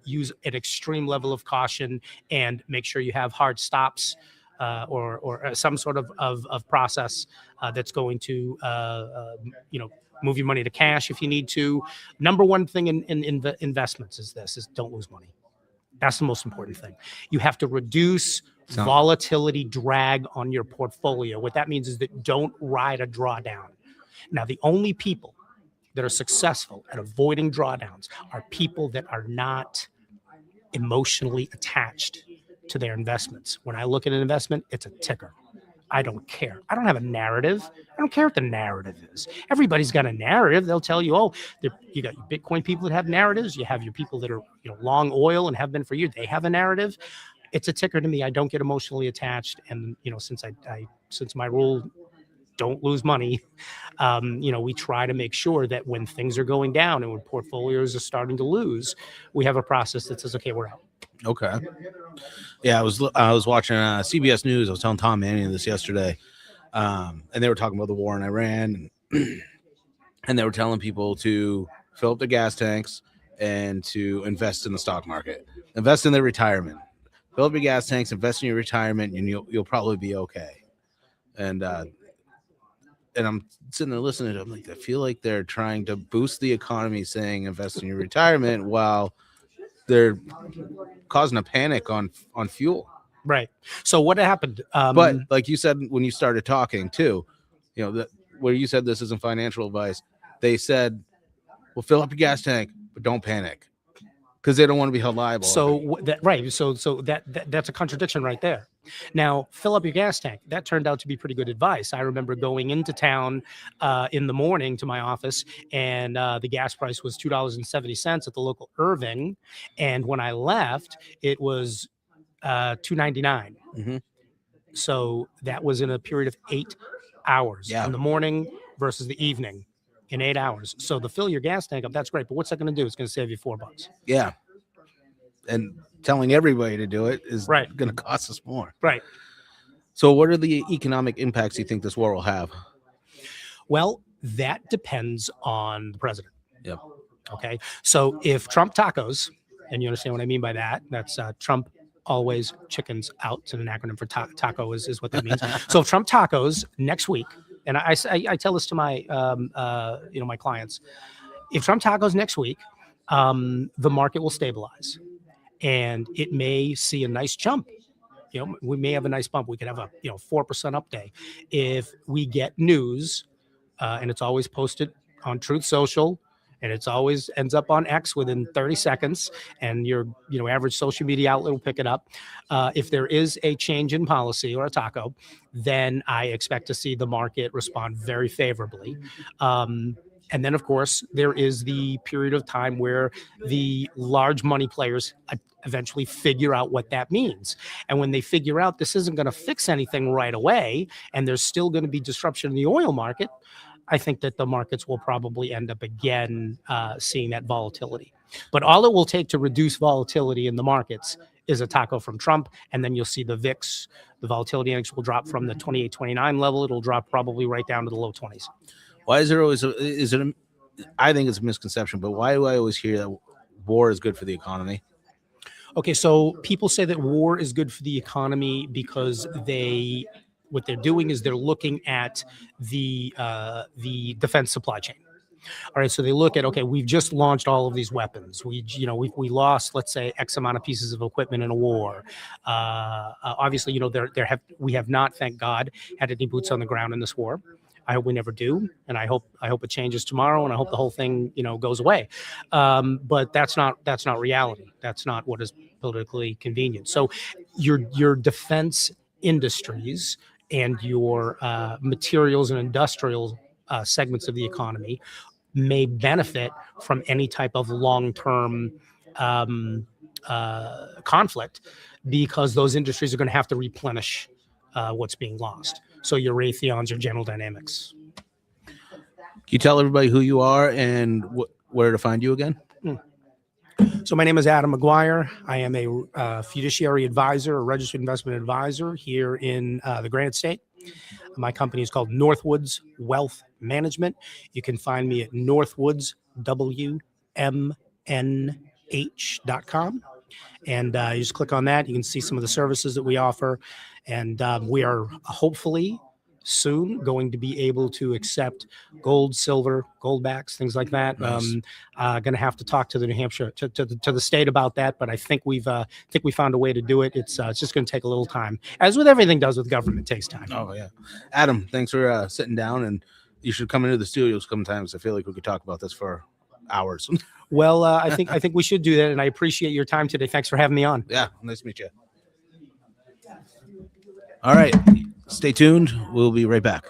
use an extreme level of caution and make sure you have hard stops or some sort of process that's going to move your money to cash if you need to. Number one thing in investments is don't lose money. That's the most important thing. You have to reduce volatility drag on your portfolio. What that means is that don't ride a drawdown. Now, the only people that are successful at avoiding drawdowns are people that are not emotionally attached to their investments. When I look at an investment, it's a ticker. I don't care. I don't have a narrative. I don't care what the narrative is. Everybody's got a narrative. They'll tell you, you got your Bitcoin people that have narratives. You have your people that are long oil and have been for years. They have a narrative. It's a ticker to me. I don't get emotionally attached. And since my rule, don't lose money. We try to make sure that when things are going down and when portfolios are starting to lose, we have a process that says, okay, we're out. Okay. Yeah, I was watching CBS News. I was telling Tom Manning this yesterday, and they were talking about the war in Iran, and they were telling people to fill up their gas tanks and to invest in the stock market, invest in their retirement, fill up your gas tanks, invest in your retirement, and you'll probably be okay. And I'm sitting there listening to it. I'm like, I feel like they're trying to boost the economy, saying invest in your retirement while they're causing a panic on fuel. Right. So what happened? But like you said, when you started talking too, where you said this isn't financial advice, they said, well, fill up your gas tank, but don't panic because they don't want to be held liable. So that's a contradiction right there. Now, fill up your gas tank. That turned out to be pretty good advice. I remember going into town in the morning to my office, and the gas price was $2.70 at the local Irving. And when I left, it was $2.99. Mm-hmm. So that was in a period of 8 hours in the morning versus the evening. In 8 hours. So to fill your gas tank up, that's great. But what's that going to do? It's going to save you $4. Yeah. And telling everybody to do it is going to cost us more. Right. So what are the economic impacts you think this war will have? Well, that depends on the president. Yep. Okay. So if Trump tacos, and you understand what I mean by that, that's Trump always chickens out. It's an acronym for taco is what that means. So if Trump tacos next week, and I tell this to my my clients, if Trump tacos next week, the market will stabilize, and it may see a nice jump. We may have a nice bump. We could have a 4% up day if we get news, and it's always posted on Truth Social. And it's always ends up on X within 30 seconds, and your average social media outlet will pick it up. If there is a change in policy or a taco, then I expect to see the market respond very favorably. And then, of course, there is the period of time where the large money players eventually figure out what that means. And when they figure out this isn't going to fix anything right away, and there's still going to be disruption in the oil market, I think that the markets will probably end up again seeing that volatility. But all it will take to reduce volatility in the markets is a taco from Trump, and then you'll see the VIX, the volatility index will drop from the 28, 29 level. It'll drop probably right down to the low 20s. Why is there always I think it's a misconception, but why do I always hear that war is good for the economy? Okay, so people say that war is good for the economy because what they're doing is they're looking at the defense supply chain. All right, so they look at, okay, we've just launched all of these weapons. We lost, let's say, X amount of pieces of equipment in a war. Obviously, we have not, thank God, had any boots on the ground in this war. I hope we never do, and I hope it changes tomorrow, and I hope the whole thing goes away. But that's not reality. That's not what is politically convenient. So your defense industries and your materials and industrial segments of the economy may benefit from any type of long-term conflict, because those industries are going to have to replenish what's being lost. So your Raytheons, your General Dynamics. Can you tell everybody who you are and where to find you again? So my name is Adam McGuire. I am a fiduciary advisor, a registered investment advisor here in the Granite State. My company is called Northwoods Wealth Management. You can find me at Northwoods, WMN h.com. And you just click on that. You can see some of the services that we offer. And we are hopefully soon going to be able to accept gold, silver, gold backs, things like that. Nice. Going to have to talk to the New Hampshire, to the state about that. But I think we found a way to do it. It's just going to take a little time. As with everything does with government, it takes time. Oh yeah, Adam, thanks for sitting down, and you should come into the studios sometimes. I feel like we could talk about this for hours. Well, I think we should do that. And I appreciate your time today. Thanks for having me on. Yeah, nice to meet you. All right, stay tuned. We'll be right back.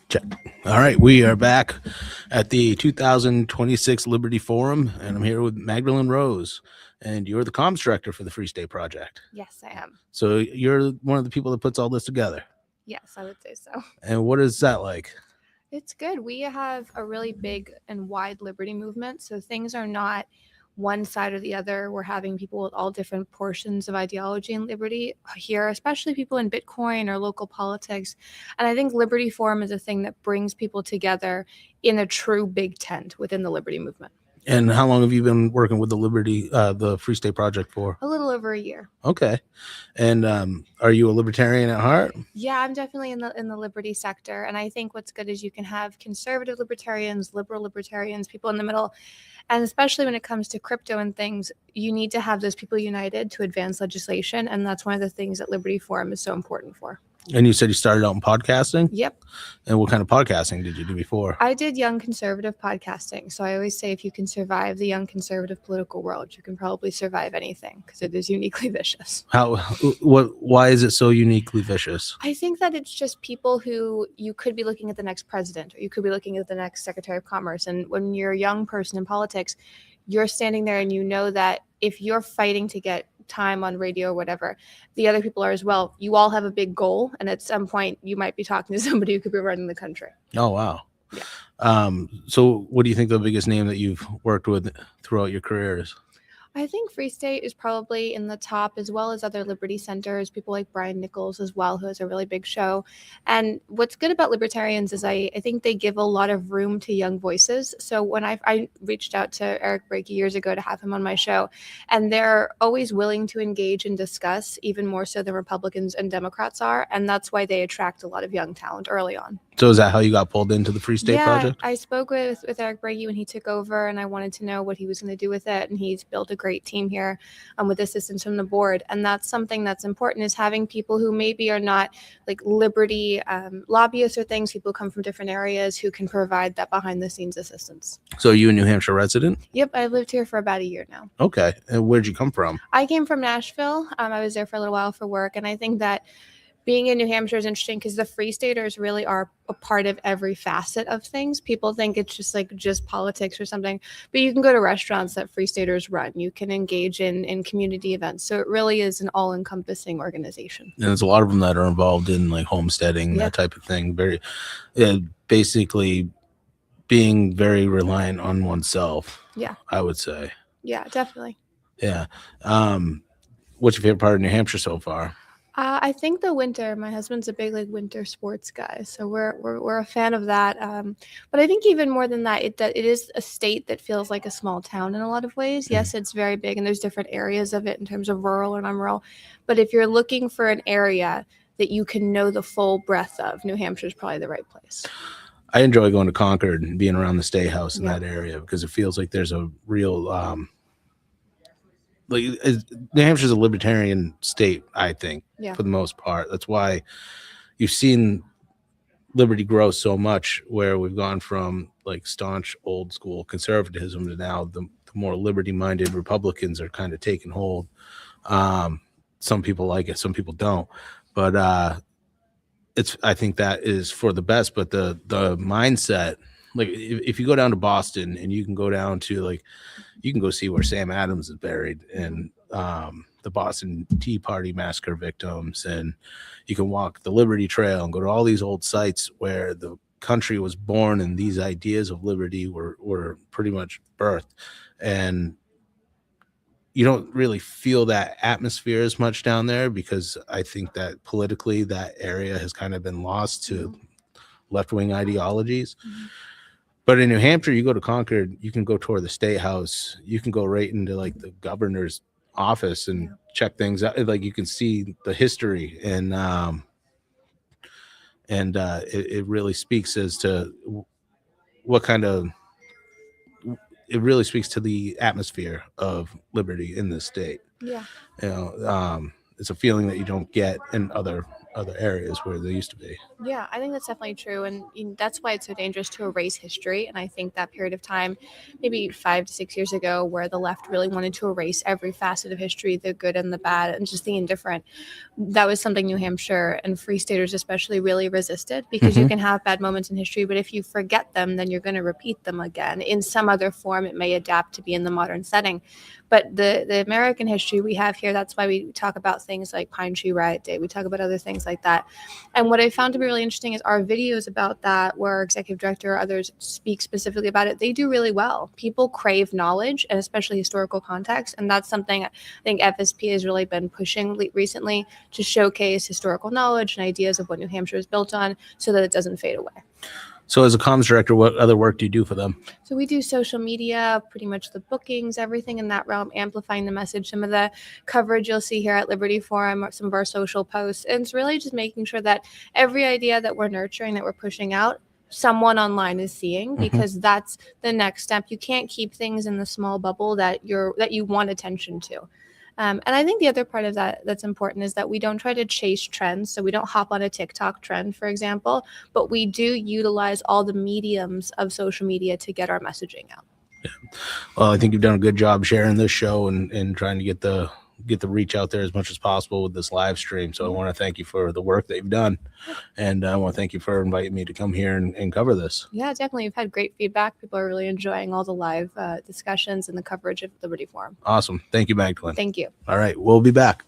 Check. All right, we are back at the 2026 Liberty Forum, and I'm here with Magdalene Rose, and you're the comms director for the Free State Project. Yes, I am. So you're one of the people that puts all this together. Yes, I would say so. And what is that like? It's good. We have a really big and wide liberty movement, so things are not one side or the other. We're having people with all different portions of ideology and liberty here, especially people in Bitcoin or local politics. And I think Liberty Forum is a thing that brings people together in a true big tent within the liberty movement. And how long have you been working with the Free State Project for? A little over a year. Okay. And are you a libertarian at heart? Yeah, I'm definitely in the liberty sector. And I think what's good is you can have conservative libertarians, liberal libertarians, people in the middle. And especially when it comes to crypto and things, you need to have those people united to advance legislation. And that's one of the things that Liberty Forum is so important for. And you said you started out in podcasting? Yep. And what kind of podcasting did you do before? I did young conservative podcasting. So I always say if you can survive the young conservative political world, you can probably survive anything because it is uniquely vicious. Why is it so uniquely vicious? I think that it's just people who you could be looking at the next president or you could be looking at the next Secretary of Commerce. And when you're a young person in politics, you're standing there and you know that if you're fighting to get time on radio or whatever, the other people are as well. You all have a big goal, and at some point you might be talking to somebody who could be running the country. Oh, wow. Yeah. So what do you think the biggest name that you've worked with throughout your career is? I think Free State is probably in the top, as well as other liberty centers, people like Brian Nichols as well, who has a really big show. And what's good about libertarians is I think they give a lot of room to young voices. So when I reached out to Eric Brakey years ago to have him on my show, and they're always willing to engage and discuss, even more so than Republicans and Democrats are. And that's why they attract a lot of young talent early on. So is that how you got pulled into the Free State Project? I spoke with Eric Brakey when he took over, and I wanted to know what he was going to do with it. And he's built a great team here with assistance from the board. And that's something that's important, is having people who maybe are not like liberty lobbyists or things, people who come from different areas who can provide that behind the scenes assistance. So are you a New Hampshire resident? Yep, I've lived here for about a year now. Okay. And where'd you come from? I came from Nashville. I was there for a little while for work. And I think that being in New Hampshire is interesting because the Free Staters really are a part of every facet of things. People think it's just politics or something, but you can go to restaurants that Free Staters run. You can engage in community events. So it really is an all-encompassing organization. And there's a lot of them that are involved in like homesteading, that type of thing. Very, basically being very reliant on oneself. Yeah. I would say. Yeah, definitely. Yeah. What's your favorite part of New Hampshire so far? I think the winter. My husband's a big winter sports guy, so we're a fan of that. But I think even more than that, it is a state that feels like a small town in a lot of ways. Yes, it's very big, and there's different areas of it in terms of rural and non-rural. But if you're looking for an area that you can know the full breadth of, New Hampshire is probably the right place. I enjoy going to Concord and being around the State House in that area because it feels like there's a real New Hampshire's a libertarian state, I think, for the most part. That's why you've seen liberty grow so much, where we've gone from like staunch old school conservatism to now the more liberty-minded Republicans are kind of taking hold. Some people like it, some people don't, but I think that is for the best. But the mindset, like if you go down to Boston and you can go down to you can go see where Sam Adams is buried and the Boston Tea Party massacre victims, and you can walk the Liberty Trail and go to all these old sites where the country was born and these ideas of liberty were pretty much birthed. And you don't really feel that atmosphere as much down there because I think that politically that area has kind of been lost to left-wing ideologies. But in New Hampshire, you go to Concord, you can go tour the State House. You can go right into like the governor's office and check things out. Like you can see the history, and it really speaks as to what kind of. It really speaks to the atmosphere of liberty in this state. Yeah. It's a feeling that you don't get in other other areas where they used to be. Yeah, I think that's definitely true. And that's why it's so dangerous to erase history. And I think that period of time, maybe 5 to 6 years ago, where the left really wanted to erase every facet of history, the good and the bad, and just the indifferent, that was something New Hampshire and Free Staters especially really resisted, because you can have bad moments in history, but if you forget them, then you're going to repeat them again in some other form. It may adapt to be in the modern setting. But the American history we have here, that's why we talk about things like Pine Tree Riot Day. We talk about other things like that. And what I found to be really interesting is our videos about that, where our executive director or others speak specifically about it, they do really well. People crave knowledge, and especially historical context. And that's something I think FSP has really been pushing recently, to showcase historical knowledge and ideas of what New Hampshire is built on, so that it doesn't fade away. So as a comms director, what other work do you do for them? So we do social media, pretty much the bookings, everything in that realm, amplifying the message. Some of the coverage you'll see here at Liberty Forum, or some of our social posts. And it's really just making sure that every idea that we're nurturing, that we're pushing out, someone online is seeing, because that's the next step. You can't keep things in the small bubble that you want attention to. And I think the other part of that that's important is that we don't try to chase trends. So we don't hop on a TikTok trend, for example, but we do utilize all the mediums of social media to get our messaging out. Well, I think you've done a good job sharing this show and trying to get the reach out there as much as possible with this live stream. So I want to thank you for the work that you've done. And I want to thank you for inviting me to come here and cover this. Yeah, definitely. We've had great feedback. People are really enjoying all the live discussions and the coverage of Liberty Forum. Awesome. Thank you, Magdalene. Thank you. All right. We'll be back.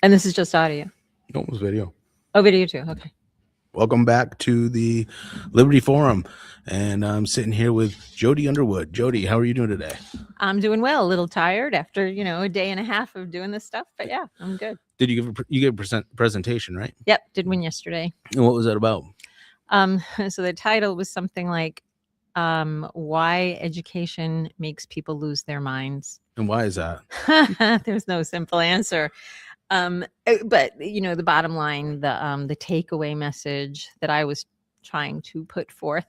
And this is just audio. No, it was video. Oh, video too. Okay. Welcome back to the Liberty Forum. And I'm sitting here with Jody Underwood. Jody, how are you doing today? I'm doing well. A little tired after, a day and a half of doing this stuff, but yeah, I'm good. Did you give a presentation, right? Yep. Did one yesterday. And what was that about? So the title was something like, why education makes people lose their minds. And why is that? There's no simple answer. But the bottom line, the takeaway message that I was trying to put forth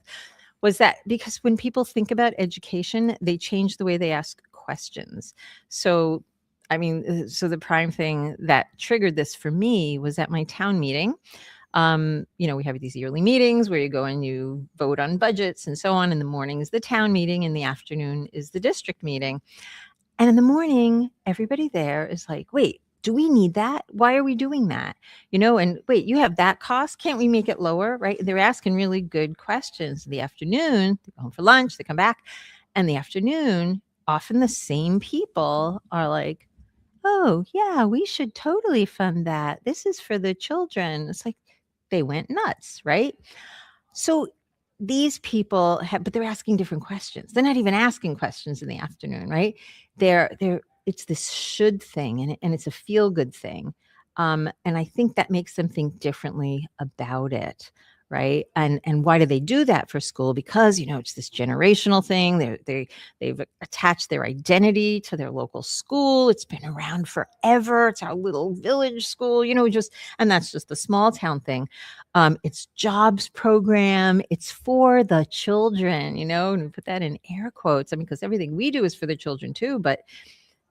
was that because when people think about education, they change the way they ask questions. So, so the prime thing that triggered this for me was at my town meeting. We have these yearly meetings where you go and you vote on budgets and so on. In the morning is the town meeting, in the afternoon is the district meeting. And in the morning, everybody there is like, wait, do we need that? Why are we doing that? And wait, you have that cost? Can't we make it lower? Right? They're asking really good questions. In the afternoon, they go home for lunch, they come back. And the afternoon, often the same people are like, oh, yeah, we should totally fund that. This is for the children. It's like they went nuts, right? So these people but they're asking different questions. They're not even asking questions in the afternoon, right? It's this should thing, and it's a feel good thing. And I think that makes them think differently about it, right? And why do they do that for school? Because, it's this generational thing. They've attached their identity to their local school. It's been around forever. It's our little village school, and that's just the small town thing. It's jobs program. It's for the children, and we put that in air quotes. Because everything we do is for the children too, but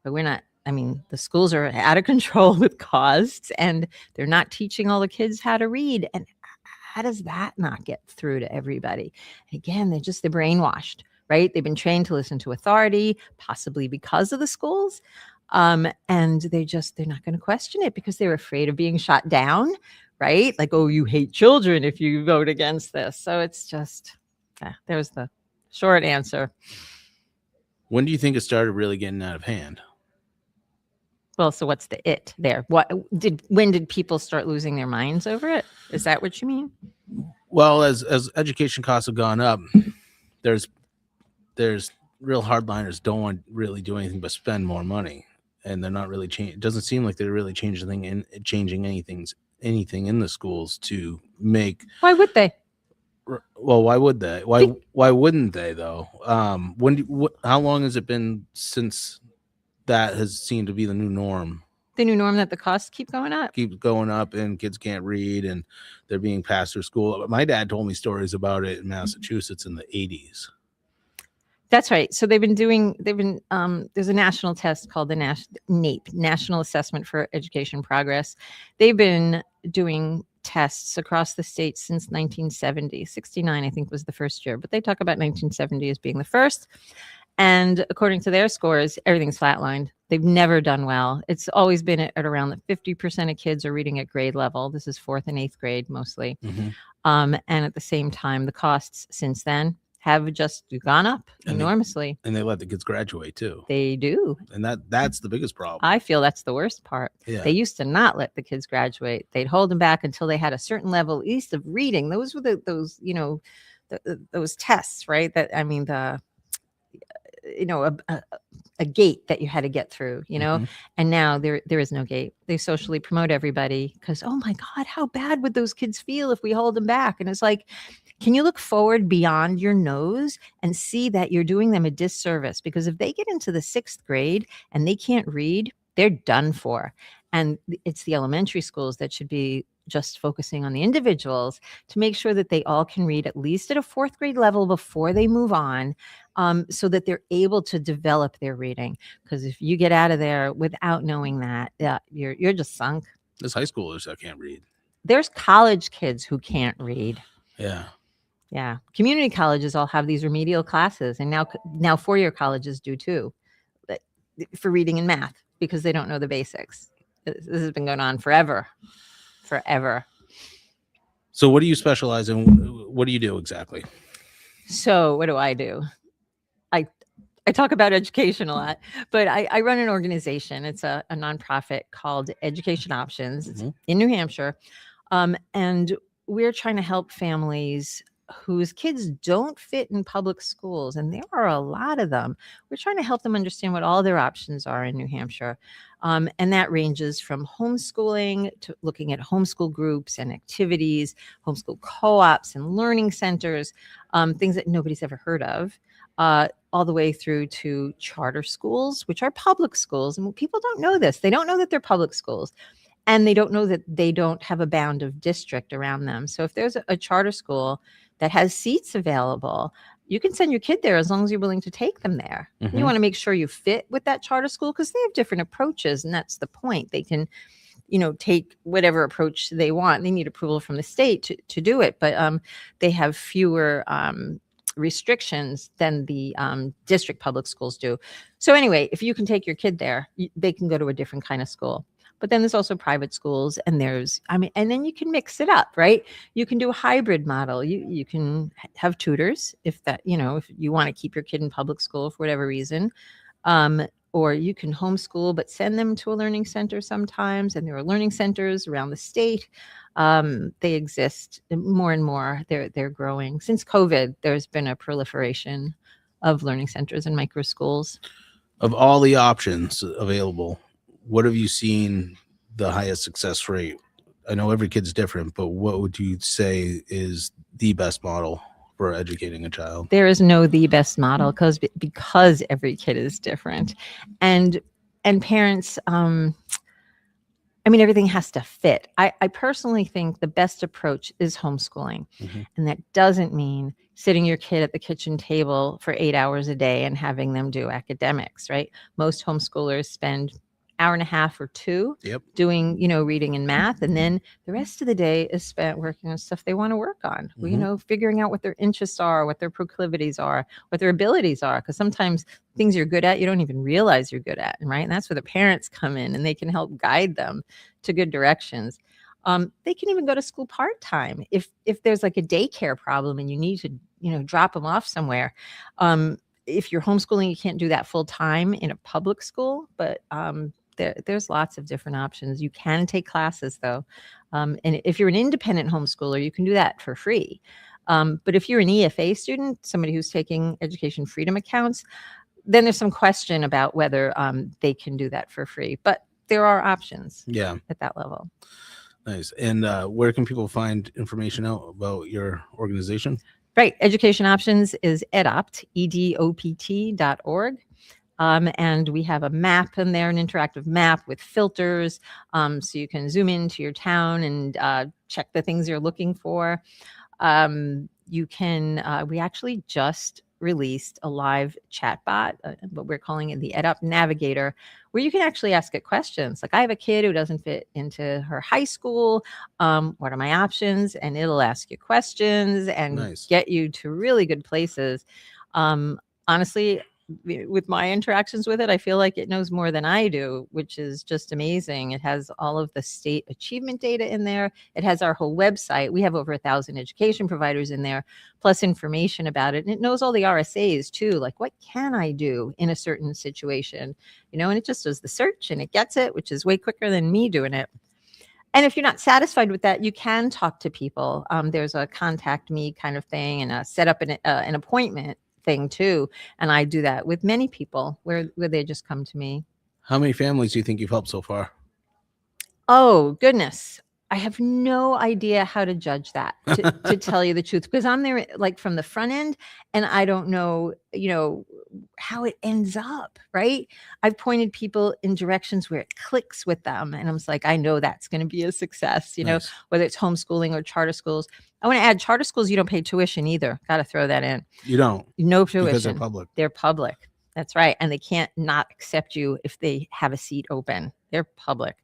we're not. The schools are out of control with costs, and they're not teaching all the kids how to read. And how does that not get through to everybody? Again, they're brainwashed, right? They've been trained to listen to authority, possibly because of the schools. And they're not going to question it because they're afraid of being shot down, right? Like, oh, you hate children if you vote against this. So it's just, there's the short answer. When do you think it started really getting out of hand? Well, so what's the it there? When did people start losing their minds over it? Is that what you mean? Well, as education costs have gone up, there's real hardliners don't want really do anything but spend more money, and they're not really changing. It doesn't seem like they're really changing anything in the schools to make. Why would they? Well, why would they? Why wouldn't they though? How long has it been since that has seemed to be the new norm? The new norm that the costs keep going up, and kids can't read, and they're being passed through school. My dad told me stories about it in Massachusetts in the 80s. That's right. So there's a national test called the NAEP, National Assessment for Education Progress. They've been doing tests across the state since 1970. 69, I think, was the first year, but they talk about 1970 as being the first. And according to their scores, everything's flatlined. They've never done well. It's always been at around the 50% of kids are reading at grade level. This is 4th and 8th grade mostly. Mm-hmm. And at the same time, the costs since then have just gone up enormously. And they let the kids graduate too. They do. And that's the biggest problem. I feel that's the worst part. Yeah. They used to not let the kids graduate. They'd hold them back until they had a certain level, at least of reading. Those were those tests, right? A gate that you had to get through, Mm-hmm. and now there is no gate. They socially promote everybody because, oh my God, how bad would those kids feel if we hold them back? And it's like, can you look forward beyond your nose and see that you're doing them a disservice? Because if they get into the 6th grade and they can't read, they're done for. And it's the elementary schools that should be just focusing on the individuals to make sure that they all can read at least at a 4th grade level before they move on, so that they're able to develop their reading. Because if you get out of there without knowing that, you're just sunk. There's high schoolers that can't read. There's college kids who can't read. Yeah. Community colleges all have these remedial classes, and now four-year colleges do too, for reading and math, because they don't know the basics. This has been going on forever. So what do you specialize in? What do you do exactly? So what do? I talk about education a lot, but I run an organization. It's a nonprofit called Education Options. It's in New Hampshire. And we're trying to help families whose kids don't fit in public schools, and there are a lot of them. We're trying to help them understand what all their options are in New Hampshire. And that ranges from homeschooling to looking at homeschool groups and activities, homeschool co-ops and learning centers, things that nobody's ever heard of, all the way through to charter schools, which are public schools. And people don't know this. They don't know that they're public schools. And they don't know that they don't have a bound of district around them. So if there's a charter school that has seats available, you can send your kid there as long as you're willing to take them there. You want to make sure you fit with that charter school because they have different approaches. And that's the point. They can, take whatever approach they want. They need approval from the state to do it. But they have fewer restrictions than the district public schools do. So anyway, if you can take your kid there, they can go to a different kind of school. But then there's also private schools and and then you can mix it up, right? You can do a hybrid model. You can have tutors if you want to keep your kid in public school for whatever reason. Or you can homeschool, but send them to a learning center sometimes. And there are learning centers around the state. They exist more and more. They're growing. Since COVID, there's been a proliferation of learning centers and micro schools. Of all the options available, what have you seen the highest success rate? I know every kid's different, but what would you say is the best model for educating a child? There is no the best model because every kid is different. And parents, everything has to fit. I personally think the best approach is homeschooling. And that doesn't mean sitting your kid at the kitchen table for 8 hours a day and having them do academics, right? Most homeschoolers spend hour and a half or 2 doing, reading and math. And then the rest of the day is spent working on stuff they want to work on, figuring out what their interests are, what their proclivities are, what their abilities are. Because sometimes things you're good at, you don't even realize you're good at, right? And that's where the parents come in and they can help guide them to good directions. They can even go to school part-time if there's like a daycare problem and you need to, drop them off somewhere. If you're homeschooling, you can't do that full-time in a public school, but there's lots of different options. You can take classes though. And if you're an independent homeschooler, you can do that for free. But if you're an EFA student, somebody who's taking education freedom accounts, then there's some question about whether they can do that for free. But there are options at that level. Nice. And where can people find information out about your organization? Right. Education Options is EDOPT, EDOPT.org. And we have a map in there, an interactive map with filters. So you can zoom into your town and check the things you're looking for. We actually just released a live chatbot, what we're calling it the EdUp Navigator, where you can actually ask it questions. Like, I have a kid who doesn't fit into her high school. What are my options? And it'll ask you questions and get you to really good places. Honestly, with my interactions with it, I feel like it knows more than I do, which is just amazing. It has all of the state achievement data in there. It has our whole website. We have over 1,000 education providers in there, plus information about it. And it knows all the RSAs too, like what can I do in a certain situation, and it just does the search and it gets it, which is way quicker than me doing it. And if you're not satisfied with that, you can talk to people. There's a contact me kind of thing and a set up an appointment thing too. And I do that with many people where they just come to me. How many families do you think you've helped so far? Oh, goodness. I have no idea how to judge that, to tell you the truth, because I'm there like from the front end and I don't know, how it ends up, right? I've pointed people in directions where it clicks with them. And I'm just like, I know that's going to be a success, Nice. whether it's homeschooling or charter schools. I want to add charter schools, you don't pay tuition either. Got to throw that in. You don't? No tuition. Because they're public. They're public. That's right. And they can't not accept you if they have a seat open. They're public.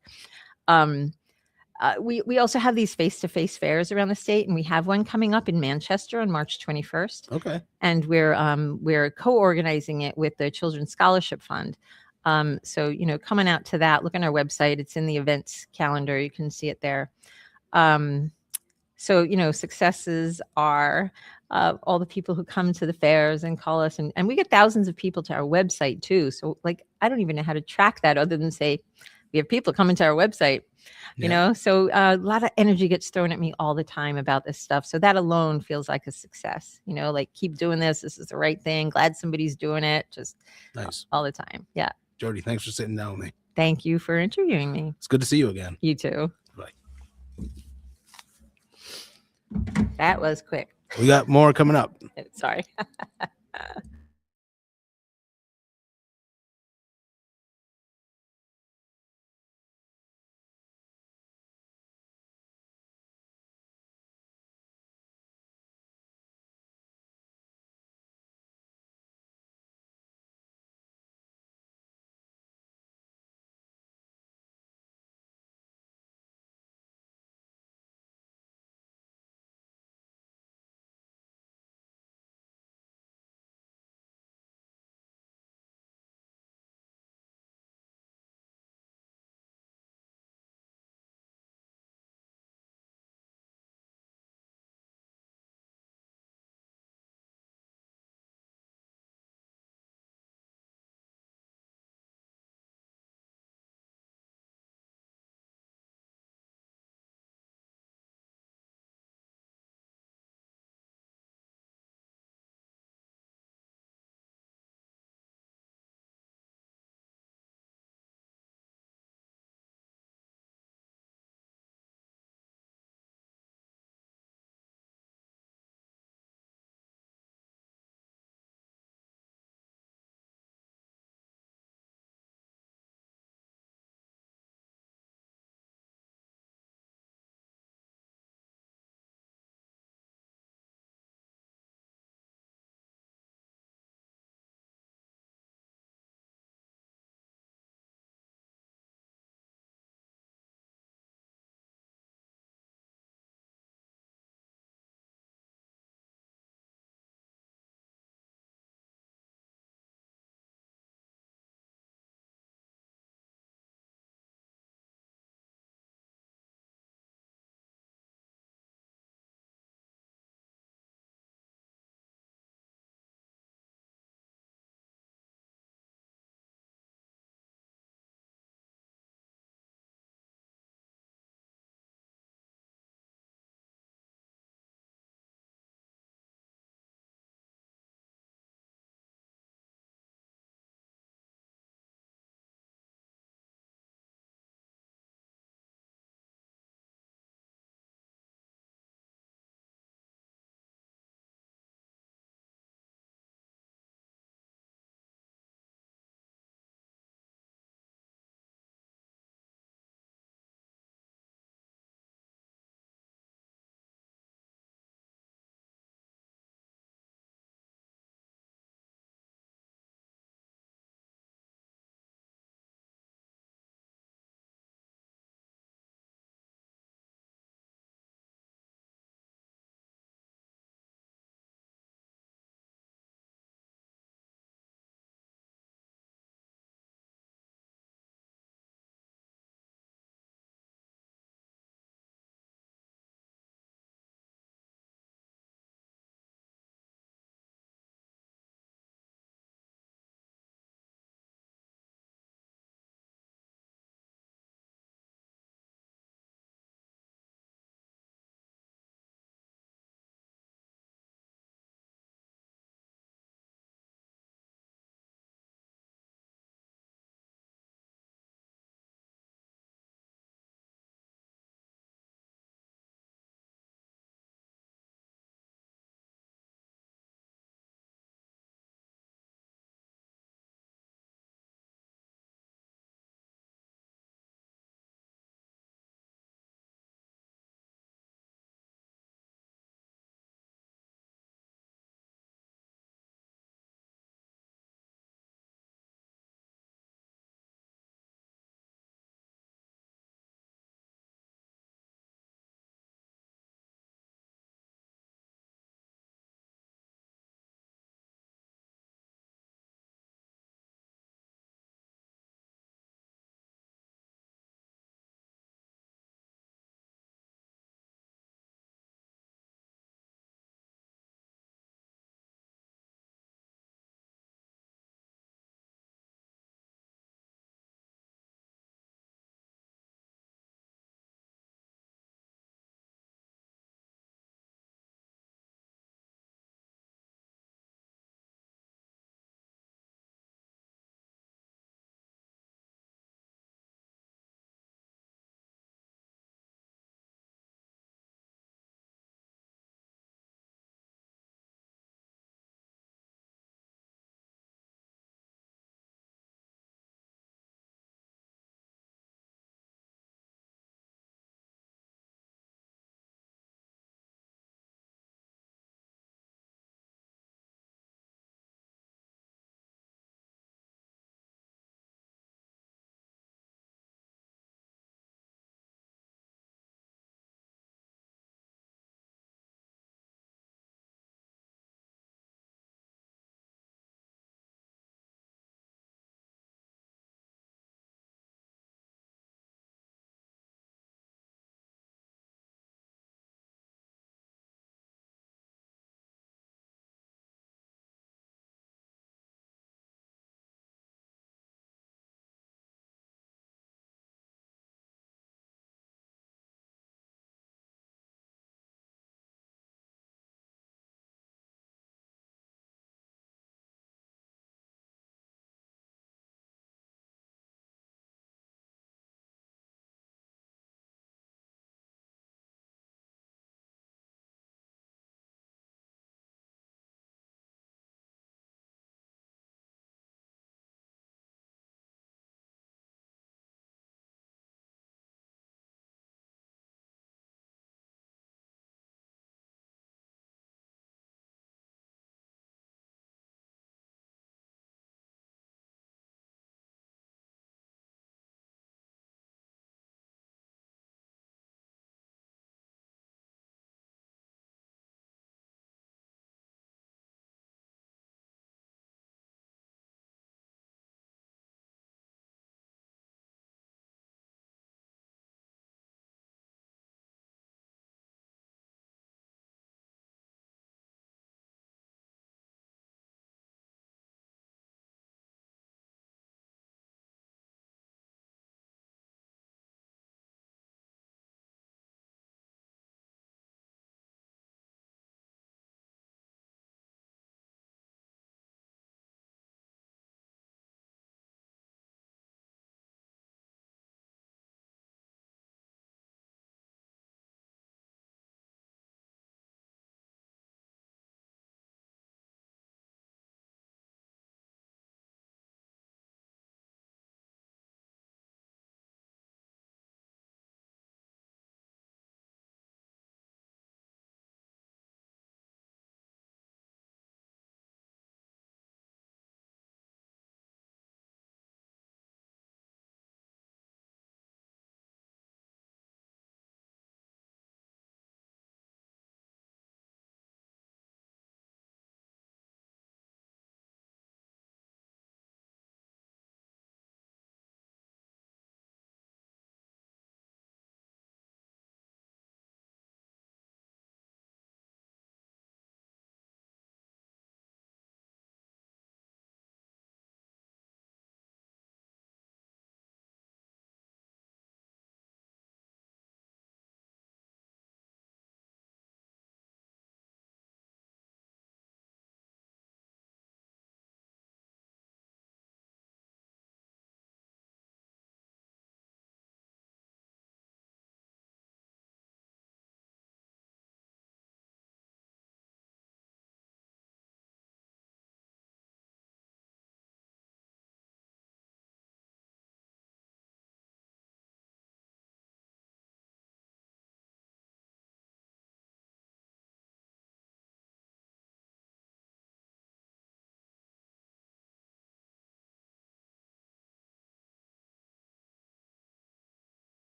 We also have these face-to-face fairs around the state, and we have one coming up in Manchester on March 21st. Okay. And we're co-organizing it with the Children's Scholarship Fund. So, coming out to that, look on our website. It's in the events calendar. You can see it there. So, successes are all the people who come to the fairs and call us, and we get thousands of people to our website too. So like, I don't even know how to track that other than say we have people coming to our website, you know? So a lot of energy gets thrown at me all the time about this stuff. So that alone feels like a success, you know, like keep doing this. This is the right thing. Glad somebody's doing it. Just Nice. all the time. Yeah. Jody, thanks for sitting down with me. Thank you for interviewing me. It's good to see you again. You too. Bye. That was quick. We got more coming up. Sorry.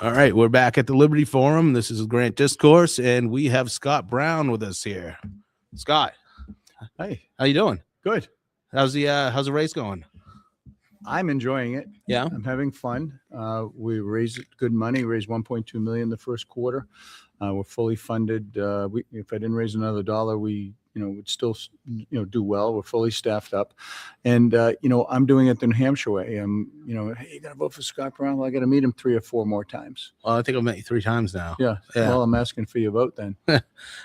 All right, we're back at the Liberty Forum. This is Grant Discourse, and we have Scott Brown with us here. Scott, Hey, how you doing? good. How's the race going? I'm enjoying it. Yeah. I'm having fun. We raised good money, raised 1.2 million the first quarter. We're fully funded. If I didn't raise another dollar, we would still do well. We're fully staffed up, and I'm doing it the New Hampshire way. Hey, you gotta vote for Scott Brown. Well, I gotta meet him 3 or 4 more times. Well, I think I've met you 3 times now. Yeah. Well, I'm asking for your vote then.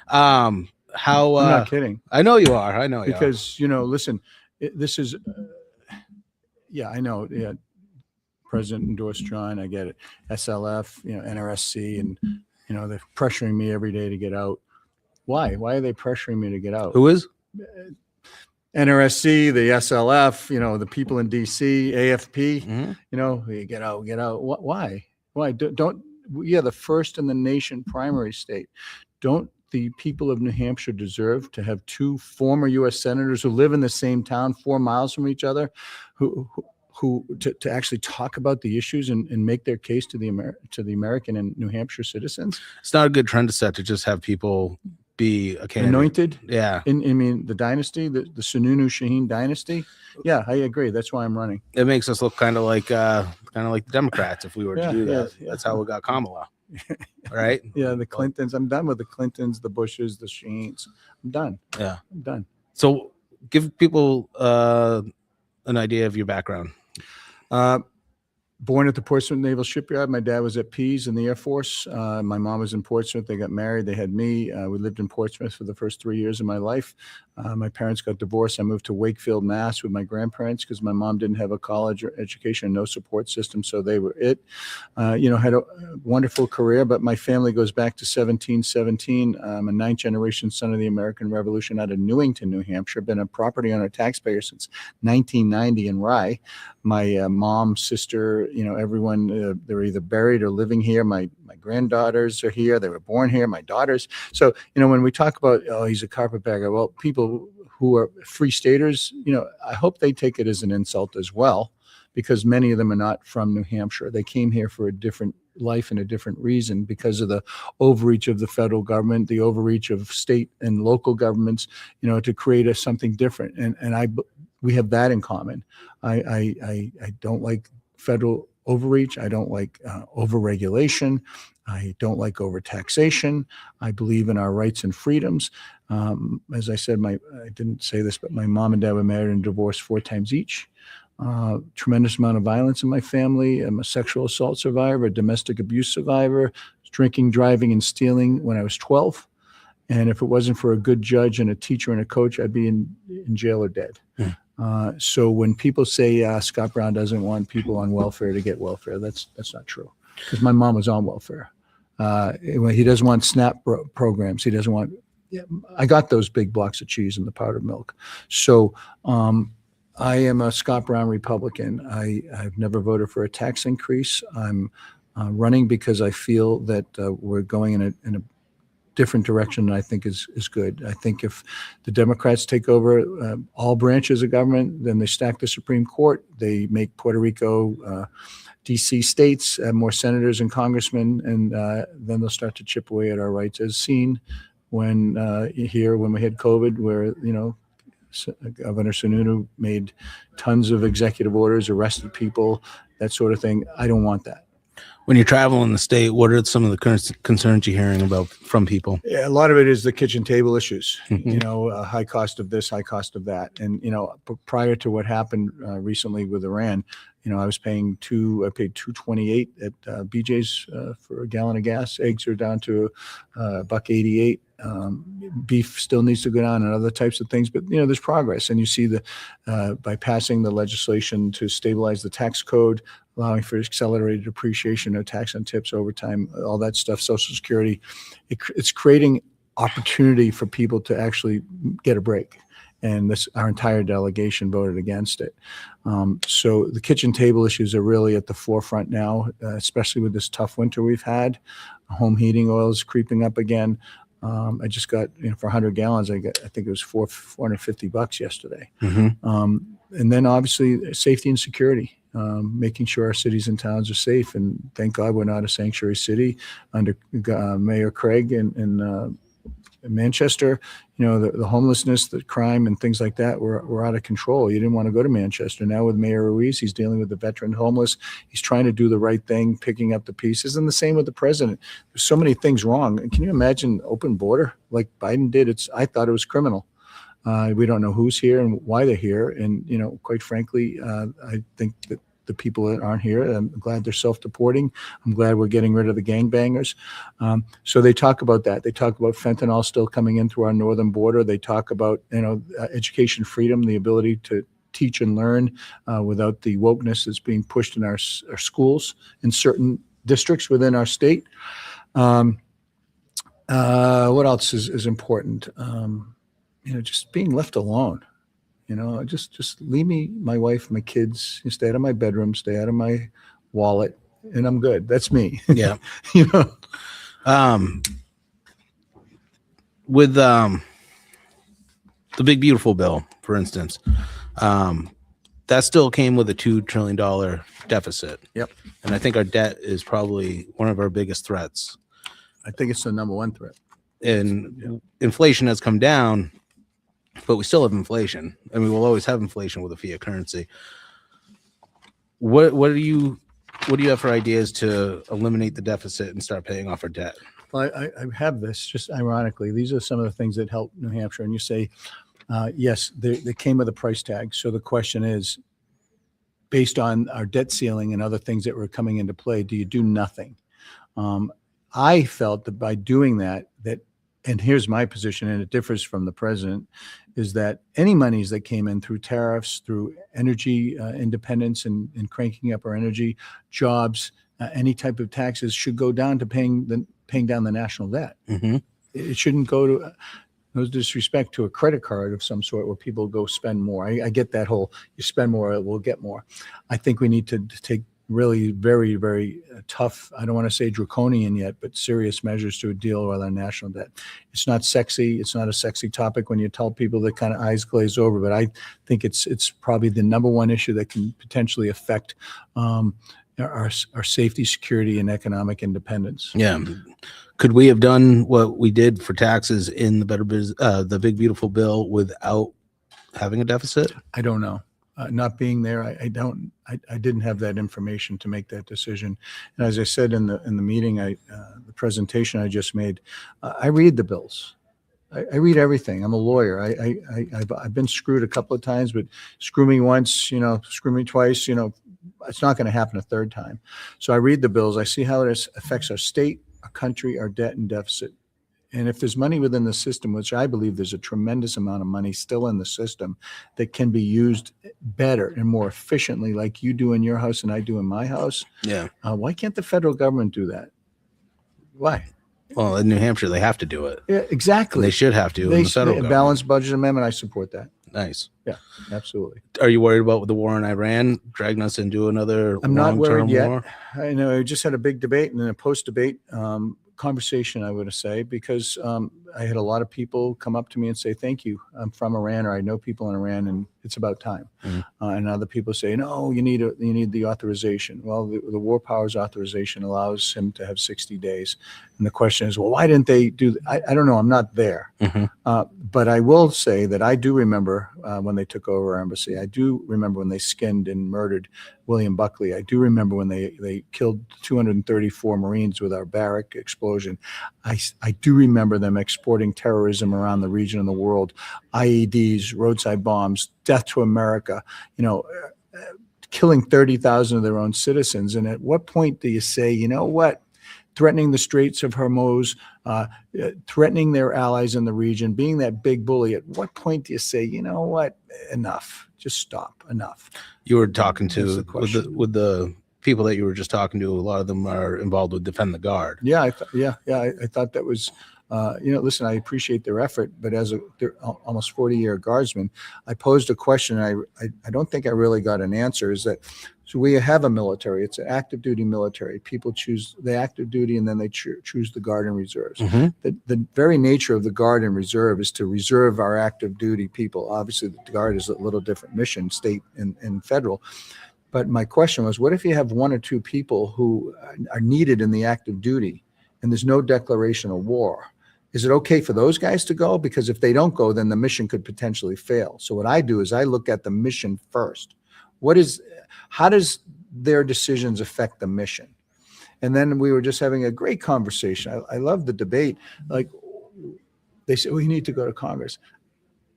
How? I'm not kidding. I know you are. I know you Because listen, this is. Yeah, I know. Yeah, President endorsed John. I get it. SLF, NRSC, and they're pressuring me every day to get out. Why? Why are they pressuring me to get out? Who is? NRSC, the SLF, the people in DC, AFP. Mm-hmm. You get out, get out. Why? Why? Don't. We are the first in the nation primary state. Don't the people of New Hampshire deserve to have 2 former U.S. senators who live in the same town 4 miles from each other, who to actually talk about the issues and make their case to the American and New Hampshire citizens? It's not a good trend to set to just have people be a candidate. Anointed. Yeah. The dynasty, the Sununu Shaheen dynasty. Yeah, I agree. That's why I'm running. It makes us look kind of like the Democrats if we were to do that. Yeah. That's how we got Kamala. Right? Yeah, the Clintons. I'm done with the Clintons, the Bushes, the Sheens. I'm done. Yeah. I'm done. So give people an idea of your background. Born at the Portsmouth Naval Shipyard. My dad was at Pease in the Air Force. My mom was in Portsmouth. They got married. They had me. We lived in Portsmouth for the first 3 years of my life. My parents got divorced. I moved to Wakefield, Mass. with my grandparents because my mom didn't have a college or education, no support system, so they were it. Had a wonderful career, but my family goes back to 1717. I'm a 9th generation son of the American Revolution out of Newington, New Hampshire. Been a property owner taxpayer since 1990 in Rye. My mom, sister, everyone, they're either buried or living here. My granddaughters are here. They were born here. My daughters. So, when we talk about, oh, he's a carpetbagger, well, people who are free staters, I hope they take it as an insult as well, because many of them are not from New Hampshire. They came here for a different life and a different reason because of the overreach of the federal government, the overreach of state and local governments, to create something different. And we have that in common. I don't like federal overreach. I don't like overregulation. I don't like overtaxation. I believe in our rights and freedoms. As I said, I didn't say this, but my mom and dad were married and divorced 4 times each. Tremendous amount of violence in my family. I'm a sexual assault survivor, a domestic abuse survivor, drinking, driving, and stealing when I was 12. And if it wasn't for a good judge and a teacher and a coach, I'd be in jail or dead. So when people say Scott Brown doesn't want people on welfare to get welfare, that's not true. Because my mom was on welfare. He doesn't want SNAP programs. He doesn't want. Yeah, I got those big blocks of cheese and the powdered milk. So I am a Scott Brown Republican. I've never voted for a tax increase. I'm running because I feel that we're going in a different direction that I think is good. I think if the Democrats take over all branches of government, then they stack the Supreme Court. They make Puerto Rico, DC states have more senators and congressmen, and then they'll start to chip away at our rights, as seen when we had COVID, where Governor Sununu made tons of executive orders, arrested people, that sort of thing. I don't want that. When you're traveling the state, what are some of the concerns you're hearing about from people? Yeah, a lot of it is the kitchen table issues. Mhm. High cost of this, high cost of that. And prior to what happened recently with Iran, I paid $2.28 at BJ's for a gallon of gas. Eggs are down to $1.88. Beef still needs to go down and other types of things, but there's progress. And you see by passing the legislation to stabilize the tax code, allowing for accelerated depreciation, no tax on tips, overtime, all that stuff, Social Security, it's creating opportunity for people to actually get a break. And our entire delegation voted against it. So the kitchen table issues are really at the forefront now, especially with this tough winter we've had. Home heating oil is creeping up again. I just got, for 100 gallons, I think it was $450 yesterday. Mm-hmm. And then obviously safety and security. making sure our cities and towns are safe. And thank God we're not a sanctuary city under Mayor Craig in Manchester. You know, the homelessness, the crime, and things like that were out of control. You didn't want to go to Manchester. Now with Mayor Ruiz, he's dealing with the veteran homeless. He's trying to do the right thing, picking up the pieces, and the same with the president. There's so many things wrong. And can you imagine open border like Biden did? I thought it was criminal. We don't know who's here and why they're here. And, you know, quite frankly, I think that the people that aren't here, I'm glad they're self-deporting. I'm glad we're getting rid of the gangbangers. So they talk about that. They talk about fentanyl still coming in through our northern border. They talk about, you know, education freedom, the ability to teach and learn without the wokeness that's being pushed in our schools in certain districts within our state. What else is important? You know, just being left alone. You know, just leave me, my wife, my kids. You stay out of my bedroom, stay out of my wallet, and I'm good. That's me. Yeah. You know. With the big beautiful bill, for instance, that still came with a $2 trillion deficit. Yep. And I think our debt is probably one of our biggest threats. I think it's the number one threat. And inflation has come down, but we still have inflation, and we will always have inflation with a fiat currency. What do you have for ideas to eliminate the deficit and start paying off our debt? Well, I have this, just ironically. These are some of the things that help New Hampshire. And you say, yes, they came with a price tag. So the question is, based on our debt ceiling and other things that were coming into play, do you do nothing? I felt that by doing that, and here's my position, and it differs from the president, is that any monies that came in through tariffs, through energy independence and cranking up our energy, jobs, any type of taxes should go down to paying down the national debt. Mm-hmm. It shouldn't go to, no disrespect, to a credit card of some sort where people go spend more. I get that whole, you spend more, we'll get more. I think we need to take really very, very tough, I don't want to say draconian yet, but serious measures to deal with our national debt. It's not sexy. It's not a sexy topic when you tell people that kind of eyes glaze over, but I think it's probably the number one issue that can potentially affect our safety, security, and economic independence. Yeah. Could we have done what we did for taxes in the big beautiful bill without having a deficit? I don't know. Not being there, I didn't have that information to make that decision. And as I said in the meeting, the presentation I just made, I read the bills. I read everything. I'm a lawyer. I've been screwed a couple of times, but screw me once, you know, screw me twice, you know, it's not going to happen a third time. So I read the bills. I see how it affects our state, our country, our debt and deficit. And if there's money within the system, which I believe there's a tremendous amount of money still in the system that can be used better and more efficiently, like you do in your house and I do in my house. Yeah. Why can't the federal government do that? Why? Well, in New Hampshire, they have to do it. Yeah, exactly. They should have to. In the federal government. Balanced budget amendment, I support that. Nice. Yeah, absolutely. Are you worried about the war in Iran dragging us into another I'm not worried yet. war? I know I just had a big debate and then a post-debate conversation, I would say, because I had a lot of people come up to me and say, thank you. I'm from Iran, or I know people in Iran, and it's about time. Mhm. And other people say, no, you need the authorization. Well, the War Powers Authorization allows him to have 60 days. And the question is, well, why didn't they do that? I don't know. I'm not there. Mhm. But I will say that I do remember when they took over our embassy. I do remember when they skinned and murdered William Buckley. I do remember when they killed 234 Marines with our barrack explosion. I do remember them exporting terrorism around the region and the world, IEDs, roadside bombs, death to America, you know, killing 30,000 of their own citizens. And at what point do you say, you know what? Threatening the Straits of Hormuz, threatening their allies in the region, being that big bully. At what point do you say, you know what, enough, just stop, enough? You were talking to the with the people that you were just talking to. A lot of them are involved with Defend the Guard. Yeah, I thought that was, you know, listen, I appreciate their effort, but as they're almost 40-year guardsmen, I posed a question. I don't think I really got an answer. Is that, so we have a military. It's an active duty military. People choose the active duty and then they choose the Guard and Reserves. Mhm. The very nature of the Guard and Reserve is to reserve our active duty people. Obviously, the Guard is a little different mission, state and federal. But my question was, what if you have one or two people who are needed in the active duty and there's no declaration of war? Is it okay for those guys to go? Because if they don't go, then the mission could potentially fail. So what I do is I look at the mission first. How does their decisions affect the mission? And then we were just having a great conversation. I love the debate. Like they said, well, you need to go to Congress.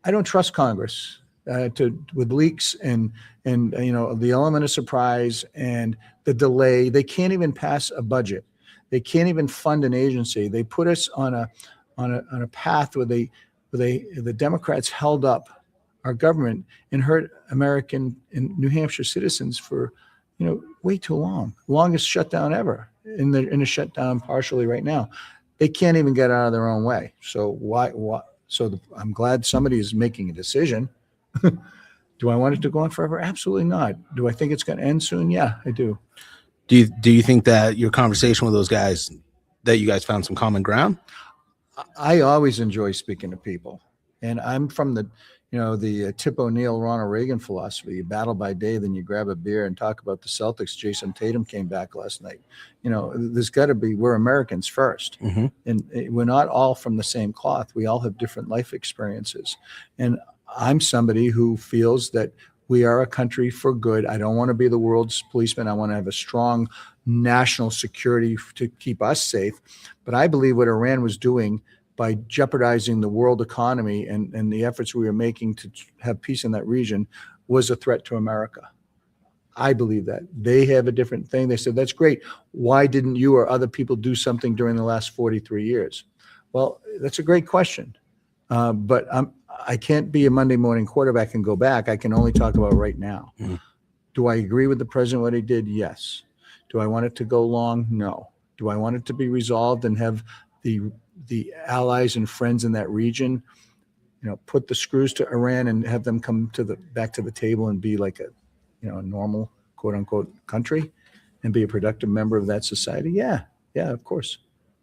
I don't trust Congress with leaks and the element of surprise and the delay. They can't even pass a budget. They can't even fund an agency. They put us on a path where the Democrats held up our government and hurt American and New Hampshire citizens for way too long. Longest shutdown ever. In a shutdown partially right now. They can't even get out of their own way. So I'm glad somebody is making a decision. Do I want it to go on forever? Absolutely not. Do I think it's going to end soon? Yeah, I do. Do you think that your conversation with those guys, that you guys found some common ground? I always enjoy speaking to people, and I'm from the Tip O'Neill, Ronald Reagan philosophy. You battle by day, then you grab a beer and talk about the Celtics. Jason Tatum came back last night. There's got to be, we're Americans first. Mm-hmm. And we're not all from the same cloth. We all have different life experiences. And I'm somebody who feels that we are a country for good. I don't want to be the world's policeman. I want to have a strong national security to keep us safe. But I believe what Iran was doing by jeopardizing the world economy and the efforts we were making to have peace in that region was a threat to America. I believe that. They have a different thing. They said, that's great. Why didn't you or other people do something during the last 43 years? Well, that's a great question. But I can't be a Monday morning quarterback and go back. I can only talk about right now. Mm-hmm. Do I agree with the president, what he did? Yes. Do I want it to go long? No. Do I want it to be resolved and have the allies and friends in that region, put the screws to Iran and have them come back to the table and be like a normal quote unquote country and be a productive member of that society? Yeah, of course.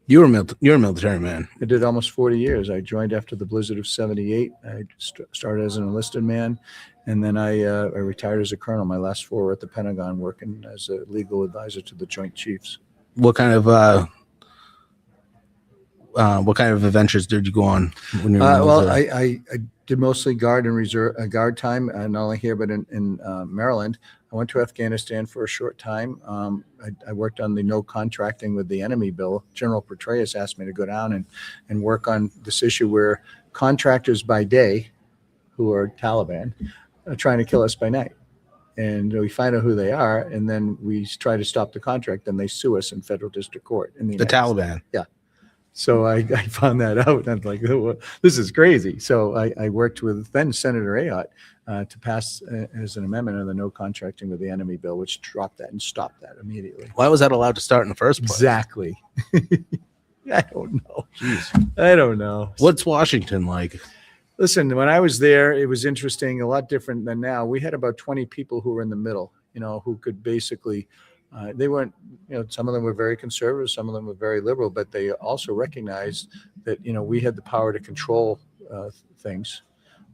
You're a military man. I did almost 40 years. I joined after the blizzard of '78. I started as an enlisted man, and then I retired as a colonel. My last 4 were at the Pentagon working as a legal advisor to the Joint Chiefs. What kind of adventures did you go on when you were in the military? I did mostly guard and reserve guard time, not only here but in Maryland. I went to Afghanistan for a short time. I worked on the no contracting with the enemy bill. General Petraeus asked me to go down and work on this issue where contractors by day, who are Taliban, are trying to kill us by night. And we find out who they are, and then we try to stop the contract, and they sue us in federal district court. In the Taliban. Yeah. So I found that out, and I'm like, oh, this is crazy. So I worked with then Senator Ayotte to pass as an amendment of the no contracting with the enemy bill, which dropped that and stopped that immediately. Why was that allowed to start in the first place? Exactly. I don't know. Jeez. I don't know. What's Washington like? Listen, when I was there, it was interesting, a lot different than now. We had about 20 people who were in the middle, who could basically, they weren't, some of them were very conservative, some of them were very liberal, but they also recognized that, we had the power to control things.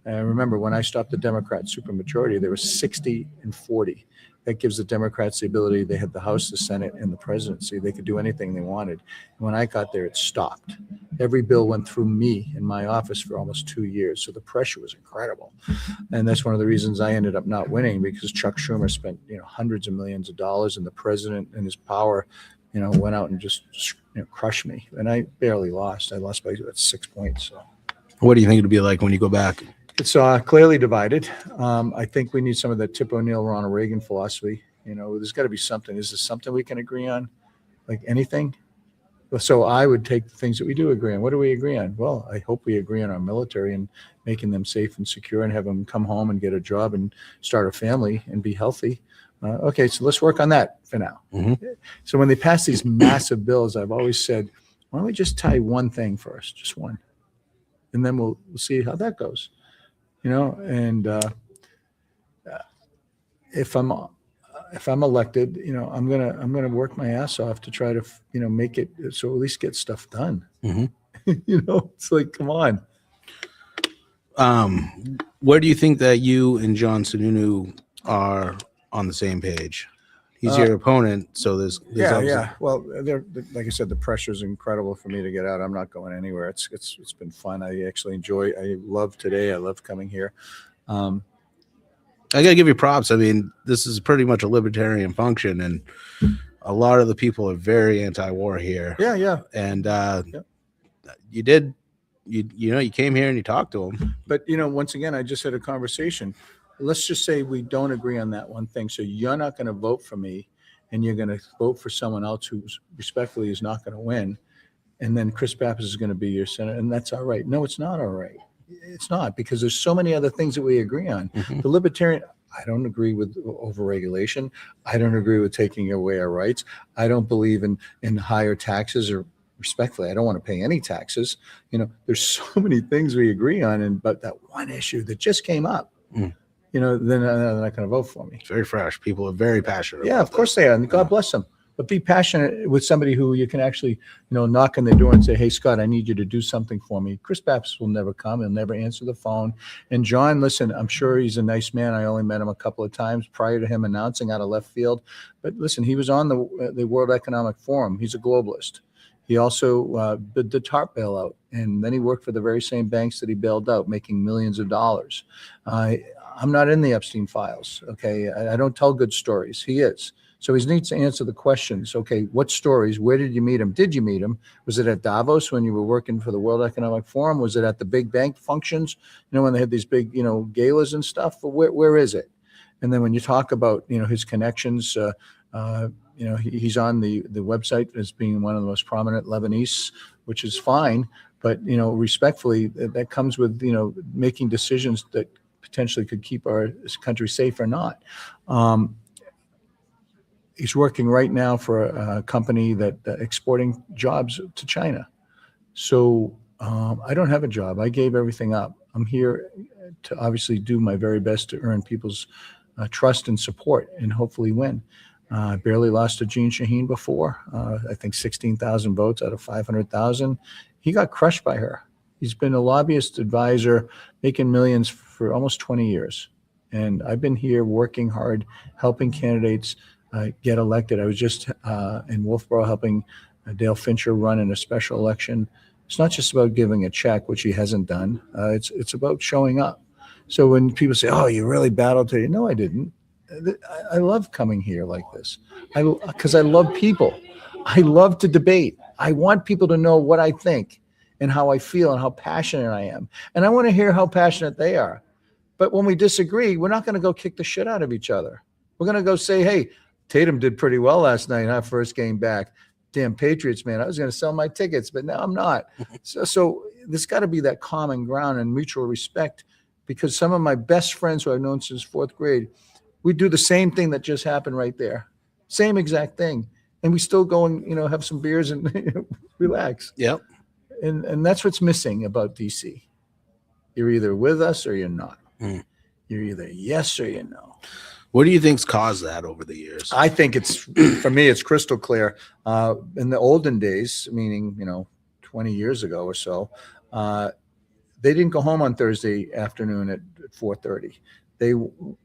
And remember, when I stopped the Democrat supermajority, there was 60 and 40. That gives the Democrats the ability. They had the House, the Senate, and the presidency. They could do anything they wanted. And when I got there, it stopped. Every bill went through me in my office for almost 2 years. So the pressure was incredible. And that's one of the reasons I ended up not winning, because Chuck Schumer spent, hundreds of millions of dollars, and the president and his power, went out and just crushed me. And I barely lost. I lost by about 6 points. So What do you think it'll be like when you go back? It's clearly divided. I think we need some of the Tip O'Neill, Ronald Reagan philosophy. There's got to be something. Is this something we can agree on? Like anything? So I would take the things that we do agree on. What do we agree on? Well, I hope we agree on our military and making them safe and secure and have them come home and get a job and start a family and be healthy. Okay, so let's work on that for now. Mm-hmm. So when they pass these massive bills, I've always said, why don't we just tie one thing first, just one, and then we'll see how that goes. And if I'm elected, I'm gonna work my ass off to try to make it so at least get stuff done. Mm-hmm. It's like, come on. Where do you think that you and John Sununu are on the same page? He's Uh, your opponent, so there's Yeah, obviously- yeah. Well, like I said, the pressure is incredible for me to get out. I'm not going anywhere. It's been fun. I actually enjoy. I love today. I love coming here. I gotta give you props. I mean, this is pretty much a libertarian function, and a lot of the people are very anti-war here. Yeah, yeah. And Yeah. you came here and you talked to them. But once again, I just had a conversation. Let's just say we don't agree on that one thing. So you're not going to vote for me, and you're going to vote for someone else who respectfully is not going to win. And then Chris Pappas is going to be your senator, and that's all right. No, it's not all right. It's not, because there's so many other things that we agree on. Mhm. The libertarian, I don't agree with overregulation. I don't agree with taking away our rights. I don't believe in higher taxes, or respectfully, I don't want to pay any taxes. There's so many things we agree on, but that one issue that just came up, Mm. then they're not going to vote for me. It's very fresh. People are very passionate. Yeah, about of course they are, and God bless them. But be passionate with somebody who you can actually, knock on their door and say, "Hey, Scott, I need you to do something for me." Chris Pappas will never come. He'll never answer the phone. And John, listen, I'm sure he's a nice man. I only met him a couple of times prior to him announcing out of left field. But listen, he was on the World Economic Forum. He's a globalist. He also did the TARP bailout, and then he worked for the very same banks that he bailed out, making millions of dollars. I'm not in the Epstein files, okay? I don't tell good stories. He is. So he needs to answer the questions. Okay, what stories? Where did you meet him? Did you meet him? Was it at Davos when you were working for the World Economic Forum? Was it at the big bank functions, when they had these big, galas and stuff? Where is it? And then when you talk about, his connections, he's on the website as being one of the most prominent Lebanese, which is fine. But, respectfully, that comes with, making decisions that potentially could keep our country safe or not. He's working right now for a company that exporting jobs to China. So I don't have a job. I gave everything up. I'm here to obviously do my very best to earn people's trust and support and hopefully win. I barely lost to Jean Shaheen before. I think 16,000 votes out of 500,000. He got crushed by her. He's been a lobbyist advisor, making millions for almost 20 years. And I've been here working hard, helping candidates get elected. I was just in Wolfboro helping Dale Fincher run in a special election. It's not just about giving a check, which he hasn't done. It's about showing up. So when people say, "Oh, you really battled today," no, I didn't. I love coming here like this because I love people. I love to debate. I want people to know what I think and how I feel and how passionate I am. And I want to hear how passionate they are. But when we disagree, we're not going to go kick the shit out of each other. We're going to go say, "Hey, Tatum did pretty well last night, our first game back. Damn Patriots, man. I was going to sell my tickets, but now I'm not." So there's got to be that common ground and mutual respect, because some of my best friends who I've known since fourth grade, we do the same thing that just happened right there. Same exact thing. And we still go and, have some beers and relax. Yep. And that's what's missing about DC. You're either with us or you're not. Mm. You're either yes or you're no. What do you think's caused that over the years? I think for me, it's crystal clear. In the olden days, meaning, 20 years ago or so, they didn't go home on Thursday afternoon at 4:30. They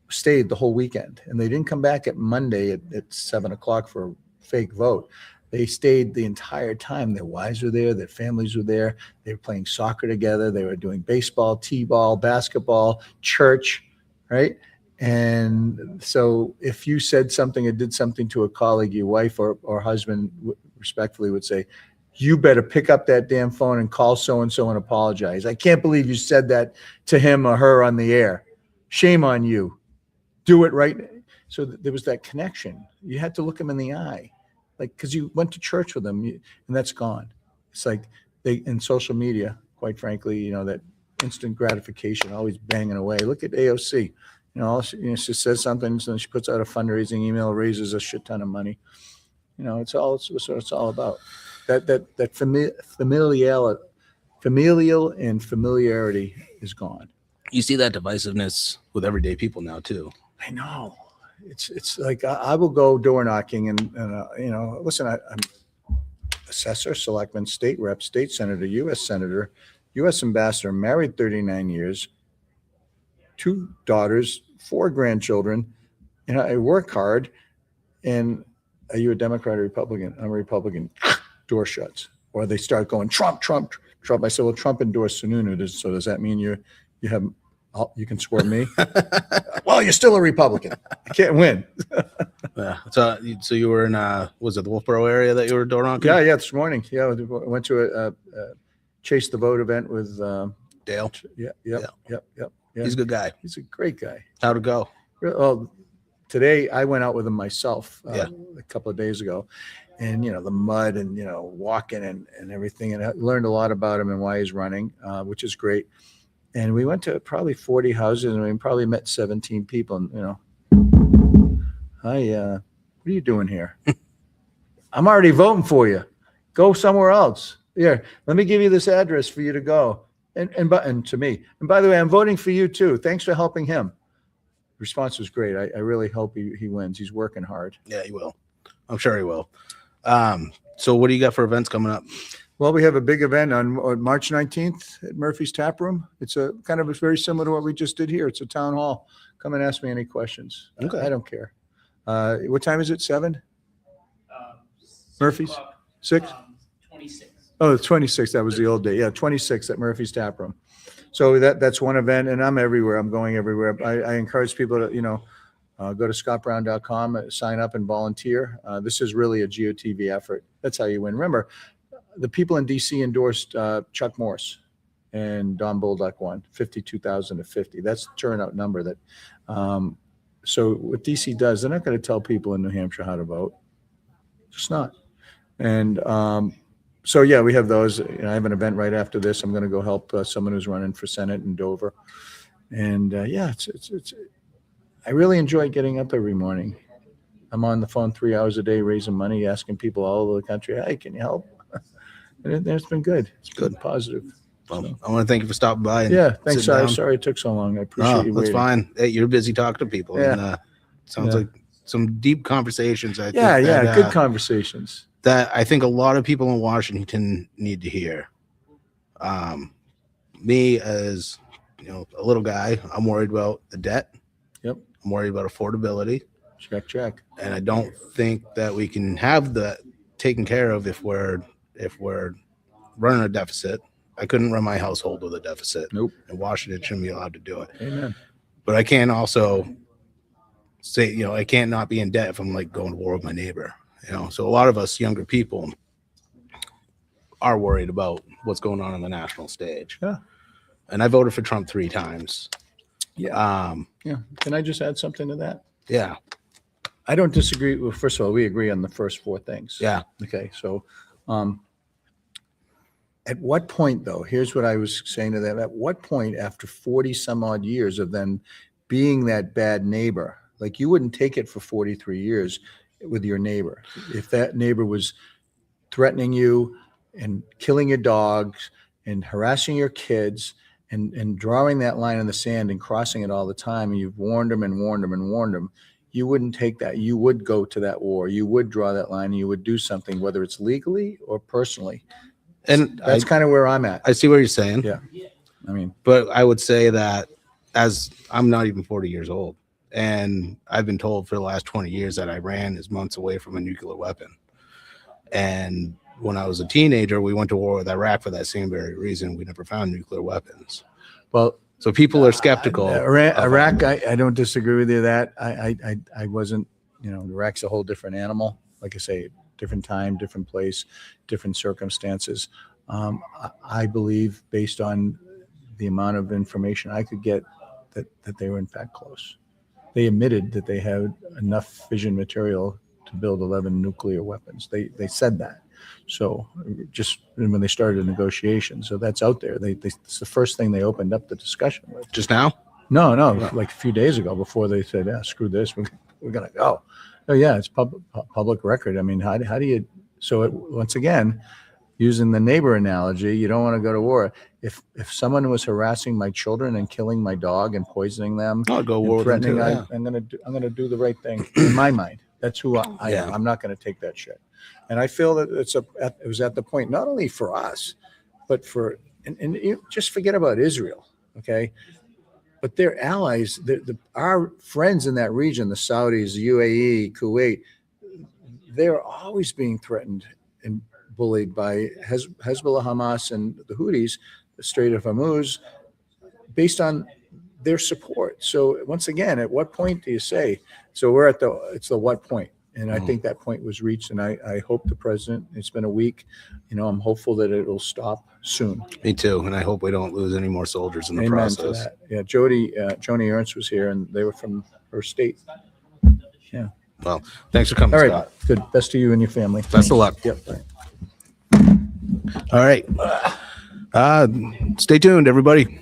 stayed the whole weekend, and they didn't come back at Monday at 7:00 for a fake vote. They stayed the entire time. Their wives were there. Their families were there. They were playing soccer together. They were doing baseball, t-ball, basketball, church, right? And so if you said something or did something to a colleague, your wife or husband respectfully would say, "You better pick up that damn phone and call so-and-so and apologize. I can't believe you said that to him or her on the air. Shame on you. Do it right." So there was that connection. You had to look them in the eye, because you went to church with them, and that's gone. It's like in social media, quite frankly, that instant gratification, always banging away. Look at AOC. She says something, and then she puts out a fundraising email, raises a shit ton of money. It's what it's all about. That familial and familiarity is gone. You see that divisiveness with everyday people now too. I know. It's like I will go door knocking and listen, I'm assessor, selectman, state rep, state senator, U.S. senator, U.S. ambassador, married 39 years, 2 daughters, 4 grandchildren, I work hard. And are you a Democrat or Republican? I'm a Republican. Door shuts. Or they start going, Trump, Trump, Trump. I said, well, Trump endorsed Sununu. So does that mean you can score me? Well, you're still a Republican. I can't win. Yeah. So you were in was it the Wolfboro area that you were door knocking? Yeah, this morning. Yeah, I went to a Chase the Vote event with Dale. Yep. He's a good guy. He's a great guy. How'd it go? Well, today I went out with him myself Yeah. a couple of days ago, and the mud and walking and everything, and I learned a lot about him and why he's running, which is great. And we went to probably 40 houses, and we probably met 17 people. And hi, what are you doing here? I'm already voting for you. Go somewhere else. Here, let me give you this address for you to go. And to me. And by the way, I'm voting for you too. Thanks for helping him. The response was great. I really hope he wins. He's working hard. Yeah, he will. I'm sure he will. So what do you got for events coming up? Well, we have a big event on March 19th at Murphy's Tap Room. It's a kind of very similar to what we just did here. It's a town hall. Come and ask me any questions. Okay. I don't care. What time is it? 7? Murphy's? 6? 26. Oh, the 26th. That was the old day. Yeah, 26th at Murphy's Tap Room. So that's one event, and I'm everywhere. I'm going everywhere. I encourage people to, go to scottbrown.com, sign up and volunteer. This is really a GOTV effort. That's how you win. Remember, the people in D.C. endorsed Chuck Morse, and Don Bolduc won 52,000 to 50. That's the turnout number. That. So what D.C. does, they're not going to tell people in New Hampshire how to vote. Just not. And so, yeah, we have those. I have an event right after this. I'm going to go help someone who's running for Senate in Dover. And it's I really enjoy getting up every morning. I'm on the phone 3 hours a day, raising money, asking people all over the country, hey, can you help? And it's been good. It's good, positive. Well, I want to thank you for stopping by. And Yeah, thanks. sitting down. Sorry it took so long. I appreciate you That's waiting. fine. Hey, you're busy talking to people. Yeah. And, sounds Yeah. like some deep conversations. I think Yeah, that, good conversations. that I think a lot of people in Washington need to hear. Me as a little guy, I'm worried about the debt. Yep. I'm worried about affordability, Check. and I don't think that we can have that taken care of if we're running a deficit. I couldn't run my household with a deficit. Nope. And Washington shouldn't be allowed to do it. Amen. But I can't also say, I can't not be in debt if I'm like going to war with my neighbor. So a lot of us younger people are worried about what's going on the national stage. Yeah. And I voted for Trump 3 times. Yeah. Yeah. Can I just add something to that? Yeah. I don't disagree. Well, first of all, we agree on the first 4 things. Yeah. Okay. So, at what point, though, here's what I was saying to them. At what point, after 40 some odd years of them being that bad neighbor, like you wouldn't take it for 43 years with your neighbor. If that neighbor was threatening you and killing your dogs and harassing your kids and drawing that line in the sand and crossing it all the time, and you've warned them and warned them and warned them, you wouldn't take that. You would go to that war. You would draw that line and you would do something, whether it's legally or personally. And That's kind of where I'm at. I see what you're saying. Yeah. I mean, But I would say that as I'm not even 40 years old, and I've been told for the last 20 years that Iran is months away from a nuclear weapon. And when I was a teenager, we went to war with Iraq for that same very reason. We never found nuclear weapons. well, So people are skeptical. Iraq, I don't disagree with you that I wasn't, Iraq's a whole different animal. Like I say, different time, different place, different circumstances. I believe based on the amount of information I could get that they were in fact close. They admitted that they had enough fission material to build 11 nuclear weapons. They said that. So just when they started negotiations, so that's out there. It's the first thing they opened up the discussion with. Just now? No, like a few days ago before they said, yeah, screw this, we're going to go. Oh yeah, it's public record. I mean, how do you, once again, using the neighbor analogy, you don't want to go to war. If someone was harassing my children and killing my dog and poisoning them, I'll go war and with them too, threatening, yeah. I'm gonna do the right thing in my mind. That's who I am. I'm not going to take that shit. And I feel that it was at the point, not only for us, but for, and you just forget about Israel. Okay. but their allies, our friends in that region, the Saudis, the UAE, Kuwait, they're always being threatened and bullied by Hezbollah, Hamas, and the Houthis, the Strait of Hormuz, based on their support. So once again, at what point do you say? So we're at it's the what point. And I think that point was reached, and I hope the president, it's been a week, I'm hopeful that it'll stop soon. Me too. And I hope we don't lose any more soldiers in the Amen process. to that. Yeah, Joni Ernst was here, and they were from her state. Yeah. Well, thanks for coming, All right. Scott. Good. Best to you and your family. Best of luck. Yep. All right. Stay tuned, everybody.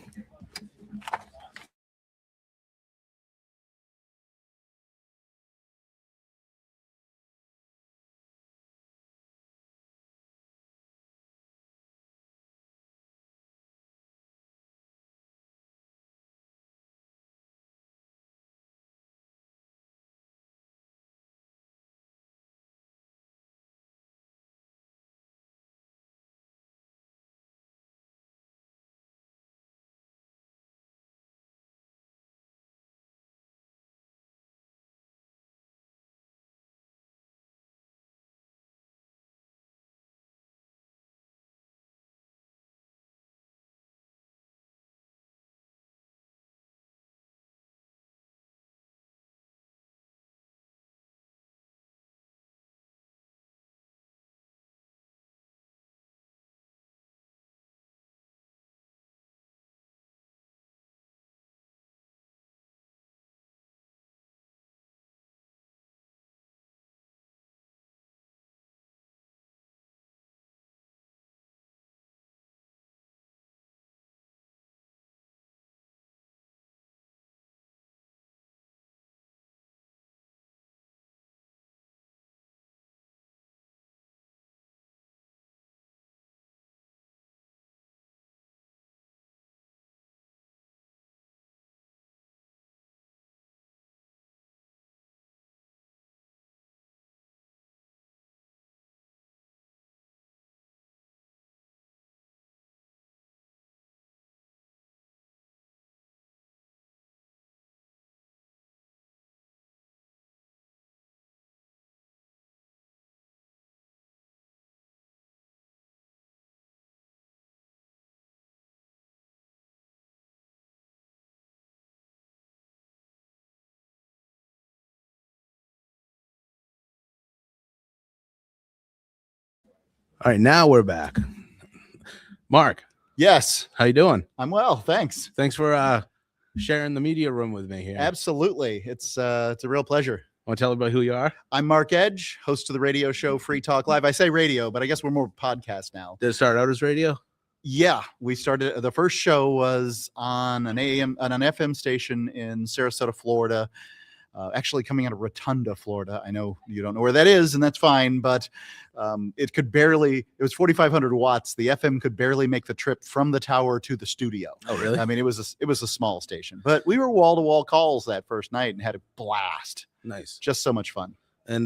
All right, now we're back. Mark, Yes, how you doing? I'm well, thanks. Thanks for sharing the media room with me here. Absolutely. It's a real pleasure. Want to tell everybody who you are? I'm Mark Edge, host of the radio show Free Talk Live. I say radio, but I guess we're more podcast now. Did it start out as radio? Yeah, we started the first show was on an FM station in Sarasota, Florida. Actually coming out of Rotunda, Florida. I know you don't know where that is, and that's fine, but it was 4,500 watts. The FM could barely make the trip from the tower to the studio. Oh, really? I mean, it was a small station, but we were wall-to-wall calls that first night and had a blast. Nice. Just so much fun. And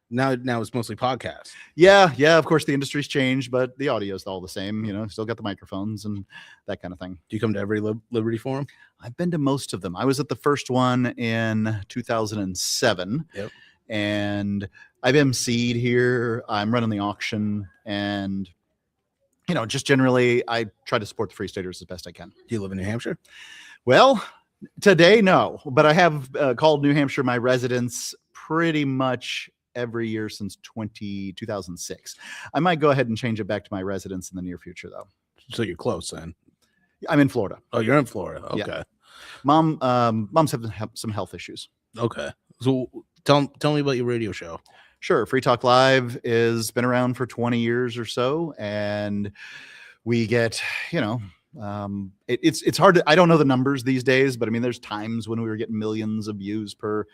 now it's mostly podcasts. Yeah. Of course, the industry's changed, but the audio is all the same. Still got the microphones and that kind of thing. Do you come to every Liberty Forum? I've been to most of them. I was at the first one in 2007. Yep. And I've emceed here. I'm running the auction, and just generally, I try to support the Free Staters as best I can. Do you live in New Hampshire? Well, today, no, but I have called New Hampshire my residence pretty much every year since 2006. I might go ahead and change it back to my residence in the near future, though. So you're close then. I'm in Florida. Oh, you're in Florida. Okay. Yeah. Mom's having some health issues. Okay. So tell me about your radio show. Sure. Free Talk Live has been around for 20 years or so, and we get, it's hard to, I don't know the numbers these days, but I mean, there's times when we were getting millions of views per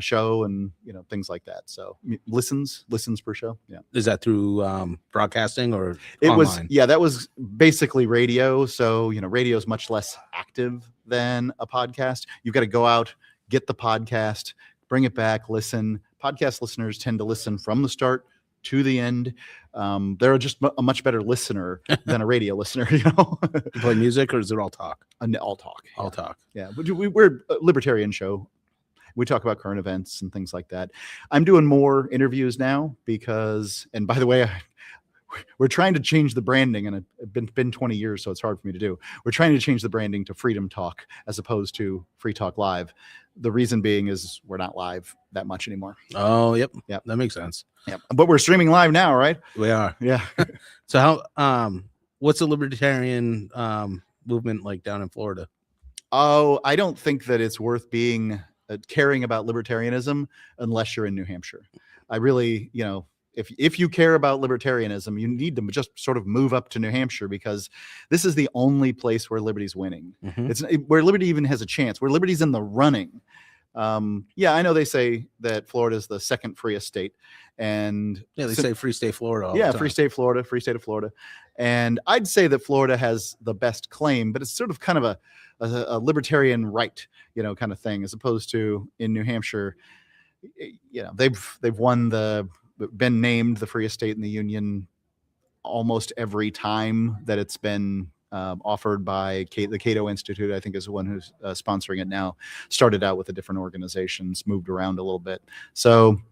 show and, things like that. So listens per show. Yeah. Is that through broadcasting or It online? that was basically radio. So, radio is much less active than a podcast. You've got to go out, get the podcast, bring it back, listen. Podcast listeners tend to listen from the start to the end. They're just a much better listener than a radio listener, you know. You play music, or is it all talk? All talk. All talk. Yeah, but we're a libertarian show. We talk about current events and things like that. I'm doing more interviews now because, and by the way, we're trying to change the branding, and it's been 20 years, so it's hard for me to do. We're trying to change the branding to Freedom Talk as opposed to Free Talk Live. The reason being is we're not live that much anymore. Oh, yep. Yep. That makes sense. Yep. But we're streaming live now, right? We are. Yeah. So what's the libertarian movement like down in Florida? Oh, I don't think that it's worth being caring about libertarianism unless you're in New Hampshire. I really, you know, if you care about libertarianism, you need to just sort of move up to New Hampshire, because this is the only place where liberty's winning. It's where liberty even has a chance, where liberty's in the running. Yeah, I know they say that Florida is the second freest state, and Yeah, they say Free State Florida. All the yeah, time. free state Florida, free state of Florida. And I'd say that Florida has the best claim, but it's sort of kind of a libertarian right, you know, kind of thing, as opposed to in New Hampshire, you know, they've been named the freest state in the union almost every time that it's been offered by the Cato Institute. I think is the one who's sponsoring it now. Started out with the different organizations, moved around a little bit. So,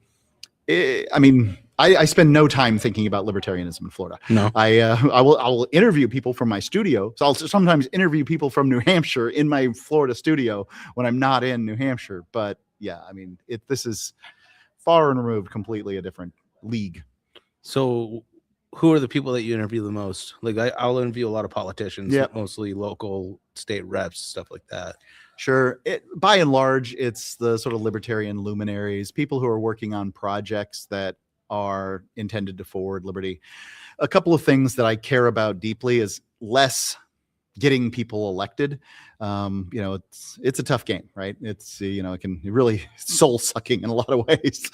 I mean, I spend no time thinking about libertarianism in Florida. No. I will interview people from my studio. So I'll sometimes interview people from New Hampshire in my Florida studio when I'm not in New Hampshire. But yeah, I mean, this is far and removed, completely a different league. So who are the people that you interview the most? Like I'll interview a lot of politicians, Yeah. mostly local state reps, stuff like that. Sure. By and large, it's the sort of libertarian luminaries, people who are working on projects that are intended to forward liberty. A couple of things that I care about deeply is less getting people elected. You know, it's a tough game, right? It's, you know, it can really soul sucking in a lot of ways.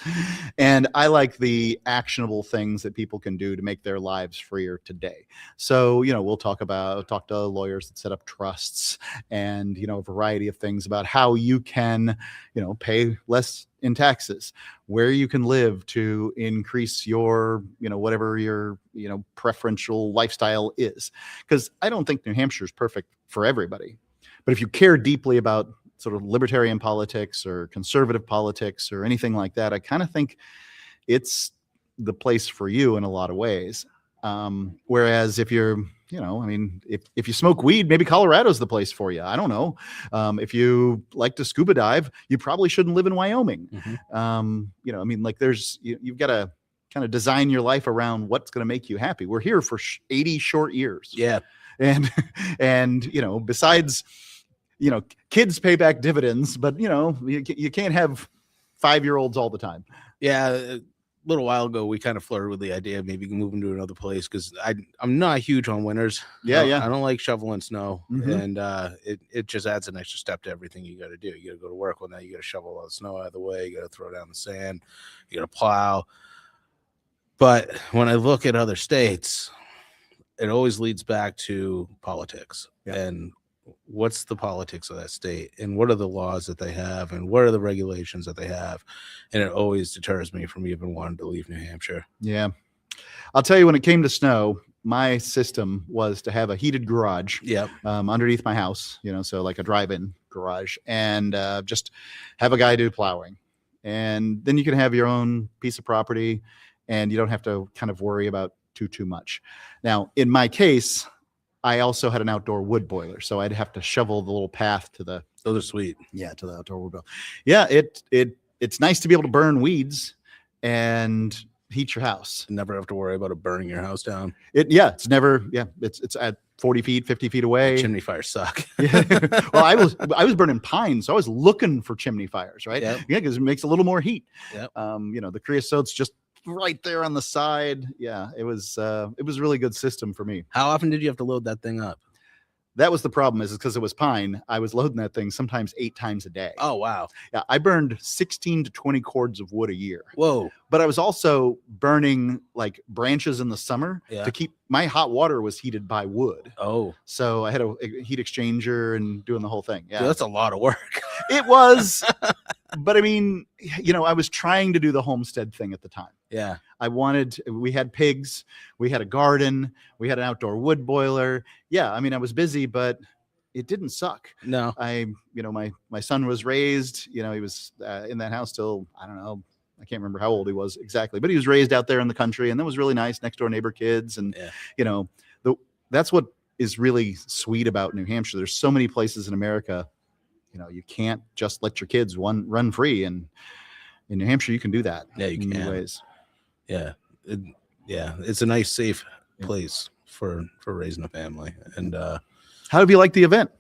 And I like the actionable things that people can do to make their lives freer today. So, you know, we'll talk to lawyers that set up trusts and, you know, a variety of things about how you can, you know, pay less in taxes, where you can live to increase your, you know, whatever your, you know, preferential lifestyle is. Because I don't think New Hampshire is perfect for everybody. But if you care deeply about sort of libertarian politics or conservative politics or anything like that, I kind of think it's the place for you in a lot of ways. Whereas if you're, you know, I mean, if you smoke weed, maybe Colorado's the place for you. I don't know. If you like to scuba dive, you probably shouldn't live in Wyoming. You know, I mean, like you've got to kind of design your life around what's going to make you happy. We're here for 80 short years. Yeah. And, you know, besides, you know, kids pay back dividends, but, you know, you can't have 5-year-olds all the time. Yeah. A little while ago, we kind of flirted with the idea of maybe moving to another place, because I'm not huge on winters. Yeah, I don't like shoveling snow, and it just adds an extra step to everything you got to do. You got to go to work. Well, now you got to shovel all the snow out of the way. You got to throw down the sand. You got to plow. But when I look at other states, it always leads back to politics. Yeah. And what's the politics of that state, and what are the laws that they have, and what are the regulations that they have? And it always deters me from even wanting to leave New Hampshire. Yeah. I'll tell you, when it came to snow, my system was to have a heated garage underneath my house, you know, so like a drive-in garage, and just have a guy do plowing. And then you can have your own piece of property, and you don't have to kind of worry about too much. Now, in my case, I also had an outdoor wood boiler, so I'd have to shovel the little path to the. Those are sweet. Yeah, to the outdoor wood boiler. Yeah, it's nice to be able to burn weeds and heat your house. Never have to worry about it burning your house down. It's never. Yeah, it's at 40 feet, 50 feet away. Chimney fires suck. Yeah. Well, I was burning pine, so I was looking for chimney fires, right? Yep. Yeah, because it makes a little more heat. Yep. You know, the creosote's just right there on the side. Yeah, it was a really good system for me. How often did you have to load that thing up? That was the problem, is because it was pine. I was loading that thing sometimes 8 times a day. Oh, wow. Yeah, I burned 16 to 20 cords of wood a year. Whoa. But I was also burning like branches in the summer Yeah. to keep my hot water was heated by wood. Oh. So I had a heat exchanger and doing the whole thing. Yeah. Dude, that's a lot of work. It was. But I mean, I was trying to do the homestead thing at the time. Yeah. We had pigs, we had a garden, we had an outdoor wood boiler. Yeah. I mean, I was busy, but it didn't suck. No. My son was raised, he was in that house till, I don't know, I can't remember how old he was exactly, but he was raised out there in the country, and that was really nice. Next door neighbor kids. And, that's what is really sweet about New Hampshire. There's so many places in America, you can't just let your kids run free. And in New Hampshire, you can do that. Yeah, you in can. many ways. Yeah. It's a nice, safe place for raising a family. And, how have you liked the event?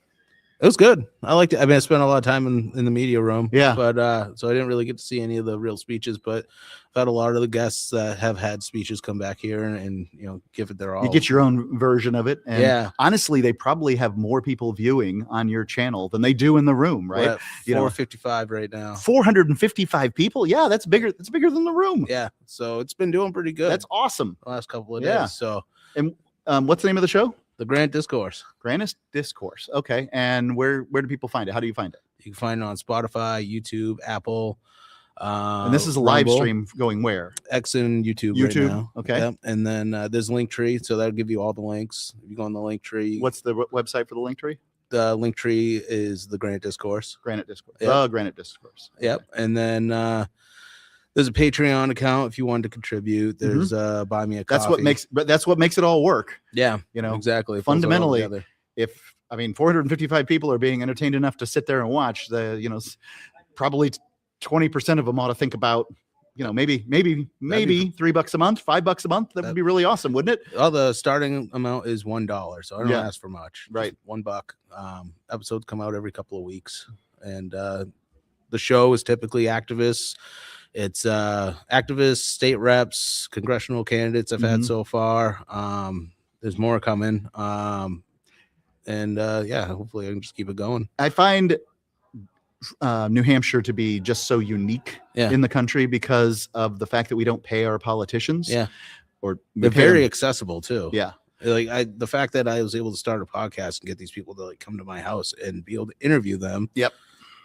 it was good. I liked it. I mean, I spent a lot of time in the media room. Yeah. But so I didn't really get to see any of the real speeches, but I've had a lot of the guests that have had speeches come back here and give it their all. You get your own version of it. And Yeah. honestly, they probably have more people viewing on your channel than they do in the room, We're right? at 455 right now. 455 people. Yeah, that's bigger. That's bigger than the room. Yeah. So it's been doing pretty good. That's awesome. the last couple of Yeah. days. So And what's the name of the show? the Grant Discourse. Grandest Discourse. Okay. And where do people find it? How do you find it? You can find it on Spotify, YouTube, Apple. And this is a live Rumble, stream going where? X and YouTube. YouTube, Right now. okay. Yep. And then there's Linktree, so that'll give you all the links. If you go on the Linktree, What's the website for the link tree? the Linktree is the Grant Discourse. Granite Discourse. Yeah. The Granite Discourse. Yep. And then there's a Patreon account if you wanted to contribute. There's Buy Me a Coffee. That's what makes it all work. Yeah. Exactly. Exactly. It pulls it all Fundamentally, together. if 455 people are being entertained enough to sit there and watch, probably 20% of them ought to think about, maybe $3 a month, $5 a month. That would be really awesome, wouldn't it? Well, the starting amount is $1, so I don't Yeah. ask for much. Right. Just $1. Episodes come out every couple of weeks, and the show is typically activists. It's activists, state reps, congressional candidates I've had Mhm. so far. There's more coming. And hopefully I can just keep it going. I find New Hampshire to be just so unique Yeah. in the country because of the fact that we don't pay our politicians. Yeah. Or we They're pay very them- accessible too. Yeah. Like the fact that I was able to start a podcast and get these people to come to my house and be able to interview them. Yep.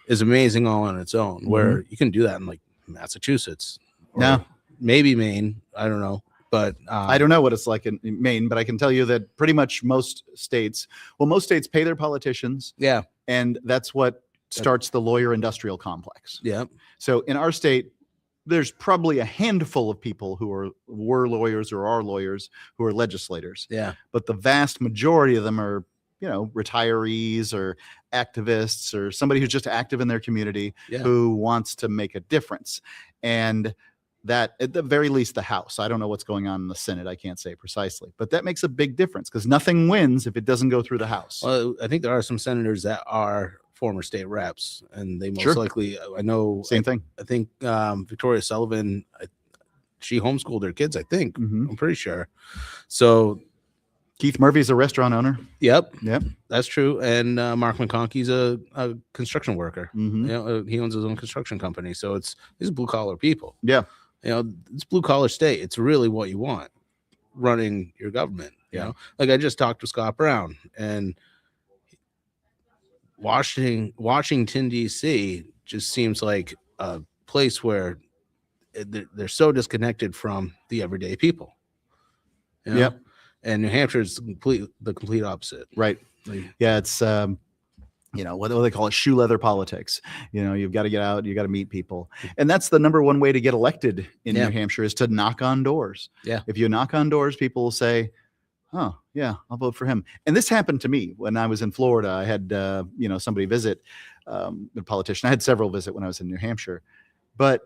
Is amazing all on its own. Where you can do that in Massachusetts. Or No. maybe Maine. I don't know. But I don't know what it's like in Maine, but I can tell you that pretty much most states pay their politicians. Yeah. And that's what starts the lawyer industrial complex. Yeah. So in our state, there's probably a handful of people who were lawyers or are lawyers who are legislators. Yeah. But the vast majority of them are, retirees or activists or somebody who's just active in their community who wants to make a difference. And that at the very least, the House, I don't know what's going on in the Senate. I can't say precisely, but that makes a big difference because nothing wins if it doesn't go through the House. Well, I think there are some senators that are former state reps, and they most Sure. likely, I know, Same thing. I think Victoria Sullivan, she homeschooled her kids. I think Mhm. I'm pretty sure. So, Keith Murphy's a restaurant owner. yep, Yep. that's true. And Mark McConkey's a construction worker. Mhm. He owns his own construction company. So these blue collar people. Yeah. It's blue collar state. It's really what you want running your government. Like I just talked to Scott Brown, and Washington D.C. just seems like a place where they're so disconnected from the everyday people. Yep. And New Hampshire is the complete opposite. Right. Yeah. It's, what do they call it? Shoe leather politics. You've got to get out, you got to meet people. And that's the number one way to get elected in New Hampshire is to knock on doors. Yeah. If you knock on doors, people will say, oh yeah, I'll vote for him. And this happened to me when I was in Florida. I had, somebody visit, a politician. I had several visit when I was in New Hampshire, but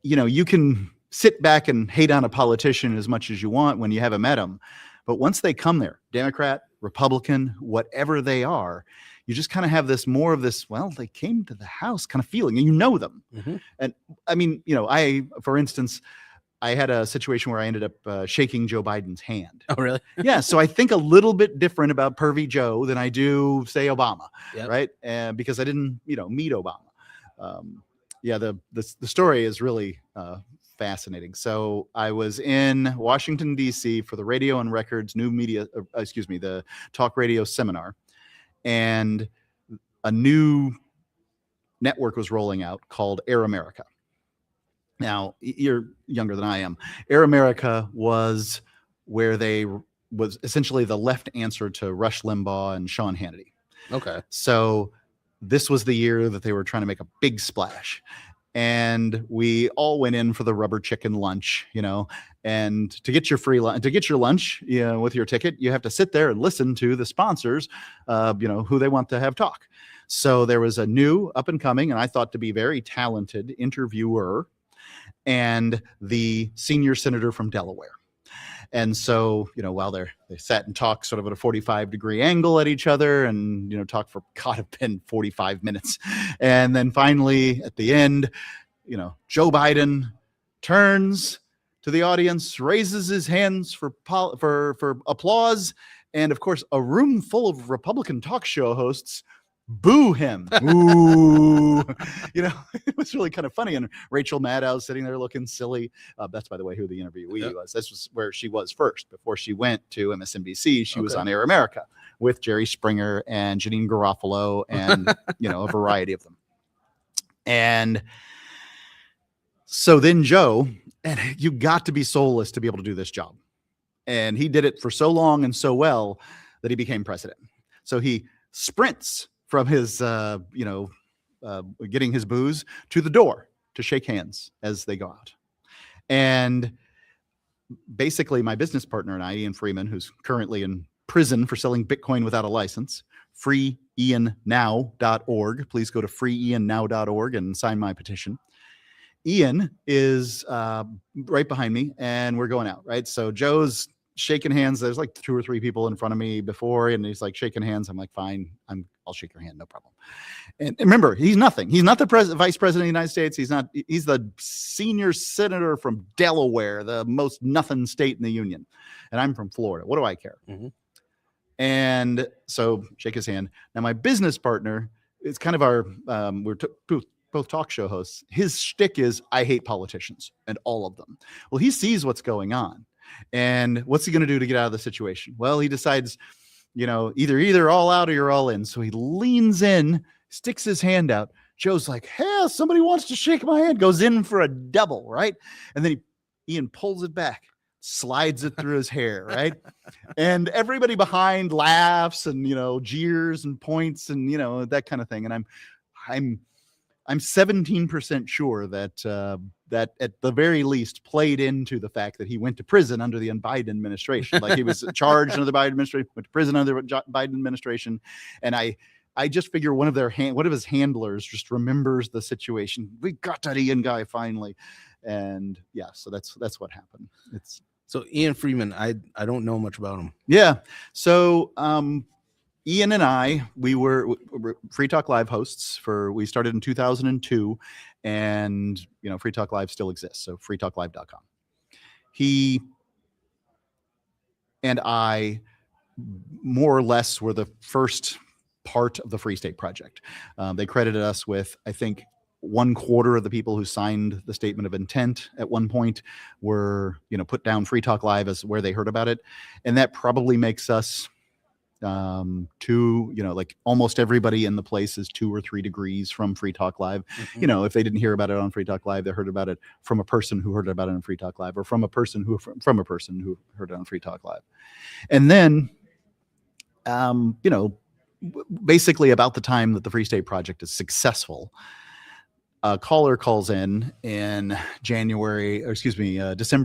you can sit back and hate on a politician as much as you want when you haven't met them. But once they come there, Democrat, Republican, whatever they are, you just kind of have more of this, well, they came to the House kind of feeling, and you know them. Mm-hmm. And I mean, for instance, I had a situation where I ended up shaking Joe Biden's hand. Oh, really? Yeah. So I think a little bit different about Pervy Joe than I do, say, Obama. Yep. Right. Because I didn't, meet Obama. The story is really fascinating. So I was in Washington, D.C. for the Radio and Records the talk radio seminar, and a new network was rolling out called Air America. Now, you're younger than I am. Air America was where they was essentially the left answer to Rush Limbaugh and Sean Hannity. Okay. So this was the year that they were trying to make a big splash. And we all went in for the rubber chicken lunch, you know, and to get your free lunch, to get your lunch, you know, with your ticket, you have to sit there and listen to the sponsors, you know, who they want to have talk. So there was a new up and coming, and I thought to be very talented interviewer, and the senior senator from Delaware. And so, you know, while they sat and talked sort of at a 45-degree angle at each other and, you know, talked for, God, have been 45 minutes. And then finally at the end, you know, Joe Biden turns to the audience, raises his hands for applause. And of course, a room full of Republican talk show hosts boo him. Ooh. You know, it was really kind of funny. And Rachel Maddow sitting there looking silly. That's, by the way, who the interviewee was. This was where she was first. Before she went to MSNBC, she was on Air America with Jerry Springer and Janine Garofalo and, you know, a variety of them. And so then Joe, and you got to be soulless to be able to do this job. And he did it for so long and so well that he became president. So he sprints from his, getting his booze to the door to shake hands as they go out. And basically my business partner and I, Ian Freeman, who's currently in prison for selling Bitcoin without a license, freeiannow.org. Please go to freeiannow.org and sign my petition. Ian is right behind me and we're going out, right? So Joe's shaking hands. There's like 2 or 3 people in front of me before, and he's like shaking hands. I'm like, fine, I'll shake your hand, no problem. And remember, he's nothing. He's not the vice president of the United States. He's the senior senator from Delaware, the most nothing state in the union. And I'm from Florida. What do I care? Mm-hmm. And so shake his hand. Now my business partner is kind of our, we're both talk show hosts. His shtick is, I hate politicians, and all of them. Well, he sees what's going on. And what's he going to do to get out of the situation? Well, he decides, you know, either all out or you're all in. So he leans in, sticks his hand out. Joe's like, hey, somebody wants to shake my hand, goes in for a double, right? And then Ian pulls it back, slides it through his hair, right? And everybody behind laughs and, you know, jeers and points and, you know, that kind of thing. And I'm 17% sure that that at the very least played into the fact that he went to prison under the Biden administration. Like he was charged under the Biden administration, went to prison under the Biden administration. And I just figure one of his handlers just remembers the situation. We got that Ian guy finally. And yeah, so that's what happened. So Ian Freeman, I don't know much about him. Yeah. So Ian and I, we were Free Talk Live hosts we started in 2002, and, you know, Free Talk Live still exists. So freetalklive.com. He and I more or less were the first part of the Free State Project. They credited us with, I think, 1/4 of the people who signed the statement of intent at one point were, you know, put down Free Talk Live as where they heard about it. And that probably makes us you know, like almost everybody in the place is 2 or 3 degrees from Free Talk Live. Mm-hmm. You know, if they didn't hear about it on Free Talk Live, they heard about it from a person who heard about it on Free Talk Live, or from a person who heard it on Free Talk Live. And then, you know, basically about the time that the Free State Project is successful, a caller calls in December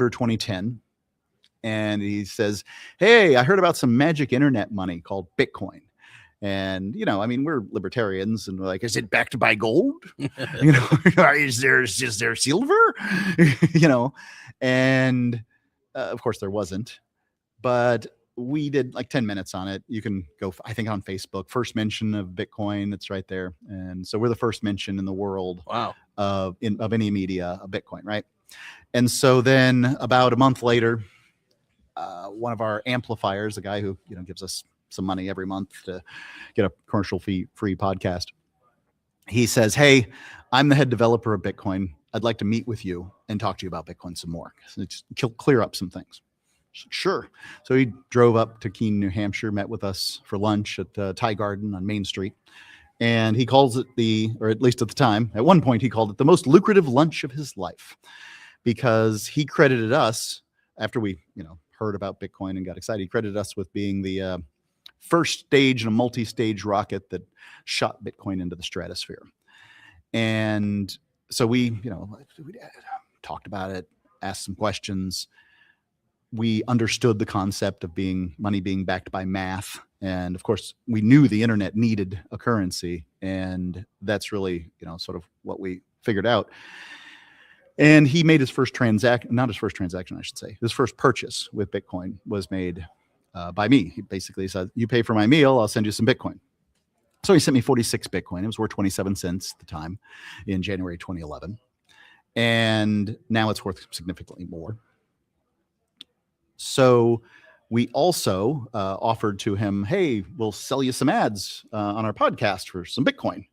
2010. And he says, hey, I heard about some magic internet money called Bitcoin. And, you know, I mean, we're libertarians and we're like, is it backed by gold? You know, is there silver? You know, and of course there wasn't. But we did like 10 minutes on it. You can go, I think, on Facebook, first mention of Bitcoin. It's right there. And so we're the first mention in the world of any media of Bitcoin, right? And so then about a month later, one of our amplifiers, a guy who, you know, gives us some money every month to get a commercial free podcast, he says, hey, I'm the head developer of Bitcoin. I'd like to meet with you and talk to you about Bitcoin some more. So just clear up some things. Sure. So he drove up to Keene, New Hampshire, met with us for lunch at Thai Garden on Main Street. And he calls it or at least at the time, at one point, he called it the most lucrative lunch of his life, because he credited us, after we, heard about Bitcoin and got excited, he credited us with being the first stage in a multi-stage rocket that shot Bitcoin into the stratosphere. And so we talked about it, asked some questions. We understood the concept of money being backed by math. And of course, we knew the internet needed a currency. And that's really, sort of what we figured out. And he made his first not his first transaction, I should say. His first purchase with Bitcoin was made by me. He basically said, you pay for my meal, I'll send you some Bitcoin. So he sent me 46 Bitcoin. It was worth 27 cents at the time in January 2011. And now it's worth significantly more. So we also offered to him, hey, we'll sell you some ads on our podcast for some Bitcoin.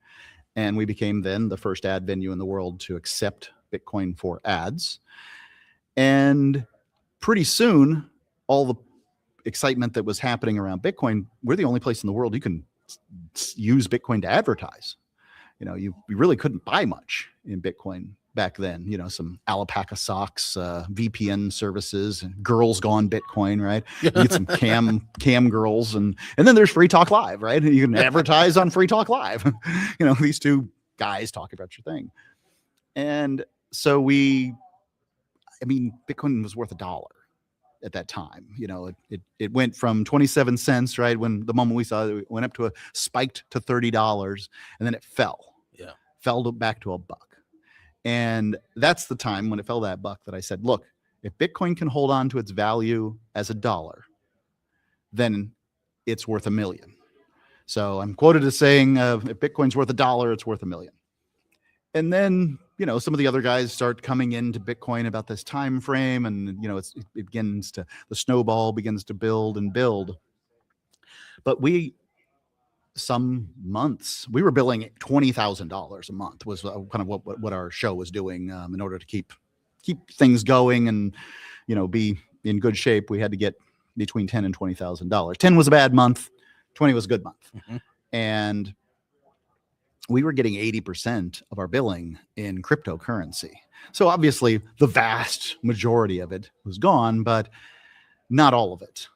And we became then the first ad venue in the world to accept Bitcoin for ads. And pretty soon, all the excitement that was happening around Bitcoin, we're the only place in the world you can use Bitcoin to advertise. You really couldn't buy much in Bitcoin back then. Some alpaca socks, VPN services, and girls gone Bitcoin, right? You get some cam girls, and then there's Free Talk Live, right? You can advertise on Free Talk Live. These two guys talk about your thing. And so Bitcoin was worth $1 at that time. It went from 27 cents, right? When the moment we saw it, went up to spiked to $30, and then it fell. Yeah. Fell back to $1. And that's the time when it fell that buck that I said, look, if Bitcoin can hold on to its value as $1, then it's worth $1 million. So I'm quoted as saying, if Bitcoin's worth $1, it's worth $1 million. And then, some of the other guys start coming into Bitcoin about this time frame, and the snowball begins to build and build. But some months we were billing $20,000 a month was kind of what our show was doing in order to keep things going and be in good shape. We had to get between $10,000 and $20,000. 10 was a bad month, 20 was a good month. Mm-hmm. And we were getting 80% of our billing in cryptocurrency. So obviously the vast majority of it was gone, but not all of it.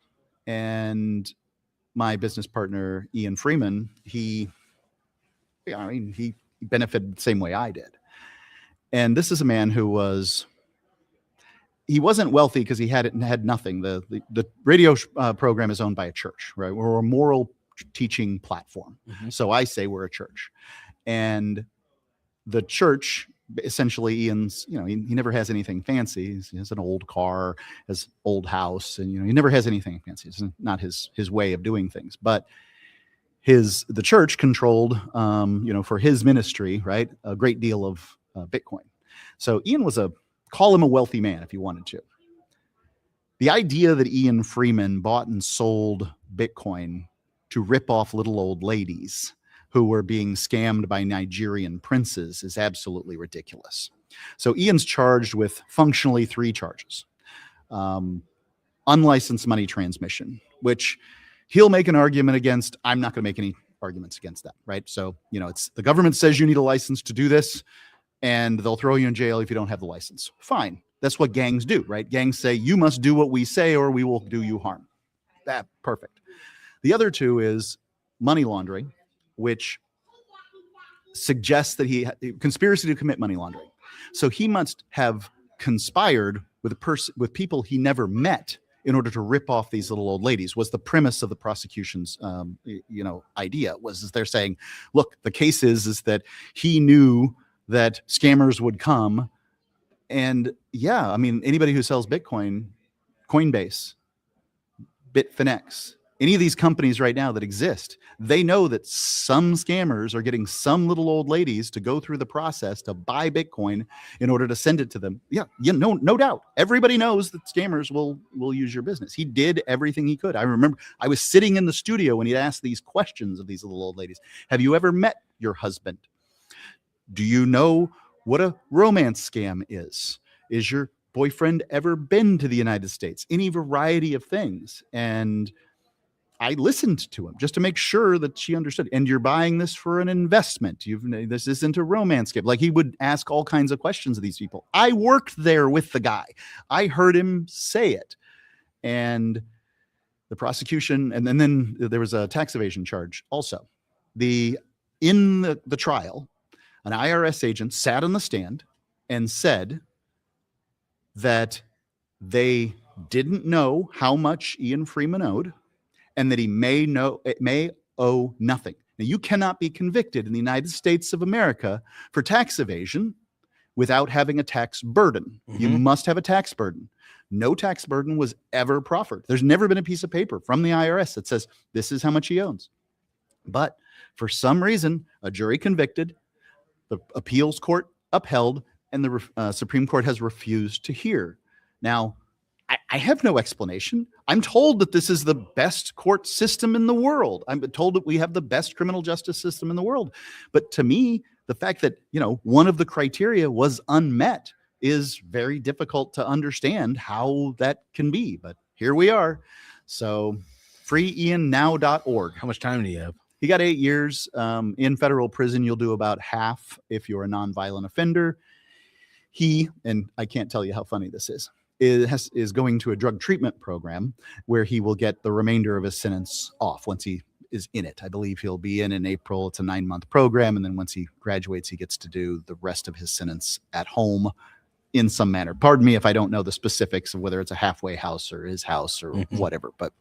And my business partner, Ian Freeman, he benefited the same way I did. And this is a man who he wasn't wealthy because he had nothing. The radio program is owned by a church, right? We're a moral teaching platform. Mm-hmm. So I say we're a church. And the church, essentially, Ian's, he never has anything fancy. He has an old car, has old house, and he never has anything fancy. It's not his way of doing things. But the church controlled, for his ministry, right, a great deal of Bitcoin. So Ian call him a wealthy man if you wanted to. The idea that Ian Freeman bought and sold Bitcoin to rip off little old ladies who were being scammed by Nigerian princes is absolutely ridiculous. So Ian's charged with functionally 3 charges. Unlicensed money transmission, which he'll make an argument against. I'm not going to make any arguments against that, right? So, it's the government says you need a license to do this, and they'll throw you in jail if you don't have the license. Fine. That's what gangs do, right? Gangs say, you must do what we say or we will do you harm. Perfect. The other 2 is money laundering, which suggests that conspiracy to commit money laundering. So he must have conspired with people he never met in order to rip off these little old ladies. Was the premise of the prosecution's idea. Was they're saying, look, the case is that he knew that scammers would come, and anybody who sells Bitcoin, Coinbase, Bitfinex, any of these companies right now that exist, they know that some scammers are getting some little old ladies to go through the process to buy Bitcoin in order to send it to them. No doubt. Everybody knows that scammers will use your business. He did everything he could. I remember I was sitting in the studio when he'd asked these questions of these little old ladies. Have you ever met your husband? Do you know what a romance scam is? Is your boyfriend ever been to the United States? Any variety of things. And I listened to him just to make sure that she understood. And you're buying this for an investment. This isn't a romance gift. Like, he would ask all kinds of questions of these people. I worked there with the guy. I heard him say it. And the prosecution, and then there was a tax evasion charge also. In the trial, an IRS agent sat on the stand and said that they didn't know how much Ian Freeman owed, and that he may owe nothing. Now, you cannot be convicted in the United States of America for tax evasion without having a tax burden. You must have a tax burden. No tax burden was ever proffered. There's never been a piece of paper from the IRS that says this is how much he owns. But for some reason, a jury convicted, the appeals court upheld, and the Supreme Court has refused to hear. Now, I have no explanation. I'm told that this is the best court system in the world. I'm told that we have the best criminal justice system in the world. But to me, the fact that, one of the criteria was unmet is very difficult to understand how that can be. But here we are. So freeiannow.org. How much time do you have? He got 8 years. In federal prison, you'll do about half if you're a nonviolent offender. And I can't tell you how funny this is going to a drug treatment program where he will get the remainder of his sentence off once he is in it. I believe he'll be in April. It's a 9-month program. And then once he graduates, he gets to do the rest of his sentence at home in some manner. Pardon me if I don't know the specifics of whether it's a halfway house or his house or whatever, but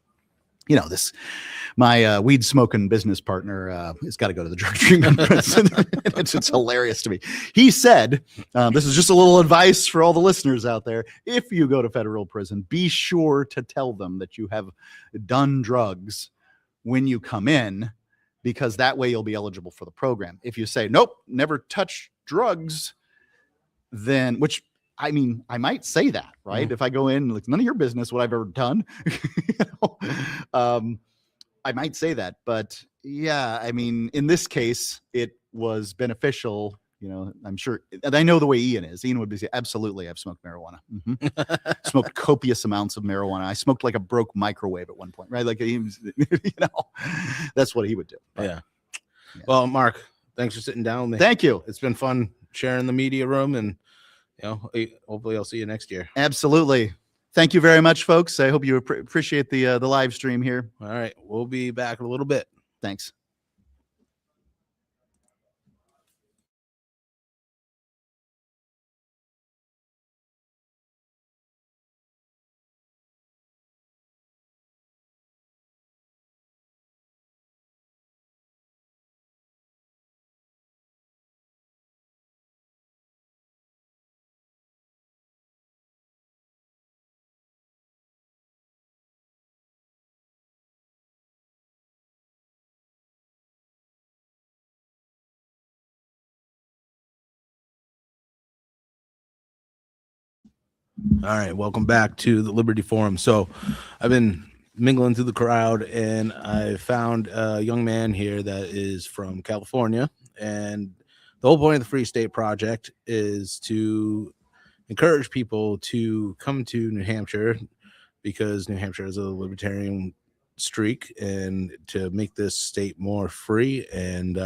my weed smoking business partner has got to go to the drug treatment prison. It's hilarious to me. He said, this is just a little advice for all the listeners out there. If you go to federal prison, be sure to tell them that you have done drugs when you come in, because that way you'll be eligible for the program. If you say, nope, never touch drugs, then, which, I mean, I might say that, right? If I go in, like, none of your business what I've ever done. I might say that, but yeah, I mean, in this case, it was beneficial. I'm sure, and I know the way Ian is. Ian would be, absolutely, I've smoked marijuana. Smoked copious amounts of marijuana. I smoked like a broke microwave at one point, right? Like, he was, that's what he would do. But, yeah. Well, Mark, thanks for sitting down with me. Thank you. It's been fun sharing the media room, and hopefully I'll see you next year. Absolutely. Thank you very much, folks. I hope you appreciate the live stream here. All right. We'll be back in a little bit. Thanks. All right, welcome back to the Liberty Forum. So I've been mingling through the crowd, and I found a young man here that is from California. And the whole point of the Free State Project is to encourage people to come to New Hampshire, because New Hampshire is a libertarian streak, and to make this state more free. And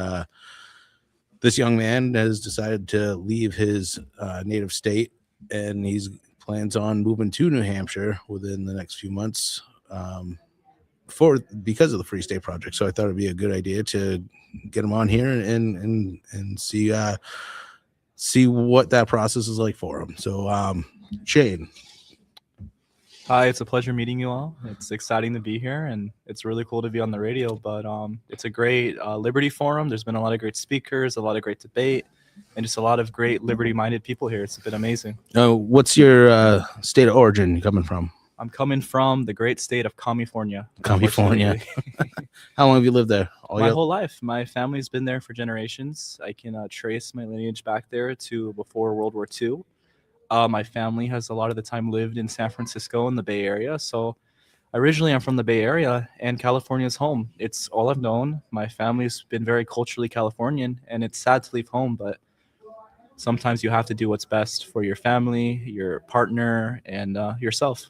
this young man has decided to leave his native state, and he's plans on moving to New Hampshire within the next few months because of the Free State Project. So I thought it'd be a good idea to get him on here and see what that process is like for him. So Shane. Hi, it's a pleasure meeting you all. It's exciting to be here, and it's really cool to be on the radio, but it's a great Liberty Forum. There's been a lot of great speakers, a lot of great debate, and just a lot of great liberty-minded people here. It's been amazing. What's your state of origin coming from? I'm coming from the great state of California. California. How long have you lived there? My whole life. My family's been there for generations. I can trace my lineage back there to before World War II. My family has a lot of the time lived in San Francisco in the Bay Area. So originally I'm from the Bay Area, and California's home. It's all I've known. My family's been very culturally Californian, and it's sad to leave home, but sometimes you have to do what's best for your family, your partner, and yourself.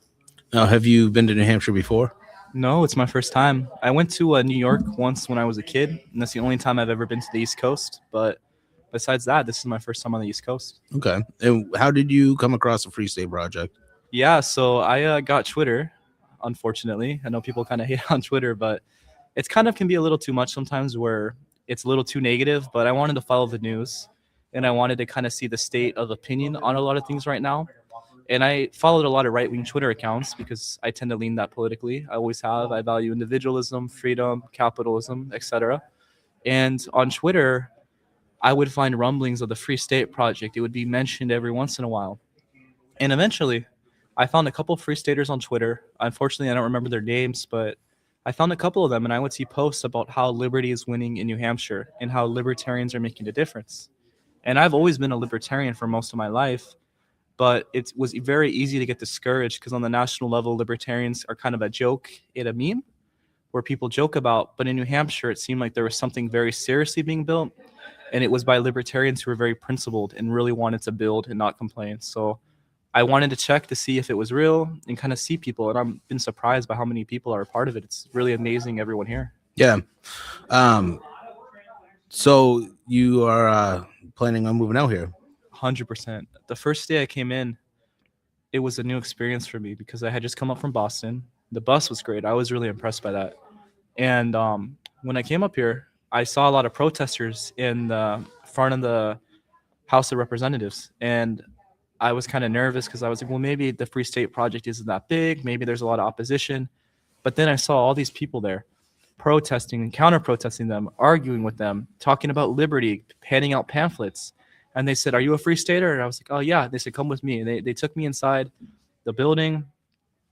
Now, have you been to New Hampshire before? No, it's my first time. I went to New York once when I was a kid, and that's the only time I've ever been to the East Coast. But besides that, this is my first time on the East Coast. Okay. And how did you come across the Free State Project? Yeah, so I got Twitter, unfortunately. I know people kind of hate on Twitter, but it's kind of can be a little too much sometimes where it's a little too negative. But I wanted to follow the news and I wanted to kind of see the state of opinion on a lot of things right now. And I followed a lot of right wing Twitter accounts because I tend to lean that politically. I always have. I value individualism, freedom, capitalism, etc. And on Twitter, I would find rumblings of the Free State Project. It would be mentioned every once in a while. And eventually, I found a couple of Free Staters on Twitter. Unfortunately, I don't remember their names, but I found a couple of them, and I would see posts about how liberty is winning in New Hampshire and how libertarians are making a difference. And I've always been a libertarian for most of my life, but it was very easy to get discouraged because on the national level, libertarians are kind of a joke and a meme where people joke about. But in New Hampshire, it seemed like there was something very seriously being built, and it was by libertarians who were very principled and really wanted to build and not complain. So I wanted to check to see if it was real and kind of see people. And I've been surprised by how many people are a part of it. It's really amazing, everyone here. Yeah. So you are planning on moving out here? 100%. The first day I came in, it was a new experience for me because I had just come up from Boston. The bus was great. I was really impressed by that. And when I came up here, I saw a lot of protesters in the front of the House of Representatives. And I was kind of nervous because I was like, well, maybe the Free State Project isn't that big. Maybe there's a lot of opposition. But then I saw all these people there protesting and counter-protesting them, arguing with them, talking about liberty, handing out pamphlets. And they said, are you a Free Stater? And I was like, oh, yeah. They said, come with me. And they took me inside the building.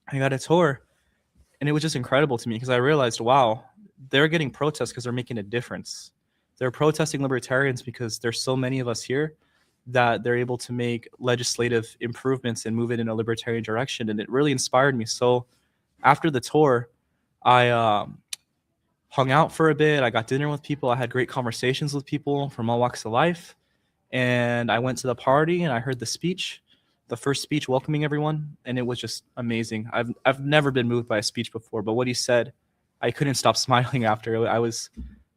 I got a tour. And it was just incredible to me because I realized, wow, they're getting protests because they're making a difference. They're protesting libertarians because there's so many of us here that they're able to make legislative improvements and move it in a libertarian direction. And it really inspired me. So after the tour, I hung out for a bit. I got dinner with people. I had great conversations with people from all walks of life. And I went to the party and I heard the speech, the first speech welcoming everyone. And it was just amazing. I've never been moved by a speech before, but what he said, I couldn't stop smiling after. I was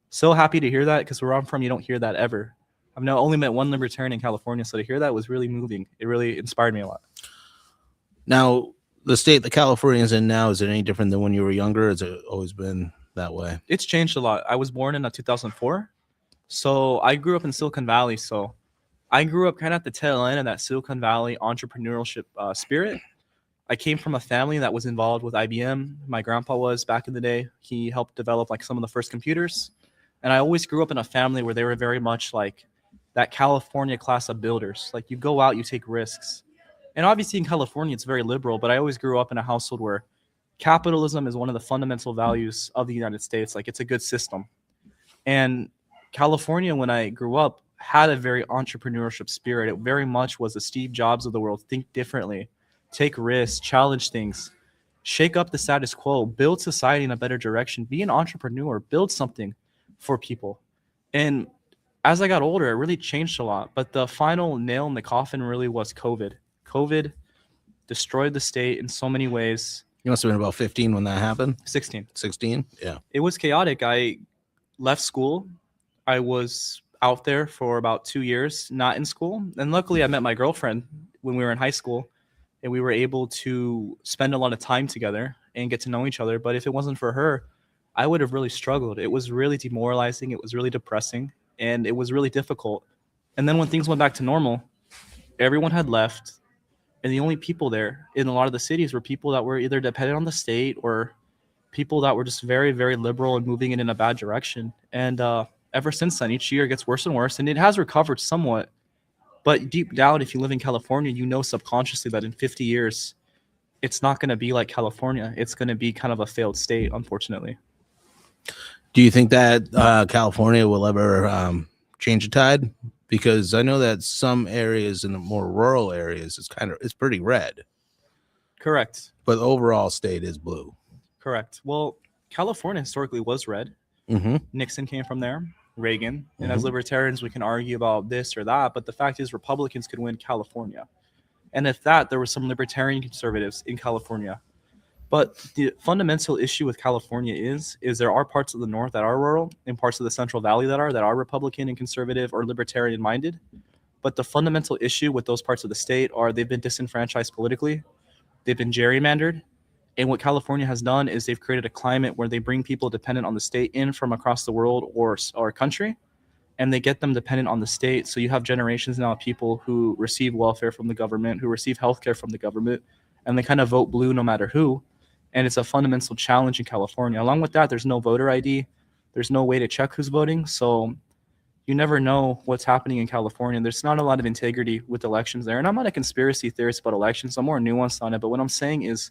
so happy to hear that because where I'm from, you don't hear that ever. I've now only met one libertarian in California, so to hear that was really moving. It really inspired me a lot. Now, the state that California is in now, is it any different than when you were younger? Or has it always been that way? It's changed a lot. I was born in 2004, so I grew up in Silicon Valley. So I grew up kind of at the tail end of that Silicon Valley entrepreneurship spirit. I came from a family that was involved with IBM. My grandpa was back in the day. He helped develop like some of the first computers. And I always grew up in a family where they were very much like that California class of builders. Like you go out, you take risks. And obviously in California, it's very liberal, but I always grew up in a household where capitalism is one of the fundamental values of the United States. Like it's a good system. And California, when I grew up, had a very entrepreneurship spirit. It very much was the Steve Jobs of the world. Think differently, take risks, challenge things, shake up the status quo, build society in a better direction, be an entrepreneur, build something for people. And as I got older, it really changed a lot. But the final nail in the coffin really was COVID. COVID destroyed the state in so many ways. You must have been about 15 when that happened. 16. 16? Yeah. It was chaotic. I left school. I was out there for about 2 years, not in school. And luckily, I met my girlfriend when we were in high school. And we were able to spend a lot of time together and get to know each other. But if it wasn't for her, I would have really struggled. It was really demoralizing. It was really depressing. And it was really difficult. And then when things went back to normal, everyone had left. And the only people there in a lot of the cities were people that were either dependent on the state or people that were just very, very liberal and moving it in a bad direction. And ever since then, each year it gets worse and worse. And it has recovered somewhat. But deep down, if you live in California, you know subconsciously that in 50 years, it's not going to be like California. It's going to be kind of a failed state, unfortunately. Do you think that California will ever change the tide? Because I know that some areas in the more rural areas, it's pretty red. Correct. But the overall state is blue. Correct. Well, California historically was red. Mm-hmm. Nixon came from there, Reagan. And as libertarians, we can argue about this or that. But the fact is Republicans could win California. And if that, there were some libertarian conservatives in California. But the fundamental issue with California is there are parts of the north that are rural and parts of the Central Valley that are Republican and conservative or libertarian minded. But the fundamental issue with those parts of the state are they've been disenfranchised politically, they've been gerrymandered, and what California has done is they've created a climate where they bring people dependent on the state in from across the world or country, and they get them dependent on the state. So you have generations now of people who receive welfare from the government, who receive healthcare from the government, and they kind of vote blue no matter who. And it's a fundamental challenge in California. Along with that, there's no voter ID. There's no way to check who's voting. So you never know what's happening in California. There's not a lot of integrity with elections there. And I'm not a conspiracy theorist about elections. I'm more nuanced on it. But what I'm saying is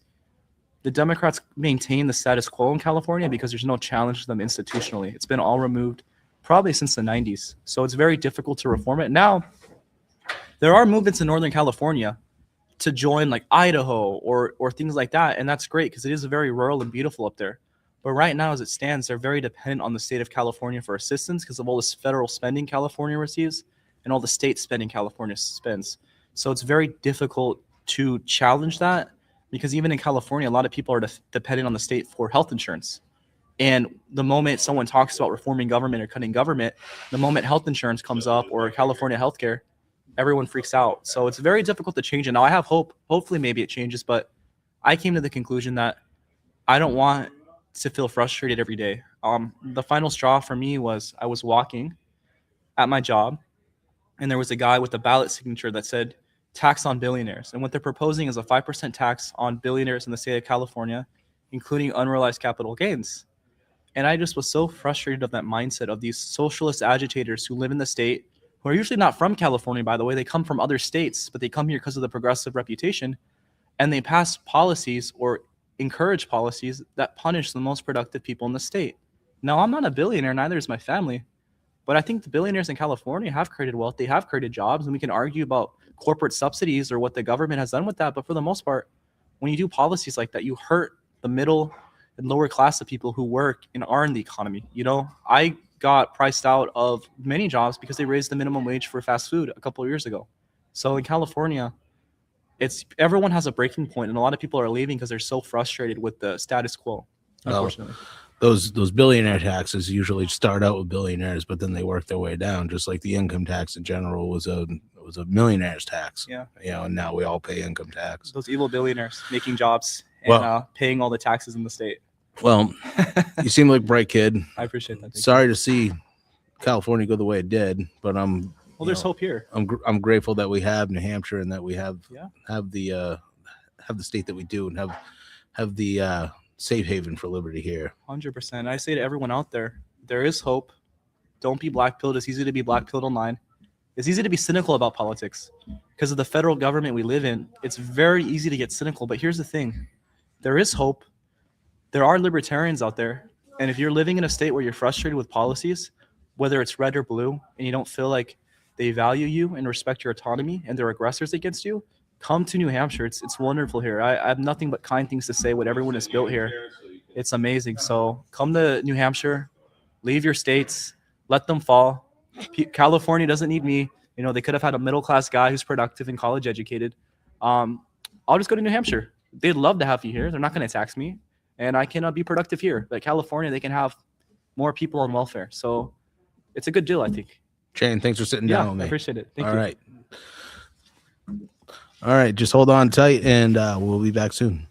the Democrats maintain the status quo in California because there's no challenge to them institutionally. It's been all removed probably since the 90s. So it's very difficult to reform it. Now, there are movements in Northern California to join like Idaho or things like that. And that's great because it is very rural and beautiful up there. But right now, as it stands, they're very dependent on the state of California for assistance because of all this federal spending California receives and all the state spending California spends. So it's very difficult to challenge that because even in California, a lot of people are dependent on the state for health insurance. And the moment someone talks about reforming government or cutting government, the moment health insurance comes up or California healthcare, everyone freaks out. So it's very difficult to change it. Now I have hope. Hopefully maybe it changes, but I came to the conclusion that I don't want to feel frustrated every day. The final straw for me was I was walking at my job and there was a guy with a ballot signature that said tax on billionaires. And what they're proposing is a 5% tax on billionaires in the state of California, including unrealized capital gains. And I just was so frustrated of that mindset of these socialist agitators who live in the state, who are usually not from California, by the way. They come from other states, but they come here because of the progressive reputation. And they pass policies or encourage policies that punish the most productive people in the state. Now, I'm not a billionaire, neither is my family. But I think the billionaires in California have created wealth. They have created jobs, and we can argue about corporate subsidies or what the government has done with that. But for the most part, when you do policies like that, you hurt the middle and lower class of people who work and are in the economy. You know, I got priced out of many jobs because they raised the minimum wage for fast food a couple of years ago. So in California, it's everyone has a breaking point, and a lot of people are leaving because they're so frustrated with the status quo. Unfortunately. Those billionaire taxes usually start out with billionaires, but then they work their way down. Just like the income tax in general was a millionaire's tax. Yeah. You know, and now we all pay income tax. Those evil billionaires making jobs and paying all the taxes in the state. Well, you seem like a bright kid. I appreciate that. Sorry to see California go the way it did, but there's hope here. I'm grateful that we have New Hampshire and that we have the state that we do and have the safe haven for liberty here. 100%. I say to everyone out there, there is hope. Don't be black-pilled. It's easy to be black-pilled online. It's easy to be cynical about politics because of the federal government we live in. It's very easy to get cynical. But here's the thing. There is hope. There are libertarians out there. And if you're living in a state where you're frustrated with policies, whether it's red or blue, and you don't feel like they value you and respect your autonomy and they're aggressors against you, come to New Hampshire. It's wonderful here. I have nothing but kind things to say. What everyone has built here, it's amazing. So come to New Hampshire, leave your states, let them fall. California doesn't need me. You know, they could have had a middle-class guy who's productive and college educated. I'll just go to New Hampshire. They'd love to have you here. They're not going to tax me, and I can be productive here. But California, they can have more people on welfare. So it's a good deal, I think. Shane, thanks for sitting down with me. I appreciate it. Thank All you. right. All right. Just hold on tight, and we'll be back soon.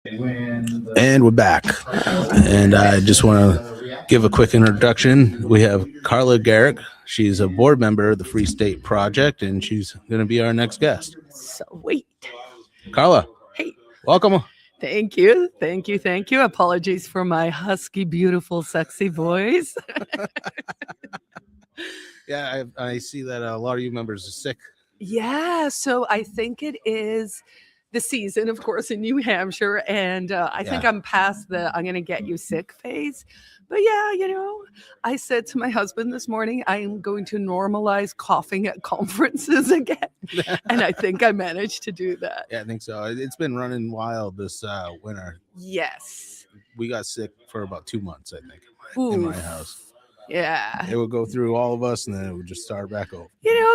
And we're back. And I just want to give a quick introduction. We have Carla Garrick. She's a board member of the Free State Project, and she's going to be our next guest. Sweet. Carla, Hey, welcome. thank you. Thank you. Thank you. Apologies for my husky, beautiful, sexy voice. Yeah, I see that a lot of you members are sick. Yeah. So I think it is the season, of course, in New Hampshire. And I think I'm past the I'm going to get you sick phase. But yeah, I said to my husband this morning, I am going to normalize coughing at conferences again. And I think I managed to do that. Yeah, I think so. It's been running wild this winter. Yes. We got sick for about 2 months, I think, in my house. Yeah. It would go through all of us, and then it would just start back over.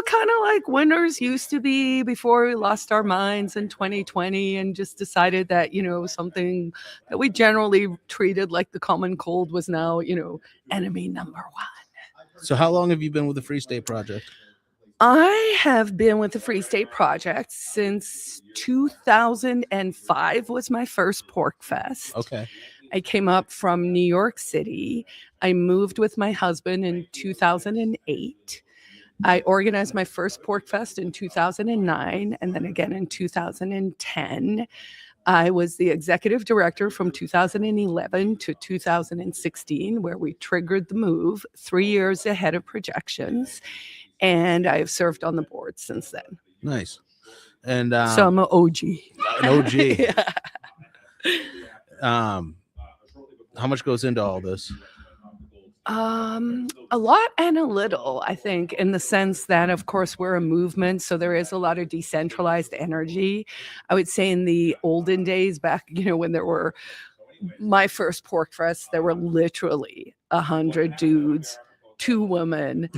Kind of like winters used to be before we lost our minds in 2020 and just decided that, something that we generally treated like the common cold was now, enemy number one. So how long have you been with the Free State Project? I have been with the Free State Project since 2005 was my first Pork Fest. Okay. I came up from New York City. I moved with my husband in 2008. I organized my first Pork Fest in 2009 and then again in 2010. I was the executive director from 2011 to 2016, where we triggered the move 3 years ahead of projections. And I have served on the board since then. Nice. And so I'm an OG. An OG. Yeah. How much goes into all this? A lot and a little, I think, in the sense that, of course, we're a movement, so there is a lot of decentralized energy. I would say in the olden days, back, when there were my first Pork Fest, there were literally 100 dudes, 2 women,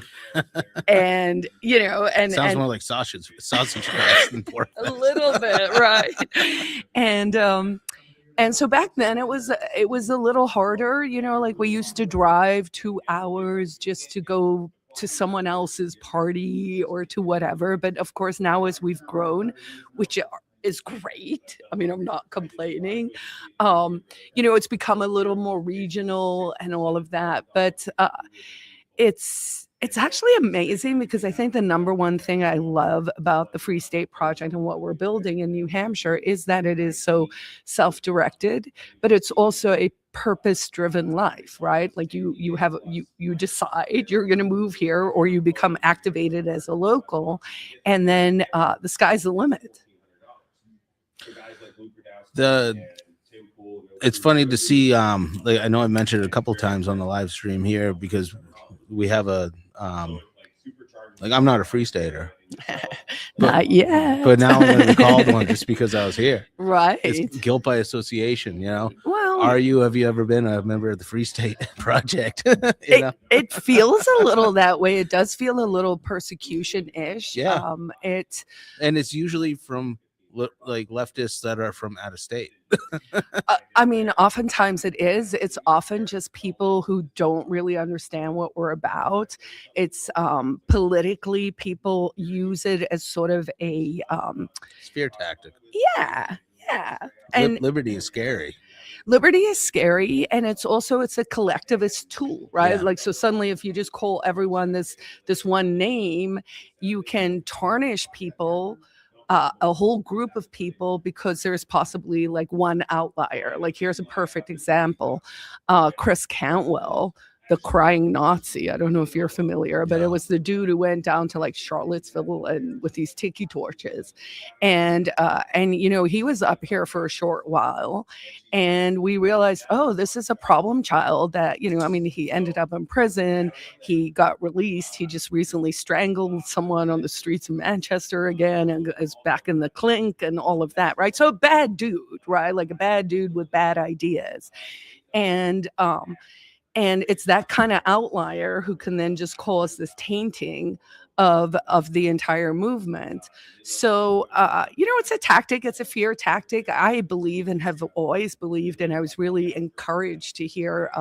and Sounds more like sausage fest than pork fest. A little bit, right? And so back then it was a little harder, like we used to drive 2 hours just to go to someone else's party or to whatever. But of course, now as we've grown, which is great. I mean, I'm not complaining. It's become a little more regional and all of that. But it's actually amazing because I think the number one thing I love about the Free State Project and what we're building in New Hampshire is that it is so self-directed, but it's also a purpose-driven life, right? Like you decide you're going to move here or you become activated as a local, and then the sky's the limit. It's funny to see. Like I know I mentioned it a couple times on the live stream here because we have a I'm not a Free Stater. Not yet. But now I'm going to be called one just because I was here. Right. It's guilt by association, Well, have you ever been a member of the Free State Project? It feels a little that way. It does feel a little persecution-ish. Yeah. And it's usually from like leftists that are from out of state. I mean, oftentimes it is. It's often just people who don't really understand what we're about. It's politically, people use it as sort of a Fear tactic. Yeah. And liberty is scary. Liberty is scary, and it's a collectivist tool, right? Yeah. Like, so suddenly if you just call everyone this one name, you can tarnish people, a whole group of people, because there's possibly like one outlier. Like, here's a perfect example. Chris Cantwell, the crying Nazi. I don't know if you're familiar, but it was the dude who went down to like Charlottesville and with these tiki torches. And he was up here for a short while, and we realized, oh, this is a problem child that, he ended up in prison. He got released. He just recently strangled someone on the streets of Manchester again and is back in the clink and all of that, right? So a bad dude, right? Like a bad dude with bad ideas. And it's that kind of outlier who can then just cause this tainting of the entire movement. So, it's a tactic. It's a fear tactic. I believe and have always believed, and I was really encouraged to hear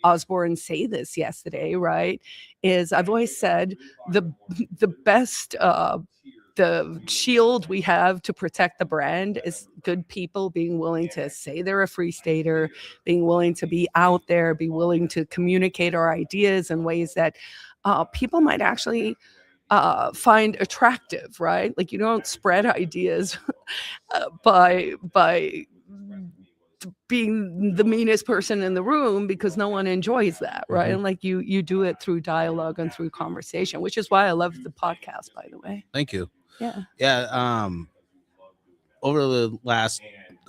Osborne say this yesterday, right, is I've always said the best the shield we have to protect the brand is good people being willing to say they're a free stater, being willing to be out there, be willing to communicate our ideas in ways that people might actually find attractive, right? Like you don't spread ideas by being the meanest person in the room, because no one enjoys that, right? And like you do it through dialogue and through conversation, which is why I love the podcast, by the way. Thank you. Yeah. Over the last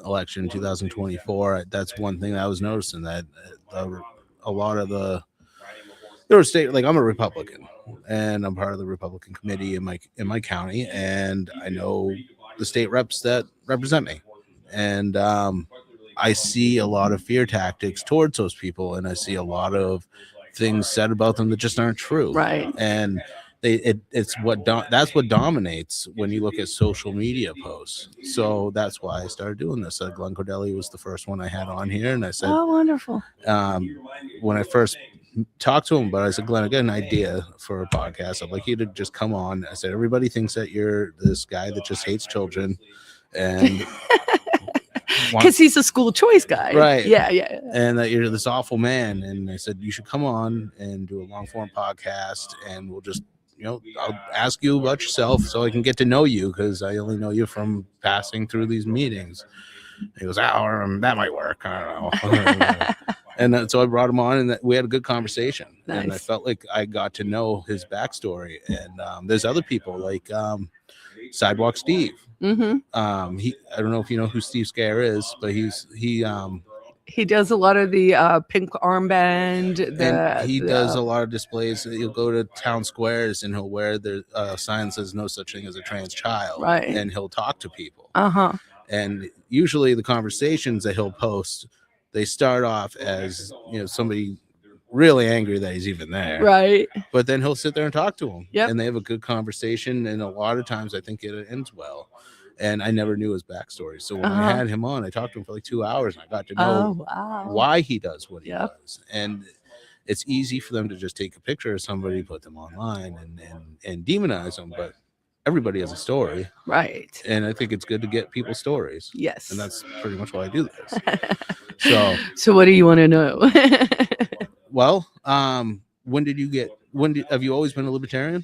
election, 2024, that's one thing that I was noticing, that a lot of there were state, like I'm a Republican and I'm part of the Republican committee in my county, and I know the state reps that represent me, and I see a lot of fear tactics towards those people, and I see a lot of things said about them that just aren't true. Right. And that's what dominates when you look at social media posts. So that's why I started doing this. Glenn Cordelli was the first one I had on here, and I said, oh, wonderful. When I first talked to him, but I said, Glenn, I got an idea for a podcast. I'd like you to just come on. I said, everybody thinks that you're this guy that just hates children, and because he's a school choice guy, right? Yeah. And that you're this awful man. And I said, you should come on and do a long form podcast, and we'll just, I'll ask you about yourself so I can get to know you, because I only know you from passing through these meetings. And he goes, that might work. I don't know. And so I brought him on, and we had a good conversation. Nice. And I felt like I got to know his backstory. And there's other people like Sidewalk Steve. I don't know if you know who Steve Scare is, but he does a lot of the pink armband. He does a lot of displays. He'll go to town squares and he'll wear the sign that says no such thing as a trans child, right? And he'll talk to people. And usually the conversations that he'll post, they start off as somebody really angry that he's even there, right? But then he'll sit there and talk to him, Yep. And they have a good conversation, and a lot of times I think it ends well. And I never knew his backstory, so when I had him on, I talked to him for like 2 hours, and I got to know why he does what he does. And it's easy for them to just take a picture of somebody, put them online, and demonize them, but everybody has a story, right? And I think it's good to get people's stories. Yes. And that's pretty much why I do this. So what do you want to know? Well, have you always been a libertarian?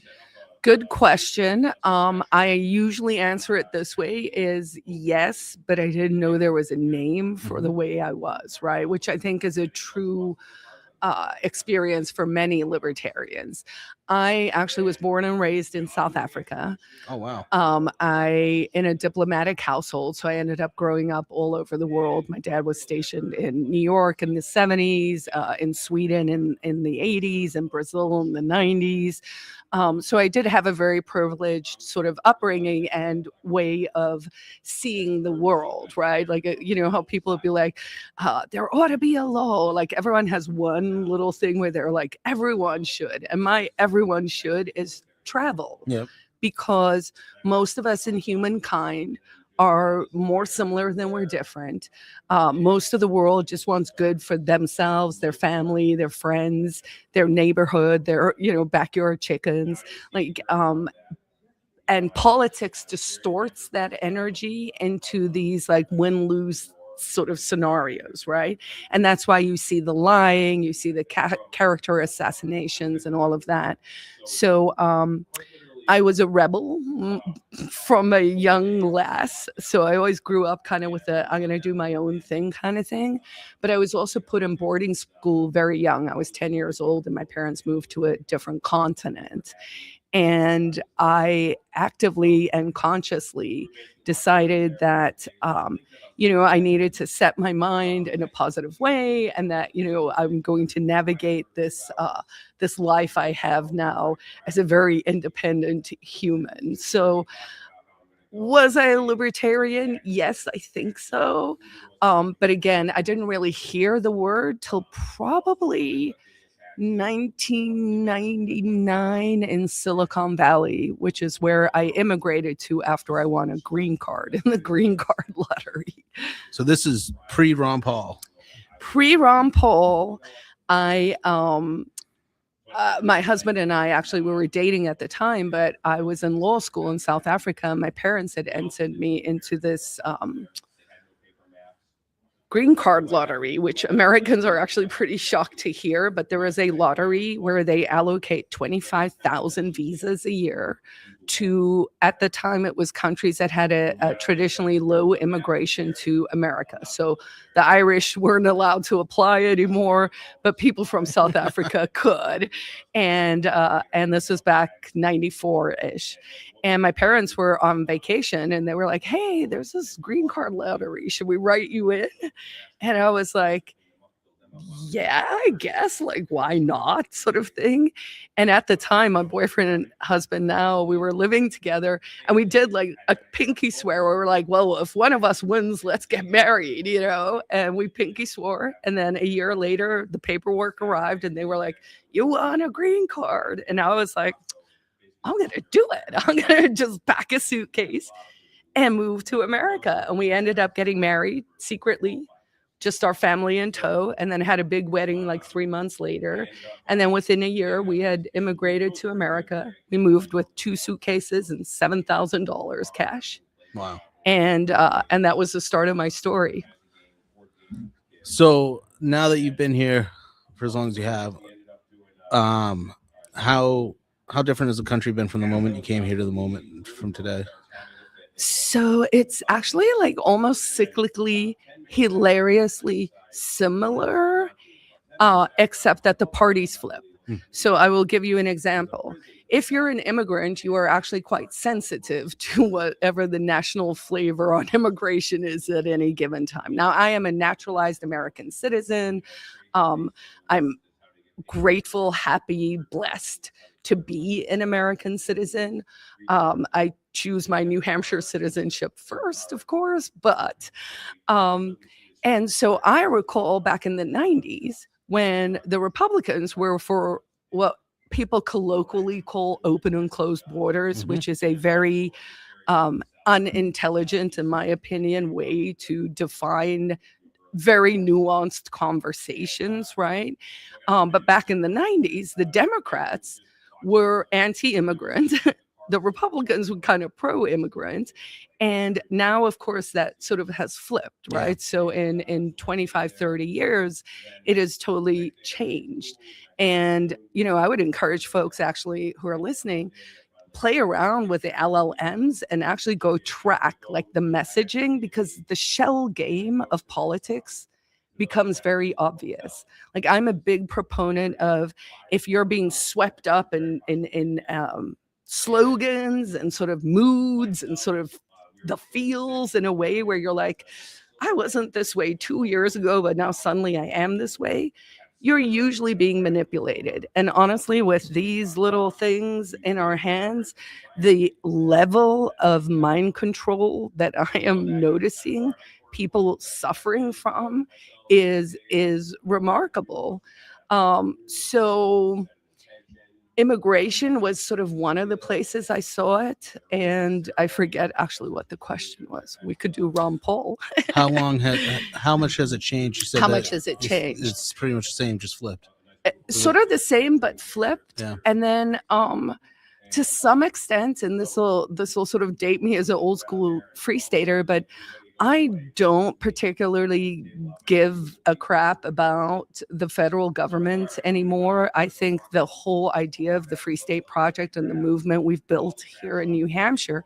Good question. I usually answer it this way: is yes, but I didn't know there was a name for the way I was, right? Which I think is a true experience for many libertarians. I actually was born and raised in South Africa. Oh, wow. I in a diplomatic household, so I ended up growing up all over the world. My dad was stationed in New York in the 70s, in Sweden in the 80s, in Brazil in the 90s. So I did have a very privileged sort of upbringing and way of seeing the world, right? Like, how people would be like, there ought to be a law. Like everyone has one little thing where they're like, everyone should. And my everyone should is travel. Yep. Because most of us in humankind are more similar than we're different. Most of the world just wants good for themselves, their family, their friends, their neighborhood, their backyard chickens. And politics distorts that energy into these like win-lose sort of scenarios, right? And that's why you see the lying, you see the character assassinations and all of that. So I was a rebel from a young lass. So I always grew up kind of with I'm going to do my own thing kind of thing. But I was also put in boarding school very young. I was 10 years old and my parents moved to a different continent. And I actively and consciously decided that, I needed to set my mind in a positive way, and that, I'm going to navigate this life I have now as a very independent human. So was I a libertarian? Yes, I think so. But again, I didn't really hear the word till probably 1999 in Silicon Valley, which is where I immigrated to after I won a green card in the green card lottery. So this is pre-Ron Paul. Pre-Ron Paul, I My husband and I actually we were dating at the time, but I was in law school in South Africa. My parents had entered me into this green card lottery, which Americans are actually pretty shocked to hear. But there is a lottery where they allocate 25,000 visas a year to, at the time, it was countries that had a traditionally low immigration to America. So the Irish weren't allowed to apply anymore, but people from South Africa could. And this was back 94-ish. And my parents were on vacation and they were like, hey, there's this green card lottery. Should we write you in? And I was like, yeah, I guess, like, why not, sort of thing. And at the time, my boyfriend and husband now, we were living together and we did like a pinky swear where we're like, well, if one of us wins, let's get married, you know? And we pinky swore. And then a year later, the paperwork arrived and they were like, you won a green card. And I was like, I'm going to do it. I'm going to just pack a suitcase and move to America. And we ended up getting married secretly, just our family in tow, and then had a big wedding like 3 months later. And then within a year, we had immigrated to America. We moved with 2 suitcases and $7,000 cash. Wow. And that was the start of my story. So now that you've been here for as long as you have, how different has the country been from the moment you came here to the moment from today? So it's actually like almost cyclically, hilariously similar, except that the parties flip. So I will give you an example. If you're an immigrant, you are actually quite sensitive to whatever the national flavor on immigration is at any given time. Now, I am a naturalized American citizen. I'm grateful, happy, blessed to be an American citizen. I choose my New Hampshire citizenship first, of course, but and so I recall back in the 90s when the Republicans were for what people colloquially call open and closed borders, which is a very unintelligent, in my opinion, way to define very nuanced conversations, right? But back in the 90s, the Democrats were anti-immigrant. The Republicans were kind of pro-immigrant. And now, of course, that sort of has flipped, right? Yeah. So in 25, 30 years, it has totally changed. And, you know, I would encourage folks actually who are listening, play around with the LLMs and actually go track like the messaging, because the shell game of politics becomes very obvious. Like, I'm a big proponent of, if you're being swept up in slogans and sort of moods and sort of the feels in a way where you're like, I wasn't this way 2 years ago, but now suddenly I am this way, you're usually being manipulated. And honestly, with these little things in our hands, the level of mind control that I am noticing people suffering from is remarkable. So immigration was sort of one of the places I saw it, and I forget actually what the question was. We could do Ron Paul. How much has it changed? You said how much has it changed? It's pretty much the same, just flipped. Sort of the same, but flipped. Yeah. And then to some extent, and this will sort of date me as an old school Free Stater, but I don't particularly give a crap about the federal government anymore. I think the whole idea of the Free State Project and the movement we've built here in New Hampshire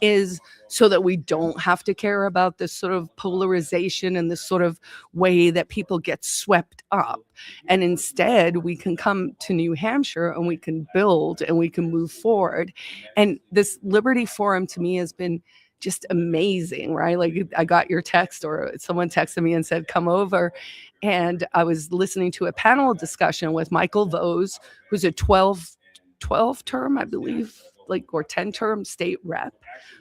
is so that we don't have to care about this sort of polarization and this sort of way that people get swept up. And instead, we can come to New Hampshire and we can build and we can move forward. And this Liberty Forum to me has been just amazing, right? Like, I got your text, or someone texted me and said, come over. And I was listening to a panel discussion with Michael Vose, who's a 12 term, I believe, like, or 10-term state rep,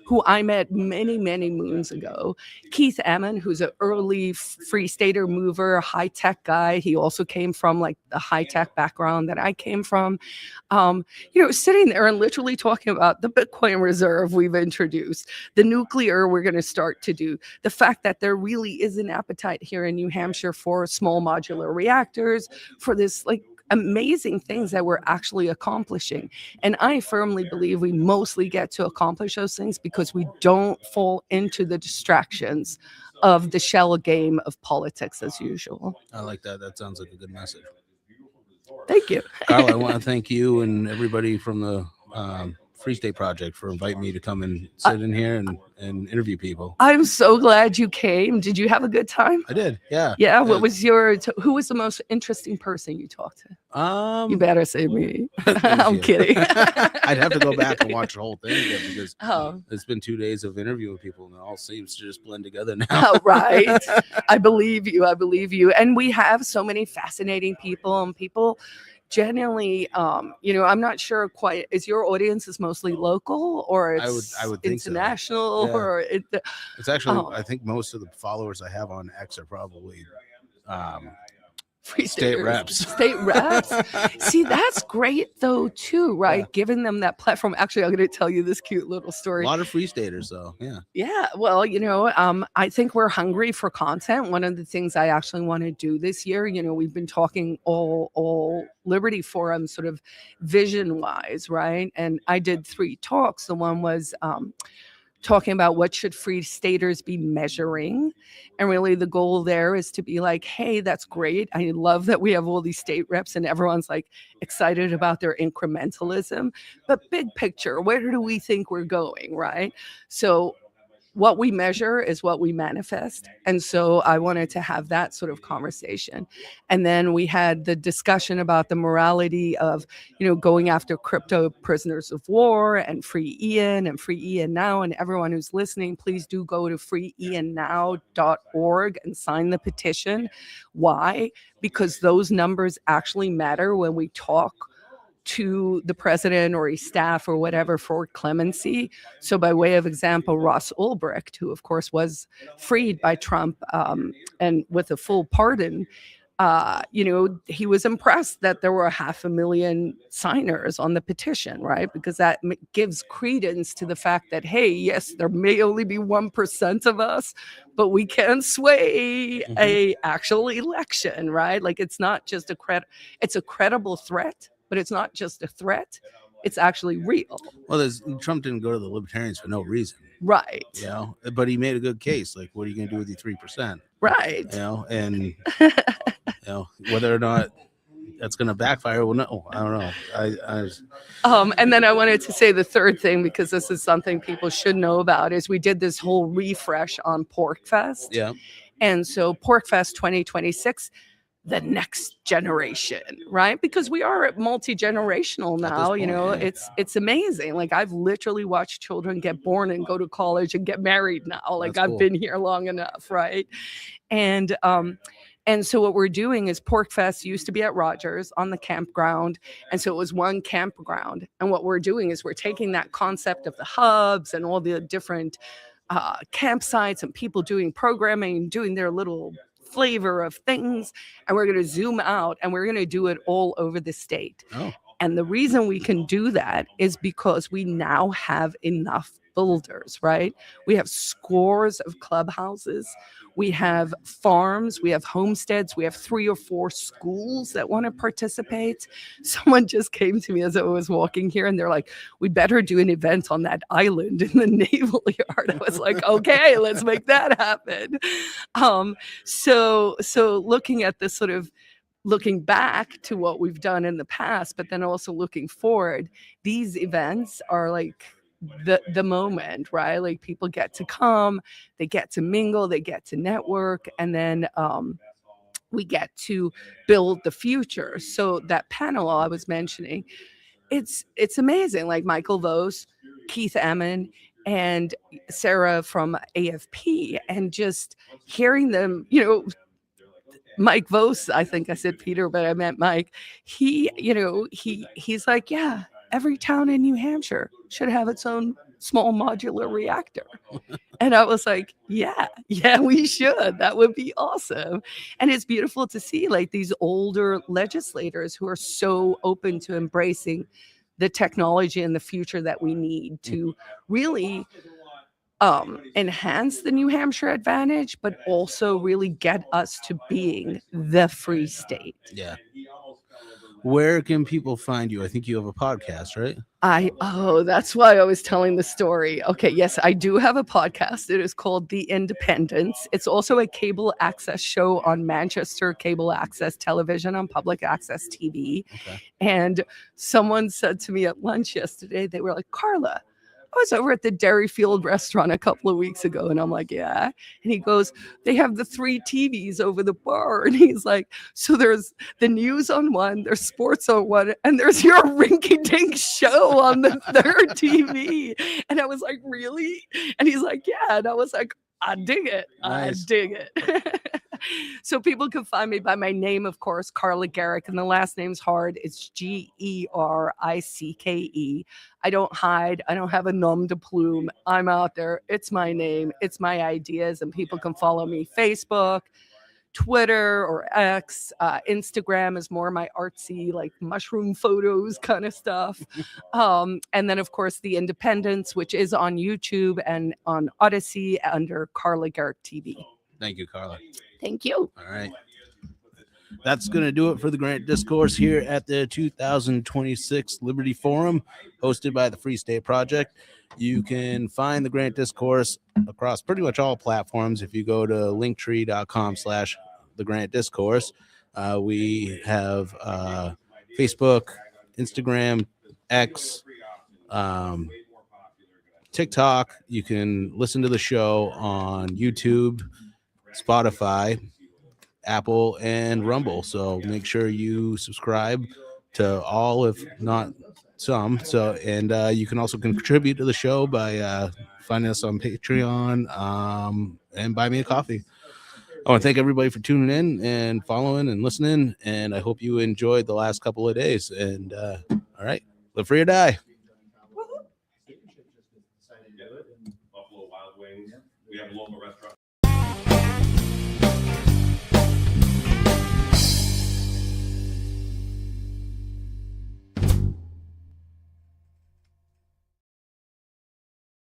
who I met many, many moons ago. Keith Ammon, who's an early Free Stater mover, high-tech guy. He also came from like the high-tech background that I came from. Sitting there and literally talking about the Bitcoin reserve we've introduced, the nuclear we're going to start to do, the fact that there really is an appetite here in New Hampshire for small modular reactors, for this like amazing things that we're actually accomplishing. And I firmly believe we mostly get to accomplish those things because we don't fall into the distractions of the shell game of politics as usual. I like that. That sounds like a good message. Thank you. Carla, I want to thank you and everybody from the Free State Project for inviting me to come and sit in here and interview people. I'm so glad you came. Did you have a good time? I did. Yeah. Yeah. What was who was the most interesting person you talked to? You better say me. I'm kidding. I'd have to go back and watch the whole thing again because Oh. it's been 2 days of interviewing people and it all seems to just blend together now. Oh, right. I believe you. I believe you. And we have so many fascinating people and people genuinely, I'm not sure quite, is your audience is mostly local or it's I would think so. international Yeah. or It's actually, Oh. I think most of the followers I have on X are probably Free state staters. reps. State reps. See, that's great though too, right? Yeah. Giving them that platform. Actually, I'm going to tell you this cute little A story. lot of free staters, though. Yeah. Yeah, well, I think we're hungry for content. One of the things I actually want to do this year, we've been talking all Liberty Forum sort of vision wise, right? And I did 3 talks. The one was talking about what should free staters be measuring, and really the goal there is to be like, hey, that's great, I love that we have all these state reps and everyone's like excited about their incrementalism, but big picture, where do we think we're going, right? So what we measure is what we manifest. And so I wanted to have that sort of conversation. And then we had the discussion about the morality of, going after crypto prisoners of war and Free Ian and Free Ian Now. And everyone who's listening, please do go to freeiannow.org and sign the petition. Why? Because those numbers actually matter when we talk to the president or his staff or whatever for clemency. So by way of example, Ross Ulbricht, who of course was freed by Trump and with a full pardon, he was impressed that there were 500,000 signers on the petition, right? Because that gives credence to the fact that, hey, yes, there may only be 1% of us, but we can sway a actual election, right? Like it's not just it's a credible threat, but it's not just a threat. It's actually real. Well, Trump didn't go to the libertarians for no reason. Right. But he made a good case. Like, what are you going to do with your 3%? Right. And whether or not that's going to backfire, well, no, I don't know. And then I wanted to say the third thing, because this is something people should know about, is we did this whole refresh on PorcFest. Yeah. And so PorcFest 2026, the next generation, right? Because we are multi-generational now, point, it's amazing. Like I've literally watched children get born and go to college and get married now. Like That's I've cool. been here long enough, right? And so what we're doing is PorcFest used to be at Rogers on the campground. And so it was one campground. And what we're doing is we're taking that concept of the hubs and all the different campsites and people doing programming, doing their little flavor of things, and we're going to zoom out and we're going to do it all over the state. Oh. And the reason we can do that is because we now have enough builders, right? We have scores of clubhouses, we have farms, we have homesteads, we have 3 or 4 schools that want to participate. Someone just came to me as I was walking here and they're like, we better do an event on that island in the Naval Yard. I was like, okay, let's make that happen. So looking at this sort of looking back to what we've done in the past, but then also looking forward, these events are like the moment, right? Like people get to come, they get to mingle, they get to network, and then we get to build the future. So that panel I was mentioning, it's amazing. Like Michael Vose, Keith Ammon, and Sarah from AFP, and just hearing them, Mike Vose, I think I said Peter, but I meant Mike. He's like, yeah, every town in New Hampshire should have its own small modular reactor. And I was like, yeah, we should. That would be awesome. And it's beautiful to see like these older legislators who are so open to embracing the technology and the future that we need to really enhance the New Hampshire advantage, but also really get us to being the free state. Yeah. where can people find you? I think you have a podcast, right? That's why I was telling the story. Okay, yes, I do have a podcast. It is called The Independents. It's also a cable access show on Manchester Cable Access Television on public access TV. Okay. And someone said to me at lunch yesterday, they were like, Carla, I was over at the Derryfield restaurant a couple of weeks ago. And I'm like, yeah. And he goes, they have the 3 TVs over the bar. And he's like, so there's the news on one, there's sports on one, and there's your rinky dink show on the third TV. And I was like, really? And he's like, yeah. And I was like, I dig it. Nice. I dig it. So people can find me by my name, of course, Carla Garrick, and the last name's hard. It's Gericke. I don't hide. I don't have a nom de plume. I'm out there. It's my name. It's my ideas, and people can follow me Facebook, Twitter or X. Instagram is more my artsy, like mushroom photos kind of stuff. And then, of course, The Independents, which is on YouTube and on Odyssey under Carla Garrick TV. Thank you, Carla. Thank you. All right. That's going to do it for the Grant Discourse here at the 2026 Liberty Forum, hosted by the Free State Project. You can find the Grant Discourse across pretty much all platforms. If you go to linktree.com/the Grant Discourse, we have Facebook, Instagram, X, TikTok. You can listen to the show on YouTube, Spotify, Apple, and Rumble. So make sure you subscribe to all, if not some. So, and you can also contribute to the show by finding us on Patreon and buy me a coffee. I want to thank everybody for tuning in and following and listening. And I hope you enjoyed the last couple of days. And all right, live free or die.